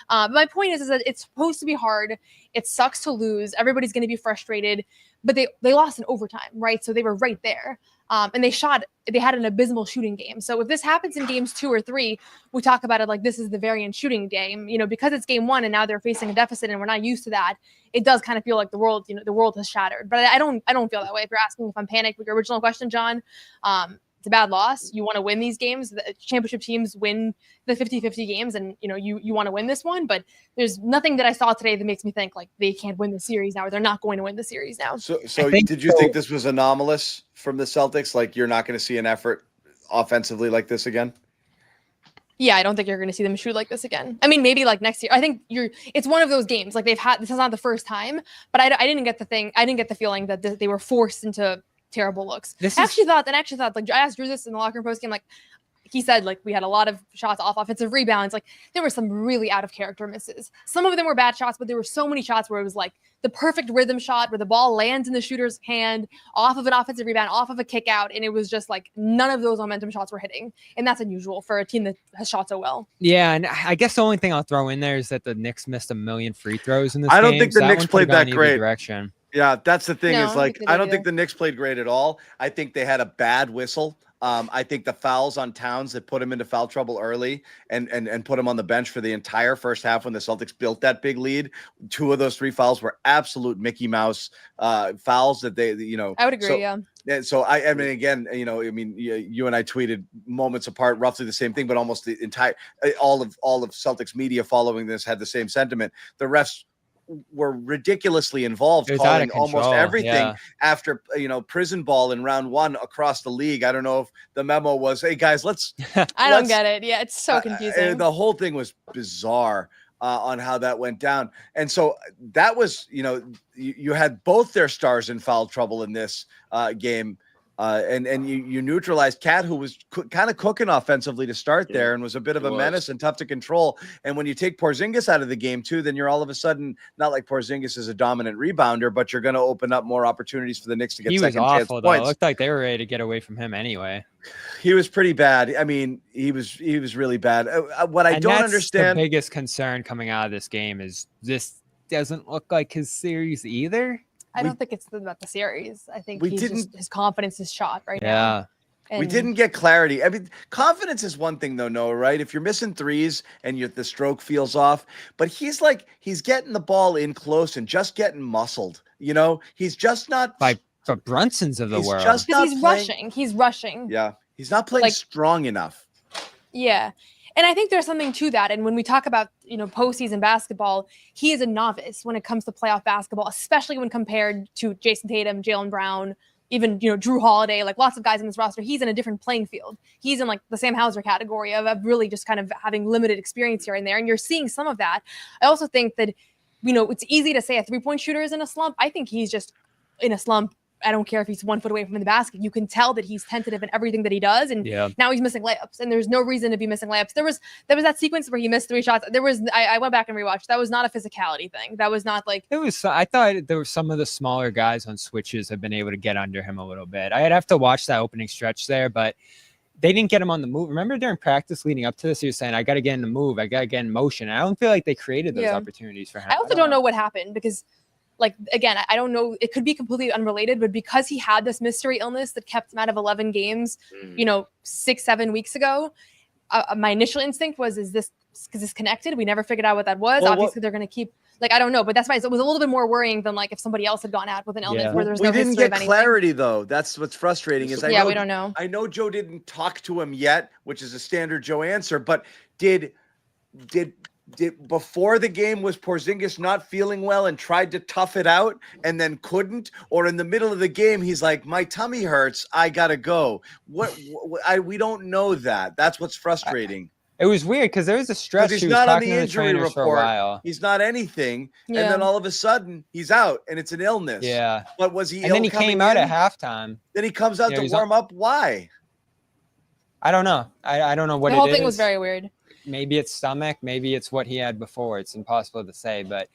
But my point is that it's supposed to be hard. It sucks to lose. Everybody's going to be frustrated, but they lost in overtime, right? So they were right there. And they had an abysmal shooting game. So if this happens in games 2 or 3, we talk about it like this is the variant shooting game, because it's game 1 and now they're facing a deficit and we're not used to that. It does kind of feel like the world has shattered, but I don't feel that way. If you're asking if I'm panicked with your original question, John, it's a bad loss. You want to win these games. The championship teams win the 50-50 games, and you want to win this one. But there's nothing that I saw today that makes me think like they can't win the series now, or they're not going to win the series now. So did you think this was anomalous from the Celtics? Like you're not going to see an effort offensively like this again? Yeah, I don't think you're going to see them shoot like this again. I mean, maybe like next year. I think it's one of those games. Like this is not the first time, but I didn't get the feeling that they were forced into terrible looks. I actually thought, like I asked Jrue this in the locker room postgame, like he said, like we had a lot of shots off offensive rebounds. Like there were some really out of character misses. Some of them were bad shots, but there were so many shots where it was like the perfect rhythm shot where the ball lands in the shooter's hand off of an offensive rebound, off of a kick out. And it was just like none of those momentum shots were hitting. And that's unusual for a team that has shot so well. Yeah. And I guess the only thing I'll throw in there is that the Knicks missed 1 million free throws in this I don't game, think the so Knicks played that great. Direction. Yeah, that's the thing No, is like I don't think either. the Knicks played great at all. I think they had a bad whistle. I think the fouls on Towns that put him into foul trouble early and put him on the bench for the entire first half when the Celtics built that big lead. 2 of those 3 fouls were absolute Mickey Mouse fouls that they. I would agree. Yeah. So I mean, again, you and I tweeted moments apart, roughly the same thing, but almost the entire all of Celtics media following this had the same sentiment. The refs were ridiculously involved, calling almost everything after prison ball in round 1 across the league. I don't know if the memo was, hey guys, let's I don't get it. Yeah, it's so confusing. The whole thing was bizarre on how that went down. And so that was, you had both their stars in foul trouble in this game. And you neutralized Cat, who was kind of cooking offensively to start there and was a bit of a menace and tough to control. And when you take Porzingis out of the game too, then you're all of a sudden not like Porzingis is a dominant rebounder, but you're going to open up more opportunities for the Knicks to get second chance points. It looked like they were ready to get away from him anyway. He was pretty bad. I mean, he was really bad. What I don't understand, the biggest concern coming out of this game is this doesn't look like his series either. I don't think it's about the series. I think his confidence is shot right now. Yeah. We didn't get clarity. I mean, confidence is one thing though, Noah, right? If you're missing threes and the stroke feels off, but he's getting the ball in close and just getting muscled. He's just not by the Brunsons of the world. He's rushing. Yeah. He's not playing strong enough. Yeah. And I think there's something to that. And when we talk about, postseason basketball, he is a novice when it comes to playoff basketball, especially when compared to Jayson Tatum, Jaylen Brown, even, Jrue Holiday, like lots of guys in this roster. He's in a different playing field. He's in like the Sam Hauser category of really just kind of having limited experience here and there. And you're seeing some of that. I also think that, it's easy to say a 3-point shooter is in a slump. I think he's just in a slump. I don't care if he's 1 foot away from the basket. You can tell that he's tentative in everything that he does. And now he's missing layups. And there's no reason to be missing layups. There was that sequence where he missed 3 shots. I went back and rewatched. That was not a physicality thing. That was not like. It was. I thought there were some of the smaller guys on switches have been able to get under him a little bit. I'd have to watch that opening stretch there, but they didn't get him on the move. Remember during practice leading up to this, he was saying, I got to get in the move. I got to get in motion. I don't feel like they created those opportunities for him. I also don't know what happened because again, I don't know. It could be completely unrelated, but because he had this mystery illness that kept him out of 11 games, 6-7 weeks ago, my initial instinct was, is this because it's connected? We never figured out what that was. Well, obviously, they're going to keep. I don't know, but that's why it was a little bit more worrying than if somebody else had gone out with an illness where there's no history of anything. We didn't get clarity though. That's what's frustrating. Is we don't know. I know Joe didn't talk to him yet, which is a standard Joe answer. But did before the game, was Porzingis not feeling well and tried to tough it out and then couldn't? Or in the middle of the game, he's like, my tummy hurts, I gotta go. We don't know that. That's what's frustrating. It was weird because there was a stretch. He's not on the injury report. He's not anything, and then all of a sudden he's out, and it's an illness. Yeah. But was he? And then he came out at halftime. Then he comes out to warm up. Why? I don't know. I don't know what the whole thing was very weird. maybe it's stomach, maybe it's what he had before. It's impossible to say. But,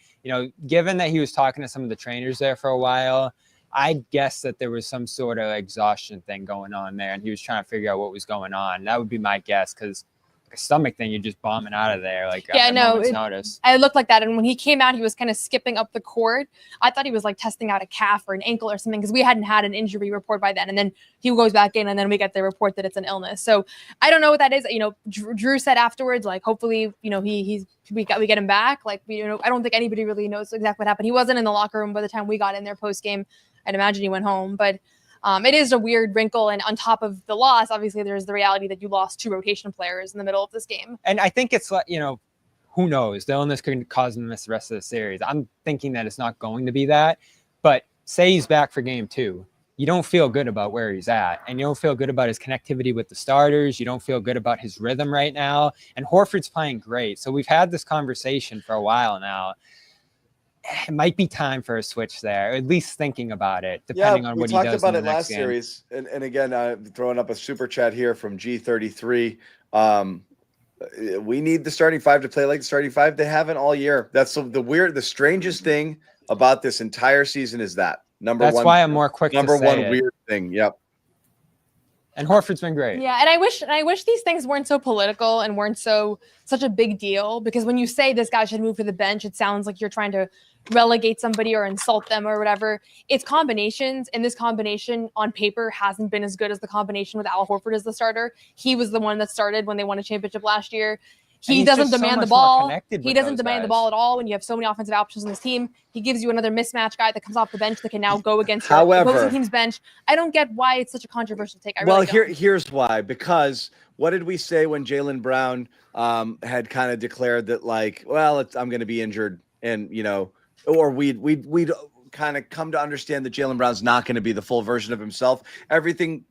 given that he was talking to some of the trainers there for a while, I guess that there was some sort of exhaustion thing going on there, and he was trying to figure out what was going on. That would be my guess, because a stomach thing, you're just bombing out of there. Notice. I looked like that. And when he came out, he was kind of skipping up the court. I thought he was like testing out a calf or an ankle or something, because we hadn't had an injury report by then. And then he goes back in, and then we get the report that it's an illness. So I don't know what that is. Jrue said afterwards, like, hopefully, we get him back. Like, I don't think anybody really knows exactly what happened. He wasn't in the locker room by the time we got in there post game. I'd imagine he went home, but it is a weird wrinkle. And on top of the loss, obviously, there's the reality that you lost 2 rotation players in the middle of this game. And I think it's like, who knows? The illness could cause him to miss the rest of the series. I'm thinking that it's not going to be that. But say he's back for game 2. You don't feel good about where he's at. And you don't feel good about his connectivity with the starters. You don't feel good about his rhythm right now. And Horford's playing great. So we've had this conversation for a while now. It might be time for a switch there, at least thinking about it, depending on what he does. We talked about in the it last game. series. And again, throwing up a super chat here from G33. We need the starting 5 to play like the starting 5. They haven't all year. That's the strangest thing about this entire season is that. That's why I'm more quick to say one weird thing. Yep. And Horford's been great. Yeah, and I wish these things weren't so political and weren't such a big deal, because when you say this guy should move to the bench, it sounds like you're trying to relegate somebody or insult them or whatever. It's combinations, and this combination on paper hasn't been as good as the combination with Al Horford as the starter. He was the one that started when they won a championship last year. He doesn't demand the ball. He doesn't demand the ball at all when you have so many offensive options on this team. He gives you another mismatch guy that comes off the bench that can now go against the opposing team's bench. I don't get why it's such a controversial take. Here's why. Because what did we say when Jaylen Brown had kind of declared that, like, I'm going to be injured, and or we'd kind of come to understand that Jaylen Brown's not going to be the full version of himself. Everything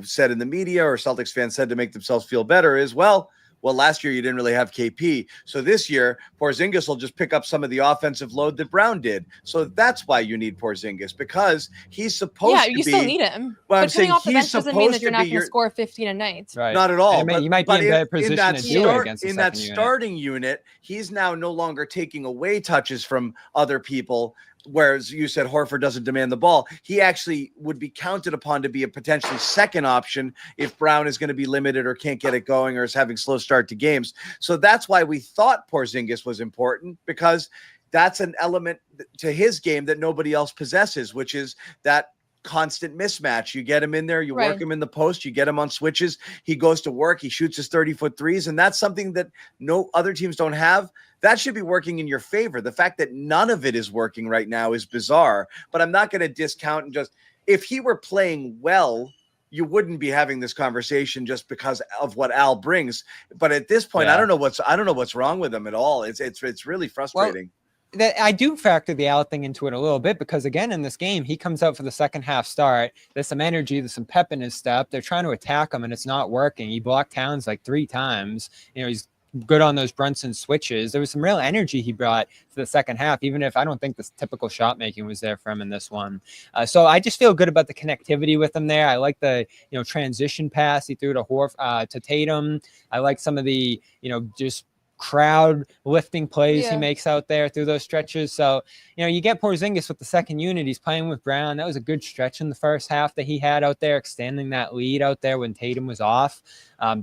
said in the media or Celtics fans said to make themselves feel better is, well, last year you didn't really have KP. So this year, Porzingis will just pick up some of the offensive load that Brown did. So that's why you need Porzingis, because he's supposed to be. Yeah, you still need him. Well, but coming off the bench doesn't mean that you're not going to score 15 a night. Right. Not at all. You might be in a better position to do it against the that starting unit. He's now no longer taking away touches from other people. Whereas you said Horford doesn't demand the ball, he actually would be counted upon to be a potentially second option if Brown is going to be limited or can't get it going or is having slow start to games. So that's why we thought Porzingis was important, because that's an element to his game that nobody else possesses, which is that constant mismatch. You get him in there, you work him in the post, you get him on switches, he goes to work, he shoots his 30-foot threes, and that's something that no other teams don't have. That should be working in your favor. The fact that none of it is working right now is bizarre, but I'm not going to discount and just, if he were playing well, you wouldn't be having this conversation just because of what Al brings. But at this point, I don't know what's wrong with him at all. It's really frustrating. I do factor the Al thing into it a little bit, because again, in this game, he comes out for the second half start. There's some energy, there's some pep in his step. They're trying to attack him and it's not working. He blocked Towns like 3 times. He's good on those Brunson switches. There was some real energy he brought to the second half, even if I don't think the typical shot making was there for him in this one. So I just feel good about the connectivity with him there. I like the transition pass he threw to Tatum. I like some of the just crowd lifting plays he makes out there through those stretches. So, you get Porzingis with the second unit. He's playing with Brown. That was a good stretch in the first half that he had out there, extending that lead out there when Tatum was off.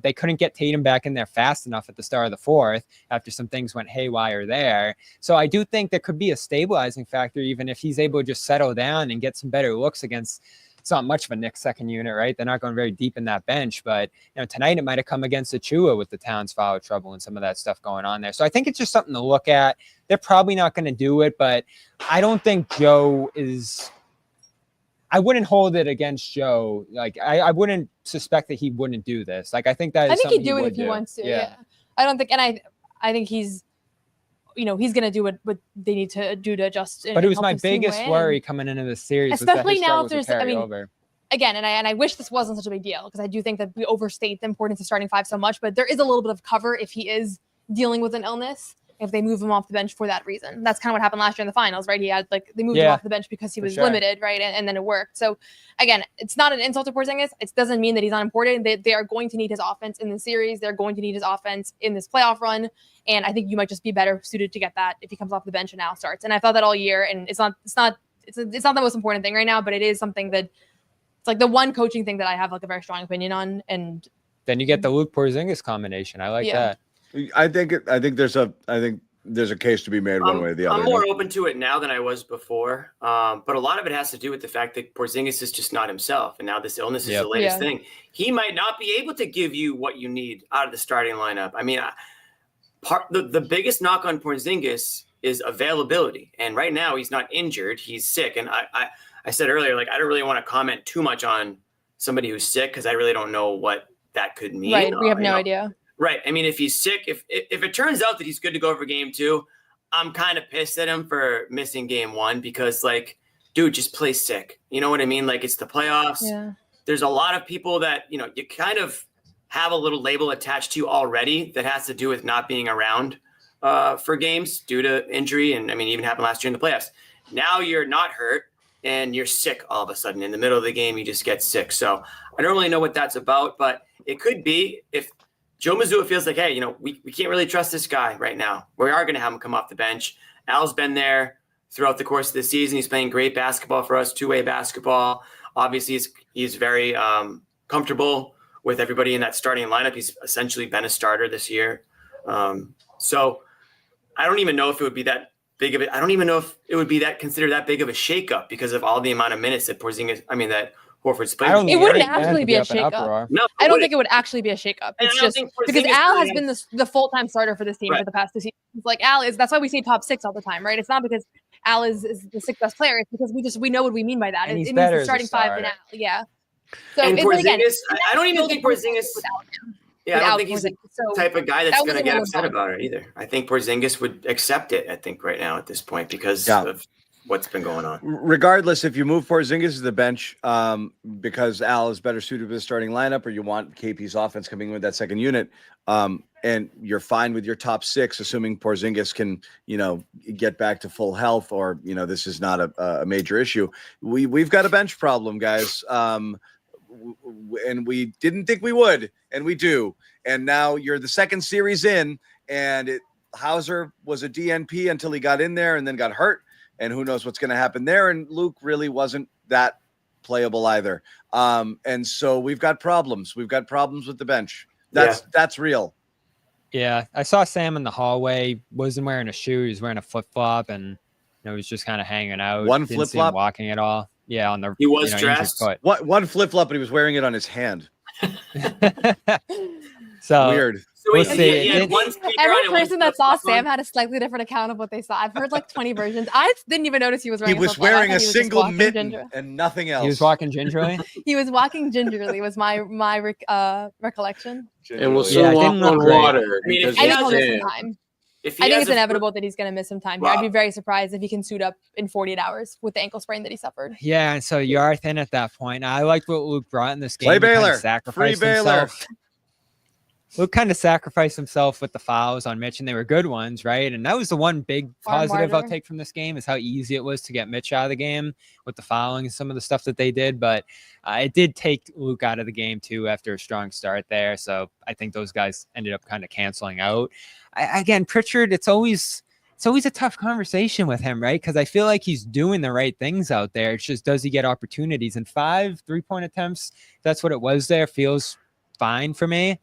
They couldn't get Tatum back in there fast enough at the start of the fourth after some things went haywire there. So I do think there could be a stabilizing factor, even if he's able to just settle down and get some better looks against. It's not much of a Knicks second unit, right? They're not going very deep in that bench, but tonight it might have come against Achua with the Towns foul trouble and some of that stuff going on there. So I think it's just something to look at. They're probably not going to do it, but I don't think Joe is. I wouldn't hold it against Joe. Like I wouldn't suspect that he wouldn't do this. Like I think that is something he'd do it if he wants to. Yeah. I don't think, and I think he's. He's going to do what they need to do to adjust. But it was my biggest worry coming into this series. Especially now if there's, again, and I wish this wasn't such a big deal, because I do think that we overstate the importance of starting 5 so much, but there is a little bit of cover if he is dealing with an illness. if they move him off the bench for that reason. That's kind of what happened last year in the finals, right? They moved him off the bench because he was limited, right? And then it worked. So again, it's not an insult to Porzingis. It doesn't mean that he's not important. They are going to need his offense in the series. They're going to need his offense in this playoff run. And I think you might just be better suited to get that if he comes off the bench and Al starts. And I felt that all year. And it's not the most important thing right now, but it is something that it's like the one coaching thing that I have like a very strong opinion on. And then you get the Luke Porzingis combination. I like that. I think there's a case to be made one way or the other. I'm more open to it now than I was before. But a lot of it has to do with the fact that Porzingis is just not himself. And now this illness is the latest thing. He might not be able to give you what you need out of the starting lineup. I mean, the biggest knock on Porzingis is availability. And right now he's not injured. He's sick. And I said earlier, like, I don't really want to comment too much on somebody who's sick because I really don't know what that could mean. Right. We have no idea. Right. I mean, if he's sick, if it turns out that he's good to go for game 2, I'm kind of pissed at him for missing game 1 because, like, dude, just play sick. You know what I mean? Like, it's the playoffs. Yeah. There's a lot of people that, you know, you kind of have a little label attached to you already that has to do with not being around for games due to injury. And I mean, even happened last year in the playoffs. Now you're not hurt and you're sick all of a sudden. In the middle of the game, you just get sick. So I don't really know what that's about, but it could be if Joe Mazzulla feels like, hey, you know, we can't really trust this guy right now. We are going to have him come off the bench. Al's been there throughout the course of the season. He's playing great basketball for us, two-way basketball. Obviously, he's very comfortable with everybody in that starting lineup. He's essentially been a starter this year. So I don't even know if it would be that big of it. I don't even know if it would be considered that big of a shakeup because of all the amount of minutes that Horford's played. It wouldn't actually be a shakeup. No, I don't think it would actually be a shakeup. It's just because Al has been the full-time starter for this team for the past 2 seasons. Like that's why we say top 6 all the time, right? It's not because Al is the 6th best player. It's because we know what we mean by that. It means the starting 5 and Al. Yeah. So and Porzingis, I don't even think Porzingis. Yeah, I don't think he's the type of guy that's going to get upset about it either. I think Porzingis would accept it, I think, right now at this point because of what's been going on. Regardless, if you move Porzingis to the bench because Al is better suited for the starting lineup or you want KP's offense coming with that second unit and you're fine with your top 6, assuming Porzingis can, you know, get back to full health or, you know, this is not a major issue. We've got a bench problem, guys. And we didn't think we would, and we do. And now you're the second series in, and Hauser was a DNP until he got in there and then got hurt. And who knows what's going to happen there. And Luke really wasn't that playable either. And so we've got problems. We've got problems with the bench. That's real. Yeah. I saw Sam in the hallway, wasn't wearing a shoe. He was wearing a flip-flop and he was just kind of hanging out. One Didn't see him flip-flop? walking at all. Yeah. On the He was dressed. One flip-flop, but he was wearing it on his hand. So weird. So we'll see. Every person that saw Sam had a slightly different account of what they saw. I've heard like 20 versions. I didn't even notice he was wearing. He was wearing a single mitten and nothing else. He was walking gingerly. He was walking gingerly. Was my recollection. And we'll soon walk on water. I think he'll miss some time. I think it's inevitable that he's going to miss some time here. I'd be very surprised if he can suit up in 48 hours with the ankle sprain that he suffered. Yeah, and so you are thin at that point. I liked what Luke brought in this game. Play Baylor. Sacrificed Free Baylor. himself. Luke kind of sacrificed himself with the fouls on Mitch, and they were good ones, right? And that was the one big positive I'll take from this game is how easy it was to get Mitch out of the game with the fouling and some of the stuff that they did. But it did take Luke out of the game, too, after a strong start there. So I think those guys ended up kind of canceling out. Again, Pritchard, it's always a tough conversation with him, right? Because I feel like he's doing the right things out there. It's just, does he get opportunities? And 5 3-point attempts, that's what it was there, feels fine for me.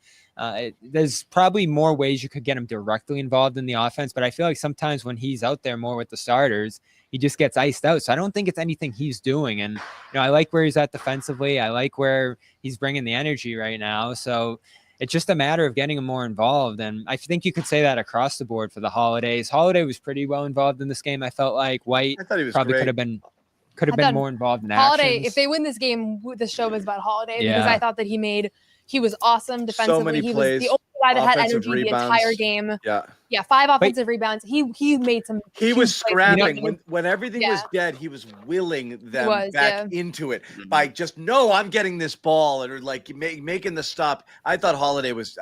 There's probably more ways you could get him directly involved in the offense, but I feel like sometimes when he's out there more with the starters, he just gets iced out. So I don't think it's anything he's doing. And, I like where he's at defensively. I like where he's bringing the energy right now. So it's just a matter of getting him more involved. And I think you could say that across the board for the Holidays. Holiday was pretty well involved in this game. I felt like White probably could have been more involved in Holiday, actions. if they win this game, the show was about Holiday because I thought that he was awesome defensively. So many he plays. was the only guy that had offensive energy the entire rebounds. game. Yeah. Yeah, 5 offensive rebounds. He made some. He huge was plays. scrapping when everything was Yeah. dead. He was willing them was, back yeah. into it by just no, I'm getting this ball or like making the stop. I thought Holiday was.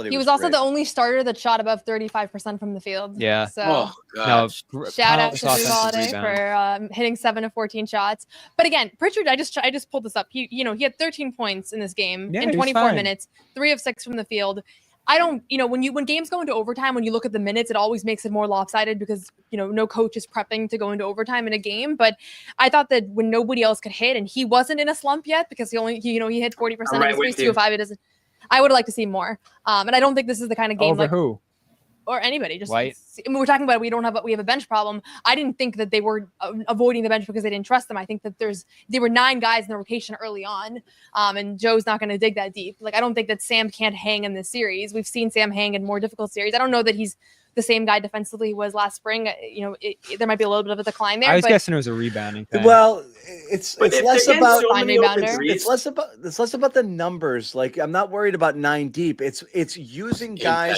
He was also the only starter that shot above 35% from the field. Yeah. So shout out to Jrue Holiday for hitting 7 of 14 shots. But again, Pritchard, I just pulled this up. He had 13 points in this game Yeah, in he's 24 fine. minutes, 3 of 6 from the field. I don't, when games go into overtime, when you look at the minutes, it always makes it more lopsided because, no coach is prepping to go into overtime in a game. But I thought that when nobody else could hit and he wasn't in a slump yet because he hit 40% of his threes, 2 of 5. It doesn't. I would have liked to see more. And I don't think this is the kind of game Over who? Or anybody. Just White? we're talking about we have a bench problem. I didn't think that they were avoiding the bench because they didn't trust them. I think that there were 9 guys in the rotation early on, and Joe's not going to dig that deep. Like I don't think that Sam can't hang in this series. We've seen Sam hang in more difficult series. I don't know that he's the same guy defensively he was last spring. There might be a little bit of a decline there. I was guessing it was a rebounding thing. Well, it's less about it's less about the numbers. Like I'm not worried about 9 deep. It's using guys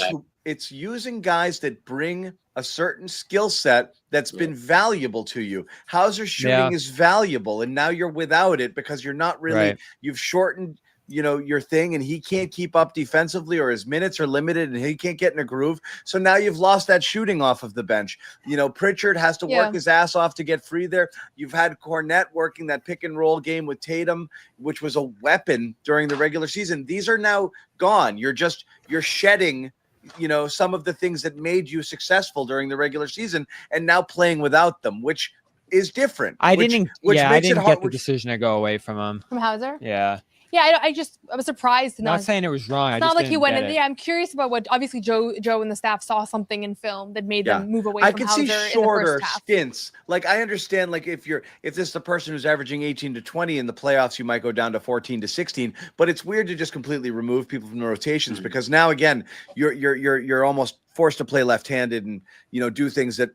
that bring a certain skill set that's been valuable to you. Hauser shooting is valuable, and now you're without it because you're not really. You've shortened your thing, and he can't keep up defensively, or his minutes are limited and he can't get in a groove. So now you've lost that shooting off of the bench. Pritchard has to work his ass off to get free there. You've had Cornette working that pick and roll game with Tatum, which was a weapon during the regular season. These are now gone. You're shedding, some of the things that made you successful during the regular season and now playing without them, which is different. I didn't hard, get the decision to go away from him. From Hauser? Yeah. Yeah, I was surprised to Not saying it was wrong. It's not like he went in. Yeah, I'm curious about what. Obviously, Joe and the staff saw something in film that made them move away. I from can Hauser see in the shorter first half. stints. Like I understand, like if this is the person who's averaging 18 to 20 in the playoffs, you might go down to 14 to 16. But it's weird to just completely remove people from the rotations because now again, you're almost forced to play left-handed and do things that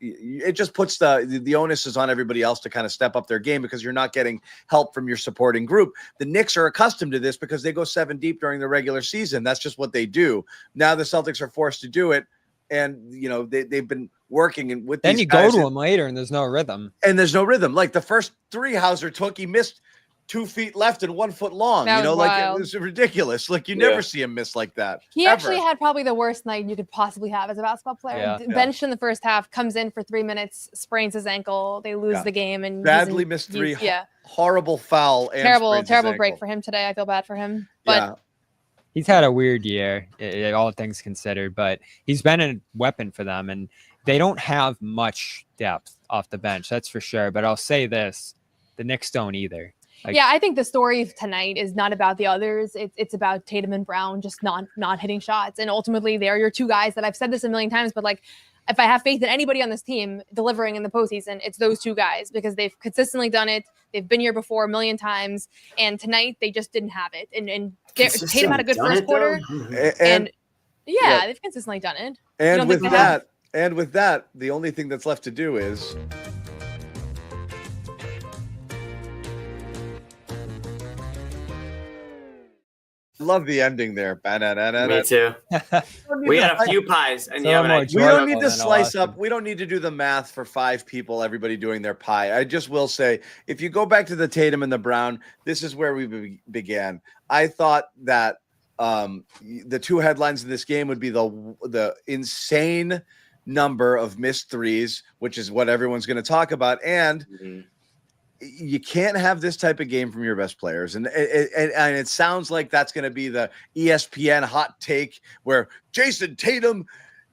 it just puts the onus is on everybody else to kind of step up their game because you're not getting help from your supporting group. The Knicks are accustomed to this because they go 7 deep during the regular season. That's just what they do. Now the Celtics are forced to do it. And, they've been working with then these you guys go to them later and there's no rhythm. And there's no rhythm. Like the first 3 Hauser took, he missed 2 feet left and 1 foot long. That was like wild. it was ridiculous. Like you never see him miss like that. He ever. actually had probably the worst night you could possibly have as a basketball player. Yeah. Benched in the first half, comes in for 3 minutes, sprains his ankle. They lose the game and badly missed 3. Horrible foul. And terrible break for him today. I feel bad for him. But he's had a weird year, all things considered, but he's been a weapon for them, and they don't have much depth off the bench, that's for sure. But I'll say this, the Knicks don't either. I think the story of tonight is not about the others. It's about Tatum and Brown just not hitting shots. And ultimately, they're your 2 guys that I've said this a million times, but if I have faith in anybody on this team delivering in the postseason, it's those 2 guys because they've consistently done it. They've been here before a million times. And tonight, they just didn't have it. And Tatum had a good first quarter. And they've consistently done it. And with that, the only thing that's left to do is... Love the ending there. Me too. We had a few pies, and we don't need to slice up. We don't need to do the math for 5 people, everybody doing their pie. I just will say, if you go back to the Tatum and the Brown, this is where we began. I thought that the 2 headlines in this game would be the insane number of missed threes, which is what everyone's going to talk about, and you can't have this type of game from your best players. And it sounds like that's going to be the ESPN hot take where Jayson Tatum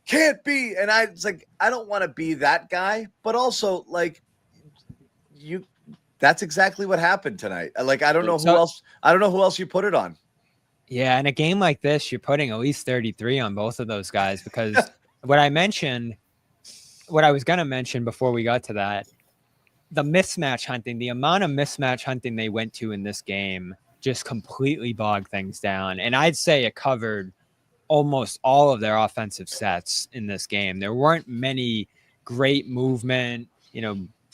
can't be. And I don't want to be that guy, but also that's exactly what happened tonight. I don't know who else you put it on. Yeah. In a game like this, you're putting at least 33 on both of those guys because what I was going to mention before we got to that, the mismatch hunting, the amount of mismatch hunting they went to in this game just completely bogged things down. And I'd say it covered almost all of their offensive sets in this game. There weren't many great movement,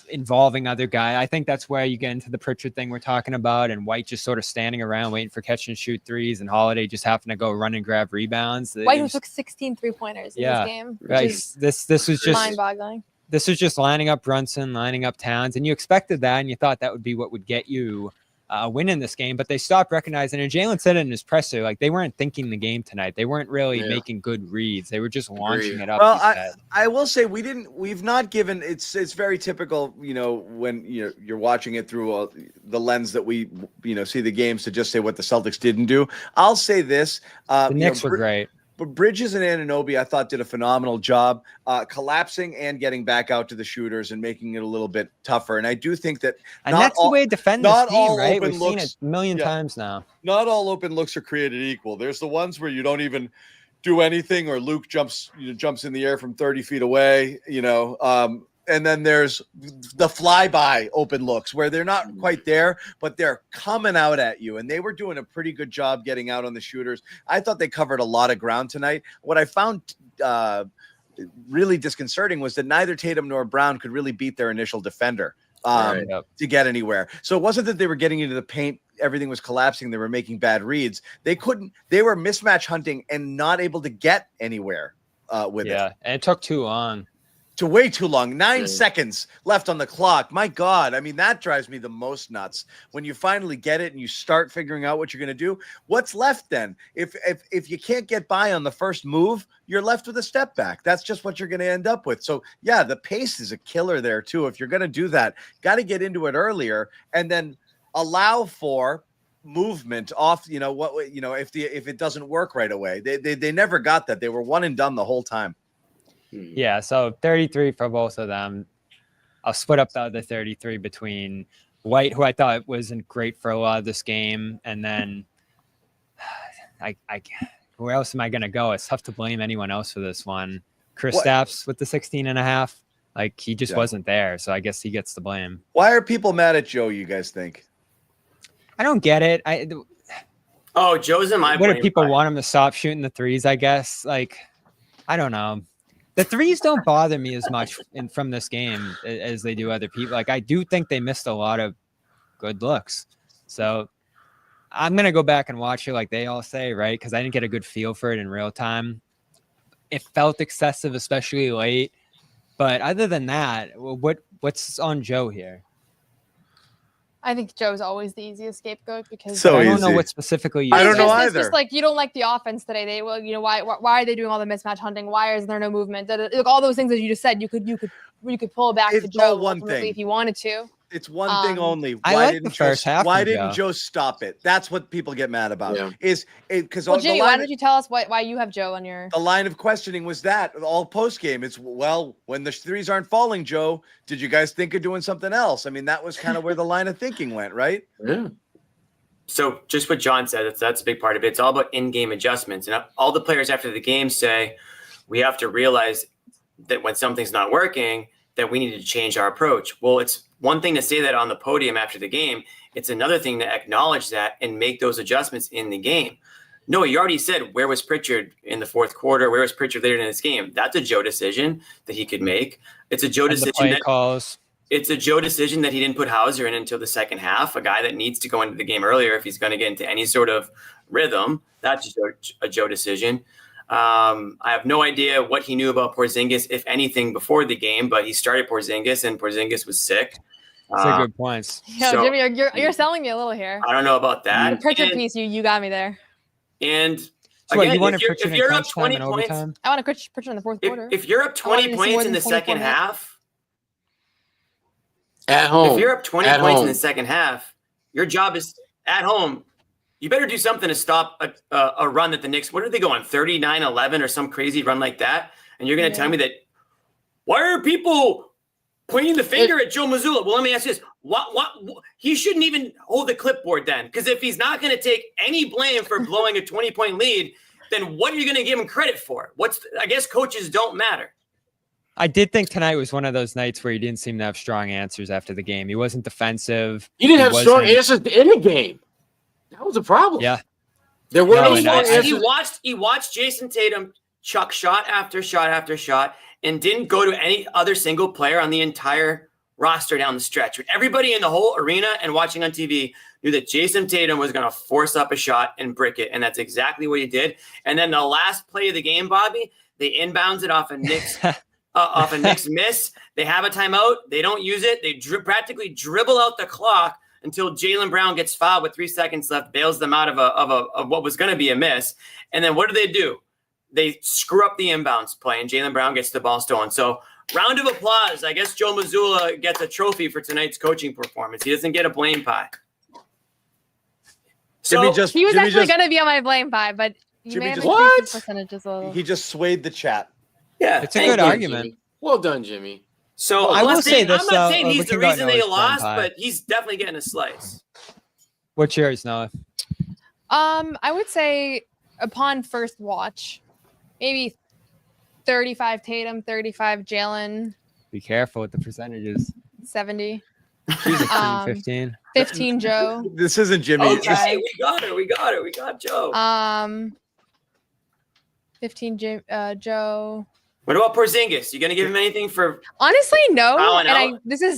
involving other guy. I think that's where you get into the Pritchard thing we're talking about, and White just sort of standing around waiting for catch and shoot threes, and Holiday just having to go run and grab rebounds. White who took 16 3-pointers in this game. Right. This was just mind-boggling. This was just lining up Brunson, lining up Towns, and you expected that, and you thought that would be what would get you a win in this game, but they stopped recognizing, and Jaylen said it in his presser, like they weren't thinking the game tonight. They weren't really making good reads. They were just launching it up. Well, I will say we've not given, it's very typical, when you're watching it through the lens that we, see the games, to just say what the Celtics didn't do. I'll say this. The Knicks were great. But Bridges and Anunoby, I thought, did a phenomenal job collapsing and getting back out to the shooters and making it a little bit tougher. And I do think that that's the way to defend this team, right? We've seen it a million times now. Not all open looks are created equal. There's the ones where you don't even do anything, or Luke jumps in the air from 30 feet away, and then there's the flyby open looks where they're not quite there, but they're coming out at you. And they were doing a pretty good job getting out on the shooters. I thought they covered a lot of ground tonight. What I found really disconcerting was that neither Tatum nor Brown could really beat their initial defender to get anywhere. So it wasn't that they were getting into the paint, everything was collapsing, they were making bad reads. They were mismatch hunting and not able to get anywhere with it. Yeah, and it took too long. Way too long. 9 seconds left on the clock. My God. I mean, that drives me the most nuts. When you finally get it and you start figuring out what you're going to do, what's left then? If you can't get by on the first move, you're left with a step back. That's just what you're going to end up with. So yeah, the pace is a killer there too. If you're going to do that, got to get into it earlier and then allow for movement off, if it doesn't work right away. They never got that. They were one and done the whole time. Yeah, so 33 for both of them. I'll split up the other 33 between White, who I thought wasn't great for a lot of this game, and then where else am I going to go? It's tough to blame anyone else for this one. Kristaps with the 16.5, like he just wasn't there, so I guess he gets the blame. Why are people mad at Joe, you guys think? I don't get it. Joe's in my What do people want him to stop shooting the threes, I guess? Like, I don't know. The threes don't bother me as much from this game as they do other people. Like, I do think they missed a lot of good looks. So I'm going to go back and watch it like they all say, right? Because I didn't get a good feel for it in real time. It felt excessive, especially late. But other than that, what's on Joe here? I think Joe's always the easiest scapegoat because I don't know what specifically. I don't know either. It's just like you don't like the offense today. Why are they doing all the mismatch hunting? Why is there no movement? Look, all those things that you just said, you could pull back to Joe one thing if you wanted to. It's one thing only. Why didn't Joe stop it? That's what people get mad about. Yeah. Because Jimmy, why don't you tell us why you have Joe on your? The line of questioning was that all post game. It's when the threes aren't falling, Joe, did you guys think of doing something else? I mean, that was kind of where the line of thinking went, right? Yeah. So just what John said, that's a big part of it. It's all about in-game adjustments, and all the players after the game say we have to realize that when something's not working, that we need to change our approach. Well, it's one thing to say that on the podium after the game. It's another thing to acknowledge that and make those adjustments in the game. No, you already said, where was Pritchard in the fourth quarter? Where was Pritchard later in this game? That's a Joe decision that he could make. It's a Joe decision. It's a Joe decision that he didn't put Hauser in until the second half, a guy that needs to go into the game earlier if he's going to get into any sort of rhythm. That's a Joe decision. I have no idea what he knew about Porzingis, if anything, before the game, but he started Porzingis and Porzingis was sick. That's a good points. Yo, So- Jimmy, you're selling me a little here. I don't know about that. The Pritchard piece, you got me there. And So again, you wanted if Pritchard in you're up crunch time 20 and points, overtime? I want to Pritchard in the fourth quarter. if you're up I wanted 20 to see more points in than the 20 second point half, At home. if you're up 20 At points home. in the second half, your job is at home. You better do something to stop a run that the Knicks, what are they going, 39-11 or some crazy run like that? And you're going to tell me that, why are people pointing the finger at Joe Mazzulla? Well, let me ask you this. What he shouldn't even hold the clipboard then, because if he's not going to take any blame for blowing a 20-point lead, then what are you going to give him credit for? I guess coaches don't matter. I did think tonight was one of those nights where he didn't seem to have strong answers after the game. He wasn't defensive. He didn't have strong wasn't- answers in the game. That was a problem. Yeah. There were No, no and strong answers. He watched Jayson Tatum chuck shot after shot after shot and didn't go to any other single player on the entire roster down the stretch. Everybody in the whole arena and watching on TV knew that Jayson Tatum was going to force up a shot and brick it, and that's exactly what he did. And then the last play of the game, Bobby, they inbounds it off a Knicks off a Knicks miss. They have a timeout. They don't use it. They practically dribble out the clock until Jaylen Brown gets fouled with 3 seconds left, bails them out of what was going to be a miss. And then what do? They screw up the inbounds play, and Jaylen Brown gets the ball stolen. So round of applause. I guess Joe Mazzulla gets a trophy for tonight's coaching performance. He doesn't get a blame pie. So he was actually going to be on my blame pie, but you may have increased the percentages a little. He just swayed the chat. Yeah, it's a good argument. Jimmy. Well done, Jimmy. So I will say this. I'm not saying he's the reason they Noah's lost, blame pie. but he's definitely getting a slice. What's yours, Noah? I would say upon first watch, maybe 35 Tatum, 35 Jaylen. Be careful with the percentages. 70. She's a 15. 15 Joe. This isn't Jimmy. Okay, we got her. We got Joe. 15 Joe. What about Porzingis? You gonna give him anything for? Honestly, no. fouling And out?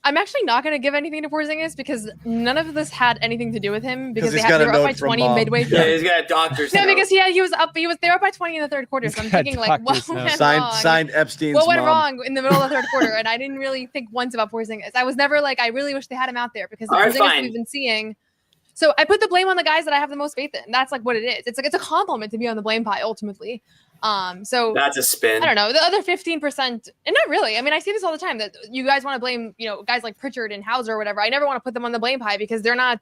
I'm actually not going to give anything to Porzingis because none of this had anything to do with him because they he's got were a up by note from 20 mom. midway through. Yeah, he's got a doctor's No, note. because they were up by 20 in the third quarter. So I'm thinking like, what went wrong? Signed Epstein's What went mom. wrong in the middle of the third quarter? And I didn't really think once about Porzingis. I was never like, I really wish they had him out there because the All right, Porzingis fine. we've been seeing. So I put the blame on the guys that I have the most faith in. That's like what it is. It's like it's a compliment to be on the blame pie ultimately. So That's a spin. I don't know. The other 15%, and not really. I mean, I see this all the time that you guys want to blame, guys like Pritchard and Hauser or whatever. I never want to put them on the blame pie because they're not,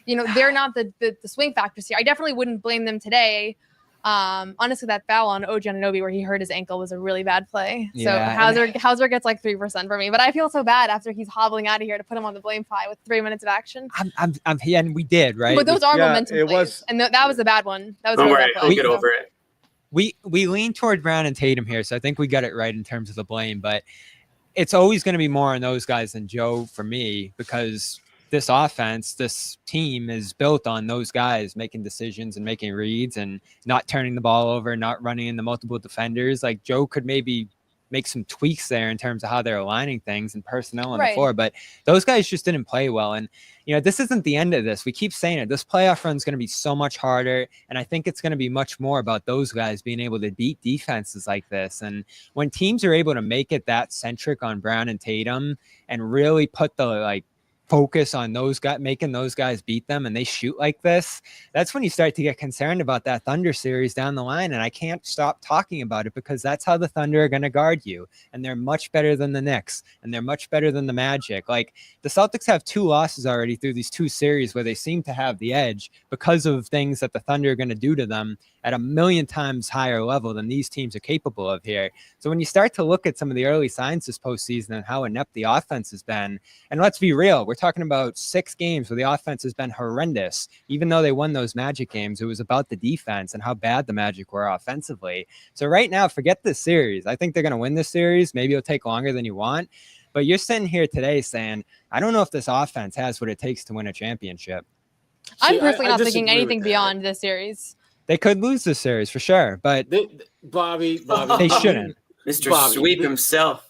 they're not the swing factors here. I definitely wouldn't blame them today. Honestly, that foul on OG Anunoby where he hurt his ankle was a really bad play. Yeah, so Hauser gets like 3% for me, but I feel so bad after he's hobbling out of here to put him on the blame pie with 3 minutes of action. And we did, right? But those are momentum it plays, was. and that was a bad one. That was Don't a really worry, bad I'll play. get over it. We lean toward Brown and Tatum here, so I think we got it right in terms of the blame. But it's always going to be more on those guys than Joe for me because this offense, this team is built on those guys making decisions and making reads and not turning the ball over, not running into multiple defenders. Like Joe could maybe make some tweaks there in terms of how they're aligning things and personnel on the floor, but those guys just didn't play well. And this isn't the end of this. We keep saying it. This playoff run is going to be so much harder, and I think it's going to be much more about those guys being able to beat defenses like this. And when teams are able to make it that centric on Brown and Tatum and really put the focus on those guys, making those guys beat them, and they shoot like this, that's when you start to get concerned about that Thunder series down the line. And I can't stop talking about it because that's how the Thunder are going to guard you. And they're much better than the Knicks, and they're much better than the Magic. Like the Celtics have 2 losses already through these 2 series where they seem to have the edge because of things that the Thunder are going to do to them at a million times higher level than these teams are capable of here. So when you start to look at some of the early signs this postseason and how inept the offense has been, and let's be real, we're talking about 6 games where the offense has been horrendous. Even though they won those Magic games, it was about the defense and how bad the Magic were offensively. So right now, forget this series. I think they're going to win this series. Maybe it'll take longer than you want. But you're sitting here today saying, I don't know if this offense has what it takes to win a championship. I'm personally not thinking disagree anything with that. beyond this series. They could lose this series for sure, but Bobby, they shouldn't. Mr. Bobby, Sweep himself.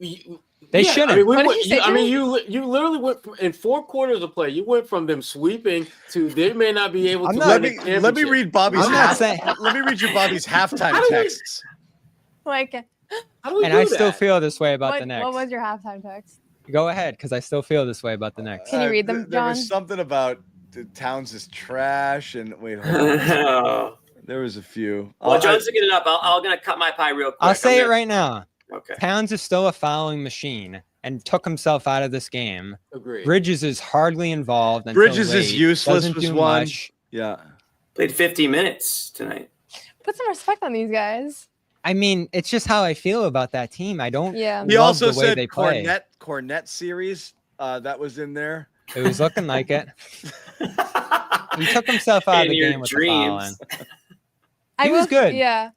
They shouldn't. What did you say, you literally went in 4 quarters of play. You went from them sweeping to they may not be able to. Let me read Bobby's. I'm not saying. Let me read you Bobby's halftime texts. Like, How do we And do I that? still feel this way about what, the Knicks. what was your halftime text? Go ahead, because I still feel this way about the Knicks. Can you read them, There John? was something about the Towns is trash, and wait, hold on. There was a few. Well, John's looking it up. I'm gonna cut my pie real quick. I'll say it right now. Okay. Towns is still a fouling machine and took himself out of this game. Agreed. Bridges is hardly involved. Until Bridges is late. useless. Doesn't Was do one. much. Yeah. Played 50 minutes tonight. Put some respect on these guys. I mean, it's just how I feel about that team. I don't. Yeah. He love also the way said they play. Cornet series. That was in there. It was looking like it. He took himself out of In the your game with dreams. the fouling. I was will, good. Yeah.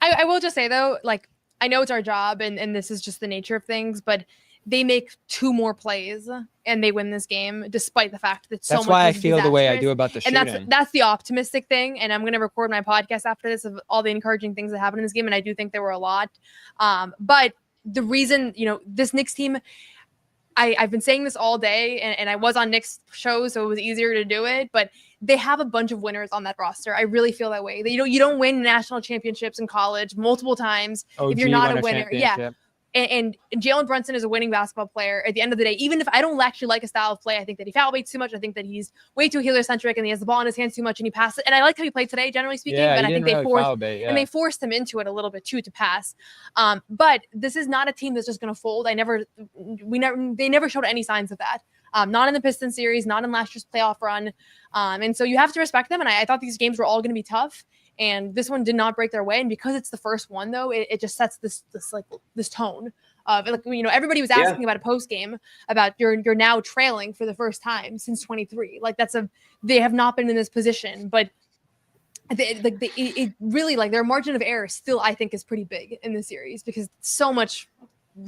I will just say though, like I know it's our job and this is just the nature of things, but they make 2 more plays and they win this game despite the fact that so That's much why I is feel the way I disastrous. do about the And shooting. that's the optimistic thing. And I'm going to record my podcast after this of all the encouraging things that happened in this game. And I do think there were a lot. But the reason, this Knicks team, I've been saying this all day, and I was on Nick's show, so it was easier to do it, but they have a bunch of winners on that roster. I really feel that way. You don't win national championships in college multiple times if you're not a winner. Yeah. And Jalen Brunson is a winning basketball player. At the end of the day, even if I don't actually like a style of play, I think that he foul baits too much. I think that he's way too healer-centric and he has the ball in his hands too much and he passes it. And I liked how he played today, generally speaking, but I think they forced him into it a little bit too to pass. But this is not a team that's just going to fold. They never showed any signs of that. Not in the Pistons series, not in last year's playoff run. And so you have to respect them. And I thought these games were all going to be tough. And this one did not break their way. And because it's the first one, though, it just sets this tone of, like, everybody was asking about a post game about you're now trailing for the first time since 23. Like they have not been in this position, but it really, like, their margin of error still, I think, is pretty big in this series because so much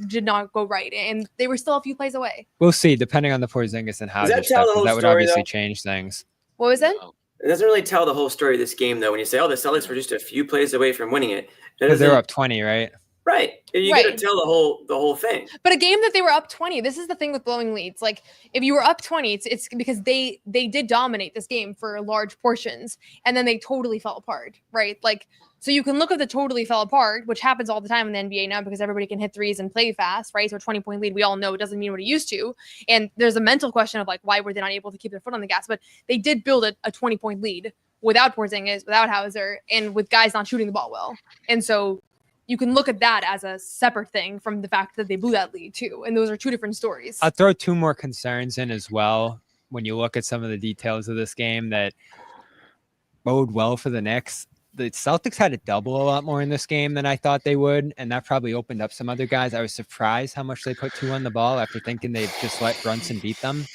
did not go right, and they were still a few plays away. We'll see, depending on the Porzingis and how that would obviously change things. What was it? It doesn't really tell the whole story of this game, though. When you say, "Oh, the Celtics were just a few plays away from winning it," because they were up 20, right? Right. You got to tell the whole thing. But a game that they were up 20, this is the thing with blowing leads. Like, if you were up 20, it's because they did dominate this game for large portions, and then they totally fell apart, right? Like, so you can look at the totally fell apart, which happens all the time in the NBA now because everybody can hit threes and play fast, right? So a 20-point lead, we all know it doesn't mean what it used to. And there's a mental question of, like, why were they not able to keep their foot on the gas? But they did build a 20-point lead without Porzingis, without Hauser, and with guys not shooting the ball well. And so you can look at that as a separate thing from the fact that they blew that lead too. And those are two different stories. I'll throw two more concerns in as well. When you look at some of the details of this game that bode well for the Knicks, the Celtics had to double a lot more in this game than I thought they would. And that probably opened up some other guys. I was surprised how much they put 2 on the ball after thinking they'd just let Brunson beat them.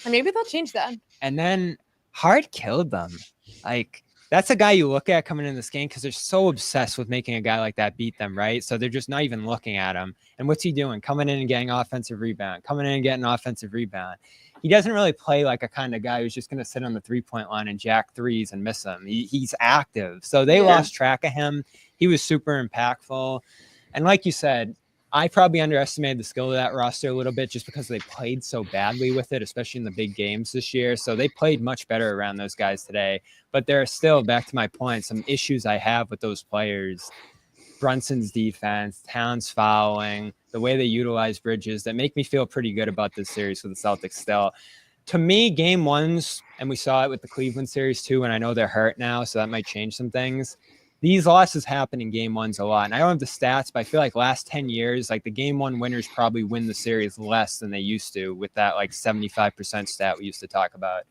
And maybe they'll change that. And then Hard killed them. Like, that's a guy you look at coming in this game because they're so obsessed with making a guy like that beat them, right? So they're just not even looking at him. And what's he doing? Coming in and getting offensive rebound. Coming in and getting offensive rebound. He doesn't really play like a kind of guy who's just going to sit on the three-point line and jack threes and miss them. He's active. So they lost track of him. He was super impactful. And like you said, I probably underestimated the skill of that roster a little bit just because they played so badly with it, especially in the big games this year. So they played much better around those guys today. But there are still, back to my point, some issues I have with those players. Brunson's defense, Towns fouling, the way they utilize Bridges that make me feel pretty good about this series for the Celtics still. To me, game ones, and we saw it with the Cleveland series too, and I know they're hurt now, so that might change some things. These losses happen in game ones a lot. And I don't have the stats, but I feel like last 10 years, like the game one winners probably win the series less than they used to with that like 75% stat we used to talk about.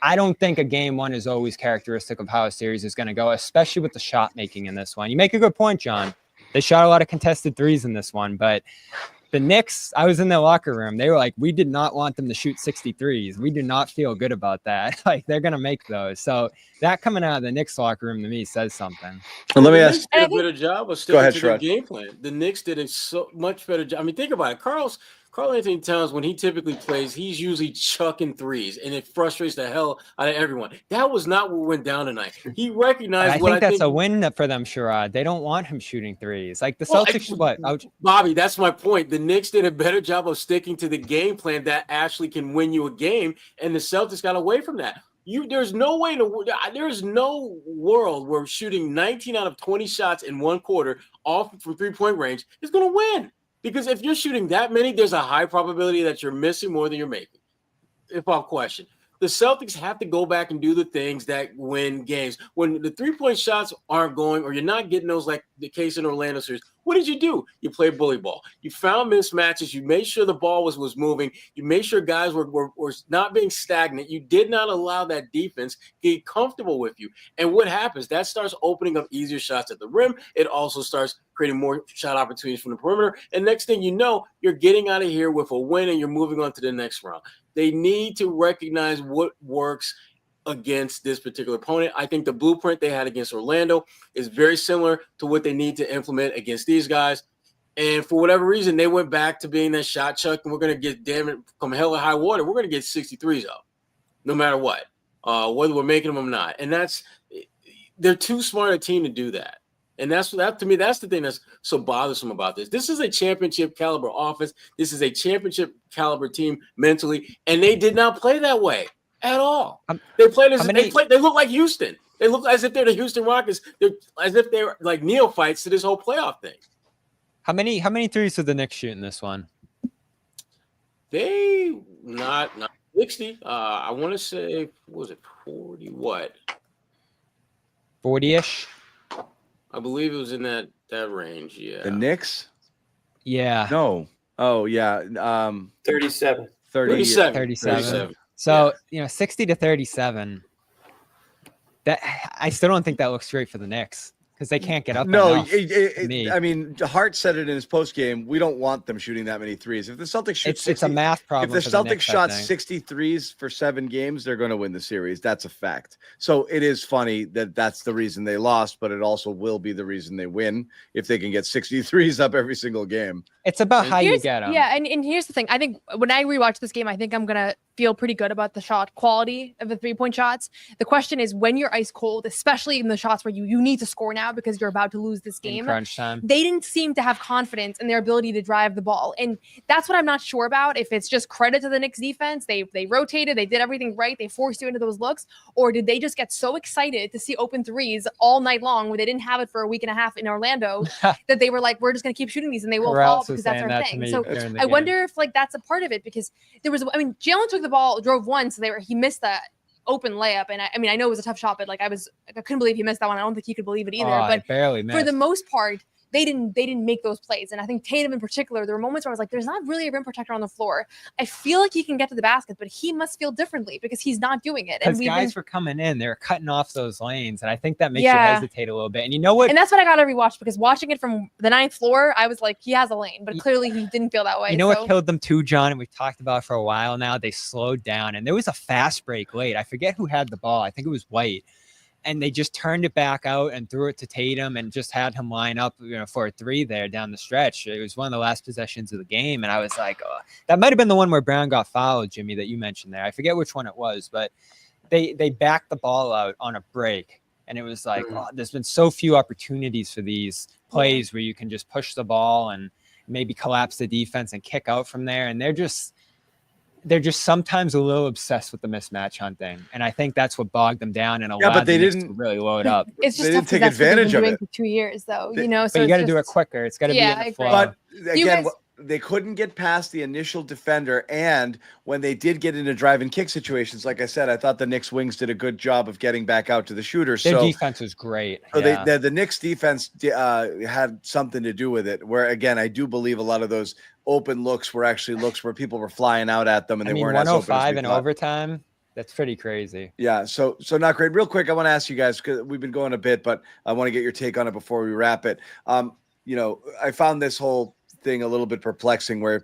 I don't think a game one is always characteristic of how a series is going to go, especially with the shot making in this one. You make a good point, John. They shot a lot of contested threes in this one, but the Knicks, I was in their locker room. They were like, we did not want them to shoot 63s. We do not feel good about that. Like, they're going to make those. So that coming out of the Knicks locker room to me says something. And let me ask. Did a better job of sticking to the game plan. The Knicks did a so much better job. I mean, think about it. Karl-Anthony Towns, when he typically plays, he's usually chucking threes, and it frustrates the hell out of everyone. That was not what went down tonight. He recognized I think that's a win for them, Sherrod. They don't want him shooting threes. Like the Celtics, Bobby, that's my point. The Knicks did a better job of sticking to the game plan that actually can win you a game, and the Celtics got away from that. There's no world where shooting 19 out of 20 shots in one quarter off from three-point range is going to win. Because if you're shooting that many, there's a high probability that you're missing more than you're making. Without question. The Celtics have to go back and do the things that win games. When the three-point shots aren't going or you're not getting those, like the case in Orlando series, what did you do? You played bully ball. You found mismatches. You made sure the ball was moving. You made sure guys were not being stagnant. You did not allow that defense to get comfortable with you. And what happens? That starts opening up easier shots at the rim. It also starts creating more shot opportunities from the perimeter. And next thing you know, you're getting out of here with a win and you're moving on to the next round. They need to recognize what works against this particular opponent. I think the blueprint they had against Orlando is very similar to what they need to implement against these guys. And for whatever reason, they went back to being that shot chuck, and we're going to get, damn it, come hell or high water, we're going to get 63s up, no matter what, whether we're making them or not. And they're too smart a team to do that. And that to me, that's the thing that's so bothersome about this. This is a championship caliber offense. This is a championship caliber team mentally, and they did not play that way at all. They played they look like Houston. They look as if they're the Houston Rockets. They're as if they're like neophytes to this whole playoff thing. How many threes did the Knicks shoot in this one? They not 60. I want to say, what was it 40? What? 40-ish. I believe it was in that range. Yeah. The Knicks? Yeah. No. Oh yeah. 37. 37. So 60 to 37. That I still don't think that looks great for the Knicks because they can't get up. No, I mean, Hart said it in his post game. We don't want them shooting that many threes. If the Celtics shoot, it's a math problem. If the Celtics shot 60 threes for 7 games, they're going to win the series. That's a fact. So it is funny that that's the reason they lost, but it also will be the reason they win if they can get 63s up every single game. It's about how you get them. Yeah, and here's the thing. I think when I rewatch this game, I think I'm gonna feel pretty good about the shot quality of the 3-point shots. The question is when you're ice cold, especially in the shots where you need to score now because you're about to lose this game. In crunch time. They didn't seem to have confidence in their ability to drive the ball. And that's what I'm not sure about. If it's just credit to the Knicks defense, they rotated, they did everything right, they forced you into those looks, or did they just get so excited to see open threes all night long where they didn't have it for a week and a half in Orlando that they were like, we're just gonna keep shooting these and they will fall because that's our thing. So I wonder if like that's a part of it because there was, I mean, Jaylen took the ball, drove one, so he missed that open layup, and I mean, I know it was a tough shot, but like I couldn't believe he missed that one. I don't think he could believe it either. But barely missed. For the most part, they didn't make those plays. And I think Tatum in particular, there were moments where I was like, there's not really a rim protector on the floor. I feel like he can get to the basket, but he must feel differently because he's not doing it. Because guys were coming in, they were cutting off those lanes, and I think that makes you hesitate a little bit. And you know what? And that's what I got to rewatch because watching it from the 9th floor, I was like, he has a lane, but clearly he didn't feel that way. You know what killed them too, John, and we've talked about for a while now? They slowed down, and there was a fast break late. I forget who had the ball. I think it was White. And they just turned it back out and threw it to Tatum and just had him line up, for a 3 there down the stretch. It was one of the last possessions of the game. And I was like, oh, that might've been the one where Brown got fouled, Jimmy, that you mentioned there. I forget which one it was, but they backed the ball out on a break. And it was like, there's been so few opportunities for these plays where you can just push the ball and maybe collapse the defense and kick out from there. And they're just sometimes a little obsessed with the mismatch hunting, and I think that's what bogged them down and allowed them to really load up. It's just they didn't take advantage of it for 2 years, though. So so you got to do it quicker. It's got to be in the flow. But again, they couldn't get past the initial defender, and when they did get into drive and kick situations, like I said, I thought the Knicks wings did a good job of getting back out to the shooters. Their defense was great. So the Knicks defense had something to do with it. Where again, I do believe a lot of those open looks were actually looks where people were flying out at them and they weren't as open. 105 in overtime. That's pretty crazy. Yeah, so not great. Real quick, I want to ask you guys because we've been going a bit, but I want to get your take on it before we wrap it. I found this whole thing a little bit perplexing where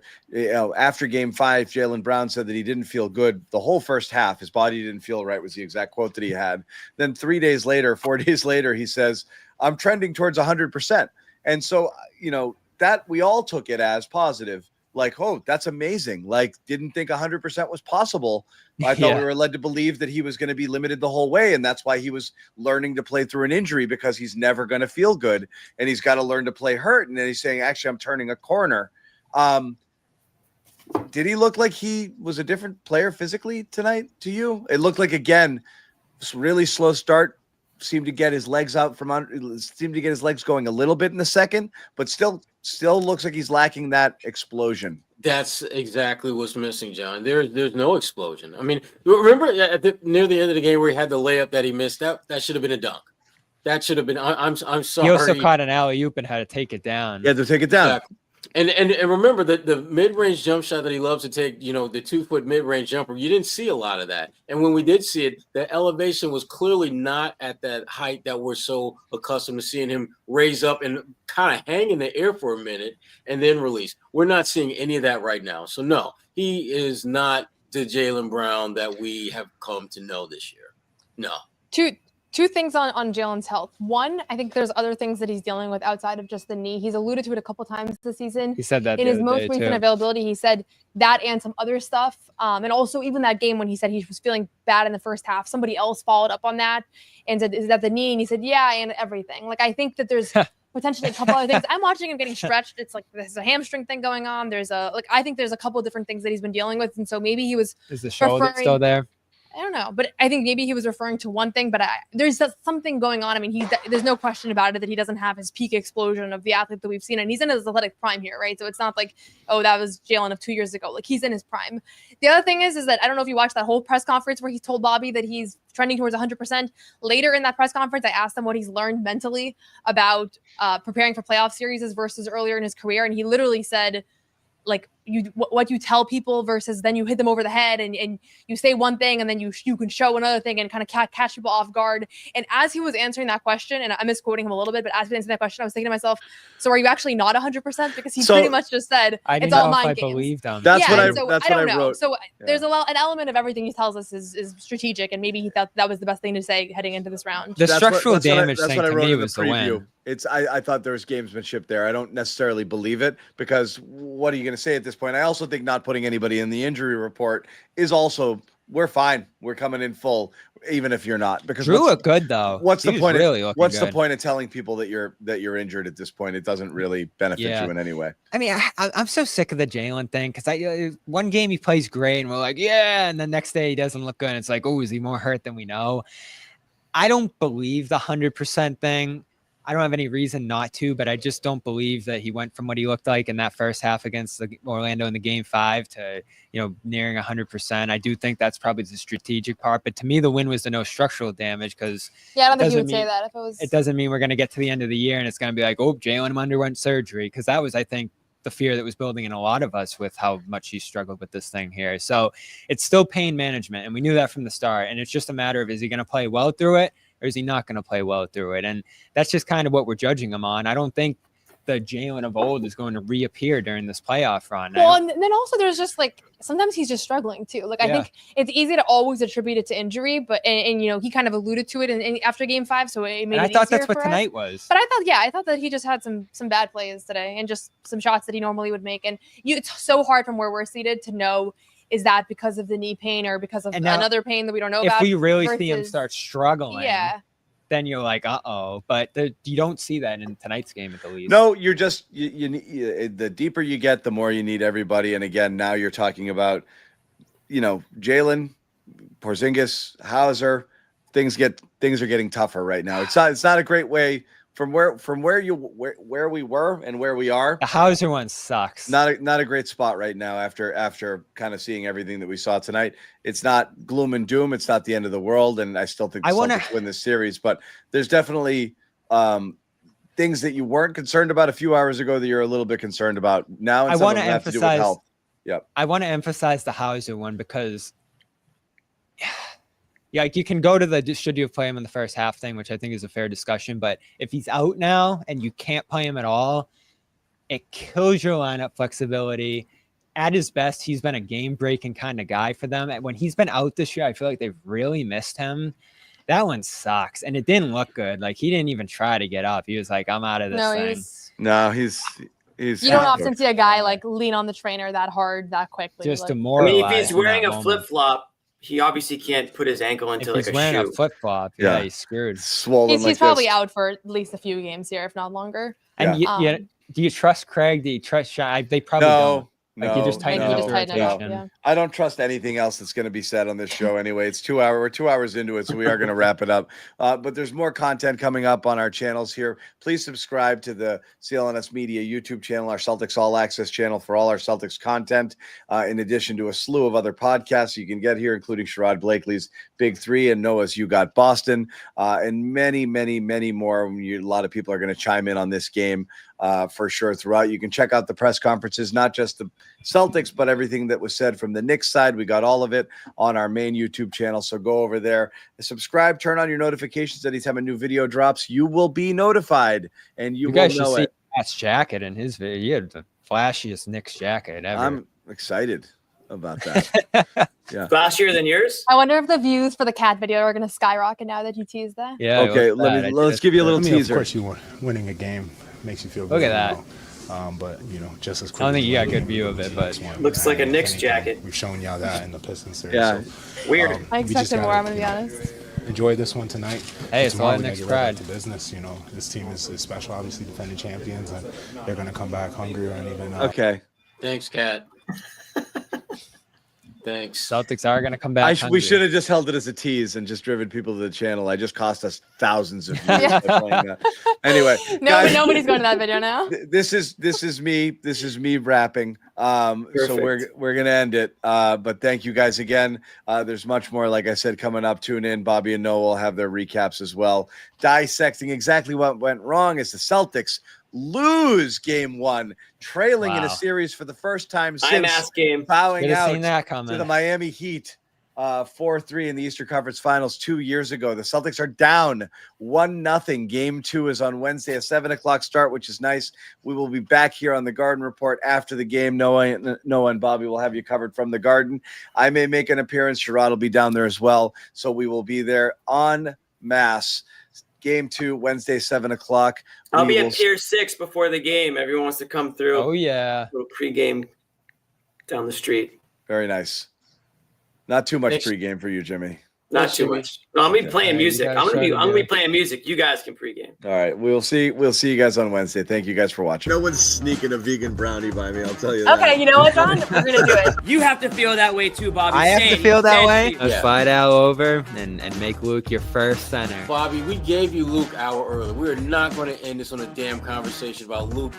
after game 5 Jaylen Brown said that he didn't feel good the whole first half. His body didn't feel right was the exact quote that he had. Then 4 days later he says, I'm trending towards 100%. And so that we all took it as positive, like, oh, that's amazing. Like, didn't think 100% was possible. I thought we were led to believe that he was going to be limited the whole way. And that's why he was learning to play through an injury because he's never going to feel good and he's got to learn to play hurt. And then he's saying, actually, I'm turning a corner. Did he look like he was a different player physically tonight to you? It looked like, again, this really slow start, seemed to get his legs out from under, seemed to get his legs going a little bit in the second, but still looks like he's lacking that explosion. That's exactly what's missing, John. There's no explosion. I mean, remember near the end of the game where he had the layup that he missed? That should have been a dunk. That should have been. I'm sorry. He also caught an alley-oop and had to take it down. Yeah, to take it down. Exactly. And remember the mid-range jump shot that he loves to take, the 2-foot mid-range jumper, you didn't see a lot of that. And when we did see it, the elevation was clearly not at that height that we're so accustomed to seeing him raise up and kind of hang in the air for a minute and then release. We're not seeing any of that right now. So no, he is not the Jaylen Brown that we have come to know this year. No. Two things on Jaylen's health. One, I think there's other things that he's dealing with outside of just the knee. He's alluded to it a couple times this season. He said that in the his other most day, recent too. availability. He said that and some other stuff. And also even that game when he said he was feeling bad in the first half, somebody else followed up on that and said, "Is that the knee?" And he said, "Yeah," and everything. Like, I think that there's potentially a couple other things. I'm watching him getting stretched. It's like there's a hamstring thing going on. I think there's a couple of different things that he's been dealing with. And so maybe he was Is the shoulder still there? I don't know, but I think maybe he was referring to one thing, but there's something going on. I mean, there's no question about it that he doesn't have his peak explosion of the athlete that we've seen, and he's in his athletic prime here, right? So it's not like, oh, that was Jaylen of 2 years ago. Like, he's in his prime. The other thing is that I don't know if you watched that whole press conference where he told Bobby that he's trending towards 100%. Later in that press conference, I asked him what he's learned mentally about preparing for playoff series versus earlier in his career, and he literally said, like, what you tell people versus then you hit them over the head and you say one thing and then you can show another thing and kind of catch people off guard. And as he was answering that question, and I'm misquoting him a little bit, but as he was answering that question, I was thinking to myself, so are you actually not 100%? Because he pretty much just said it's all mind games. Believed him. That's what I don't know. wrote. So there's an element of everything he tells us is strategic, and maybe he thought that was the best thing to say heading into this round. The structural damage that's thing what I to wrote me in the was the preview. win. I thought there was gamesmanship there. I don't necessarily believe it, because what are you going to say at this point? I also think not putting anybody in the injury report is also, we're fine. We're coming in full, even if you're not. Because Jrue looked good though. What's He the was point? Really What's the good. point of telling people that you're injured at this point? It doesn't really benefit you in any way. I mean, I'm so sick of the Jaylen thing, because one game he plays great and we're like, yeah, and the next day he doesn't look good. And it's like, oh, is he more hurt than we know? I don't believe the 100% thing. I don't have any reason not to, but I just don't believe that he went from what he looked like in that first half against Orlando in the game 5 to, nearing 100%. I do think that's probably the strategic part, but to me, the win was the no structural damage, because I don't think he would say that if it was. It doesn't mean we're going to get to the end of the year and it's going to be like, oh, Jaylen underwent surgery, because that was, I think, the fear that was building in a lot of us with how much he struggled with this thing here. So it's still pain management, and we knew that from the start. And it's just a matter of, is he going to play well through it, or is he not going to play well through it? And that's just kind of what we're judging him on. I don't think the Jaylen of old is going to reappear during this playoff run. Well, and then also there's just sometimes he's just struggling too. I think it's easy to always attribute it to injury, but and he kind of alluded to it in after game 5, so it made it I thought easier that's what for tonight us. was. But I thought that he just had some bad plays today and just some shots that he normally would make. And it's so hard from where we're seated to know, is that because of the knee pain or because of another pain that we don't know about? If we really see him start struggling, then you're like, uh-oh. But you don't see that in tonight's game at the least. No, you're just the deeper you get, the more you need everybody. And again, now you're talking about, Jaylen, Porzingis, Hauser. Things are getting tougher right now. It's not a great way from where we were and where we are. The Hauser one sucks. Not a great spot right now after kind of seeing everything that we saw tonight. It's not gloom and doom. It's not the end of the world, and I still think the Celtics win this series. But there's definitely things that you weren't concerned about a few hours ago that you're a little bit concerned about now. And I want to have to do with health. Yep. I want to emphasize the Hauser one because, you can go to the should you have played him in the first half thing, which I think is a fair discussion. But if he's out now and you can't play him at all, it kills your lineup flexibility. At his best, he's been a game-breaking kind of guy for them. And when he's been out this year, I feel like they've really missed him. That one sucks, and it didn't look good. Like, he didn't even try to get up. He was like, "I'm out of this thing." He's you don't often see a guy lean on the trainer that hard that quickly. Just demoralized. I mean, if he's wearing a flip-flop, he obviously can't put his ankle into if he's wearing a flip-flop, he's screwed. Swollen. He's probably out for at least a few games here, if not longer. And do you trust Craig? Do you trust Sean? They probably don't. You just tighten up the rotation. I don't trust anything else that's going to be said on this show anyway. It's 2 hours. We're 2 hours into it, so we are going to wrap it up. But there's more content coming up on our channels here. Please subscribe to the CLNS Media YouTube channel, our Celtics All Access channel for all our Celtics content, in addition to a slew of other podcasts you can get here, including Sherrod Blakely's Big Three and Noah's You Got Boston, and many, many, many more. A lot of people are going to chime in on this game for sure throughout. You can check out the press conferences, not just the Celtics, but everything that was said from the Knicks side. We got all of it on our main YouTube channel. So go over there, subscribe, turn on your notifications anytime a new video drops. You will be notified, and you guys will know should see it. Pat's jacket in his video. He had the flashiest Knicks jacket ever. I'm excited. about that. Yeah. Flashier than yours? I wonder if the views for the cat video are going to skyrocket now that you teased that. Yeah. Okay, let's give you a little teaser. Of course, winning a game makes you feel good. Look at that. But just as quick. I don't think you got a good view of it, but looks like a Knicks jacket. We've shown y'all that in the Pistons series. Yeah. So, Weird. I expected more, I'm going to be honest. Enjoy this one tonight. Hey, it's a lot of Tomorrow, Knicks we gotta get pride. back to business. This team is special, obviously defending champions, and they're going to come back hungrier and even. Okay. Thanks, Kat. Thanks. Celtics are going to come back. We should have just held it as a tease and just driven people to the channel. I just cost us thousands of views by playing that. Anyway, guys, Nobody's going to that video now. This is me rapping. So we're gonna end it. But thank you guys again. There's much more, like I said, coming up. Tune in. Bobby and Noah will have their recaps as well, dissecting exactly what went wrong as the Celtics lose game one, trailing in a series for the first time since game. bowing Could've out seen that coming. to the Miami Heat 4-3 in the Eastern Conference Finals 2 years ago. The Celtics are down 1-0. Game 2 is on Wednesday, a 7:00 start, which is nice. We will be back here on the Garden Report after the game. Noah and Bobby will have you covered from the Garden. I may make an appearance. Sherrod will be down there as well. So we will be there en masse. Game 2, Wednesday, 7:00. I'll be at Pier 6 before the game. Everyone wants to come through. Oh, yeah. Little pregame down the street. Very nice. Not too much pregame for you, Jimmy. Not too much. No, I'm gonna be playing music. I'm gonna be playing music. You guys can pregame. All right, we'll see you guys on Wednesday. Thank you guys for watching. No one's sneaking a vegan brownie by me. I'll tell you that. Okay, you know what, John? We're gonna do it. You have to feel that way too, Bobby. I have to feel that way. Let's slide Al over and make Luke your first center. Bobby, we gave you Luke an hour early. We're not going to end this on a damn conversation about Luke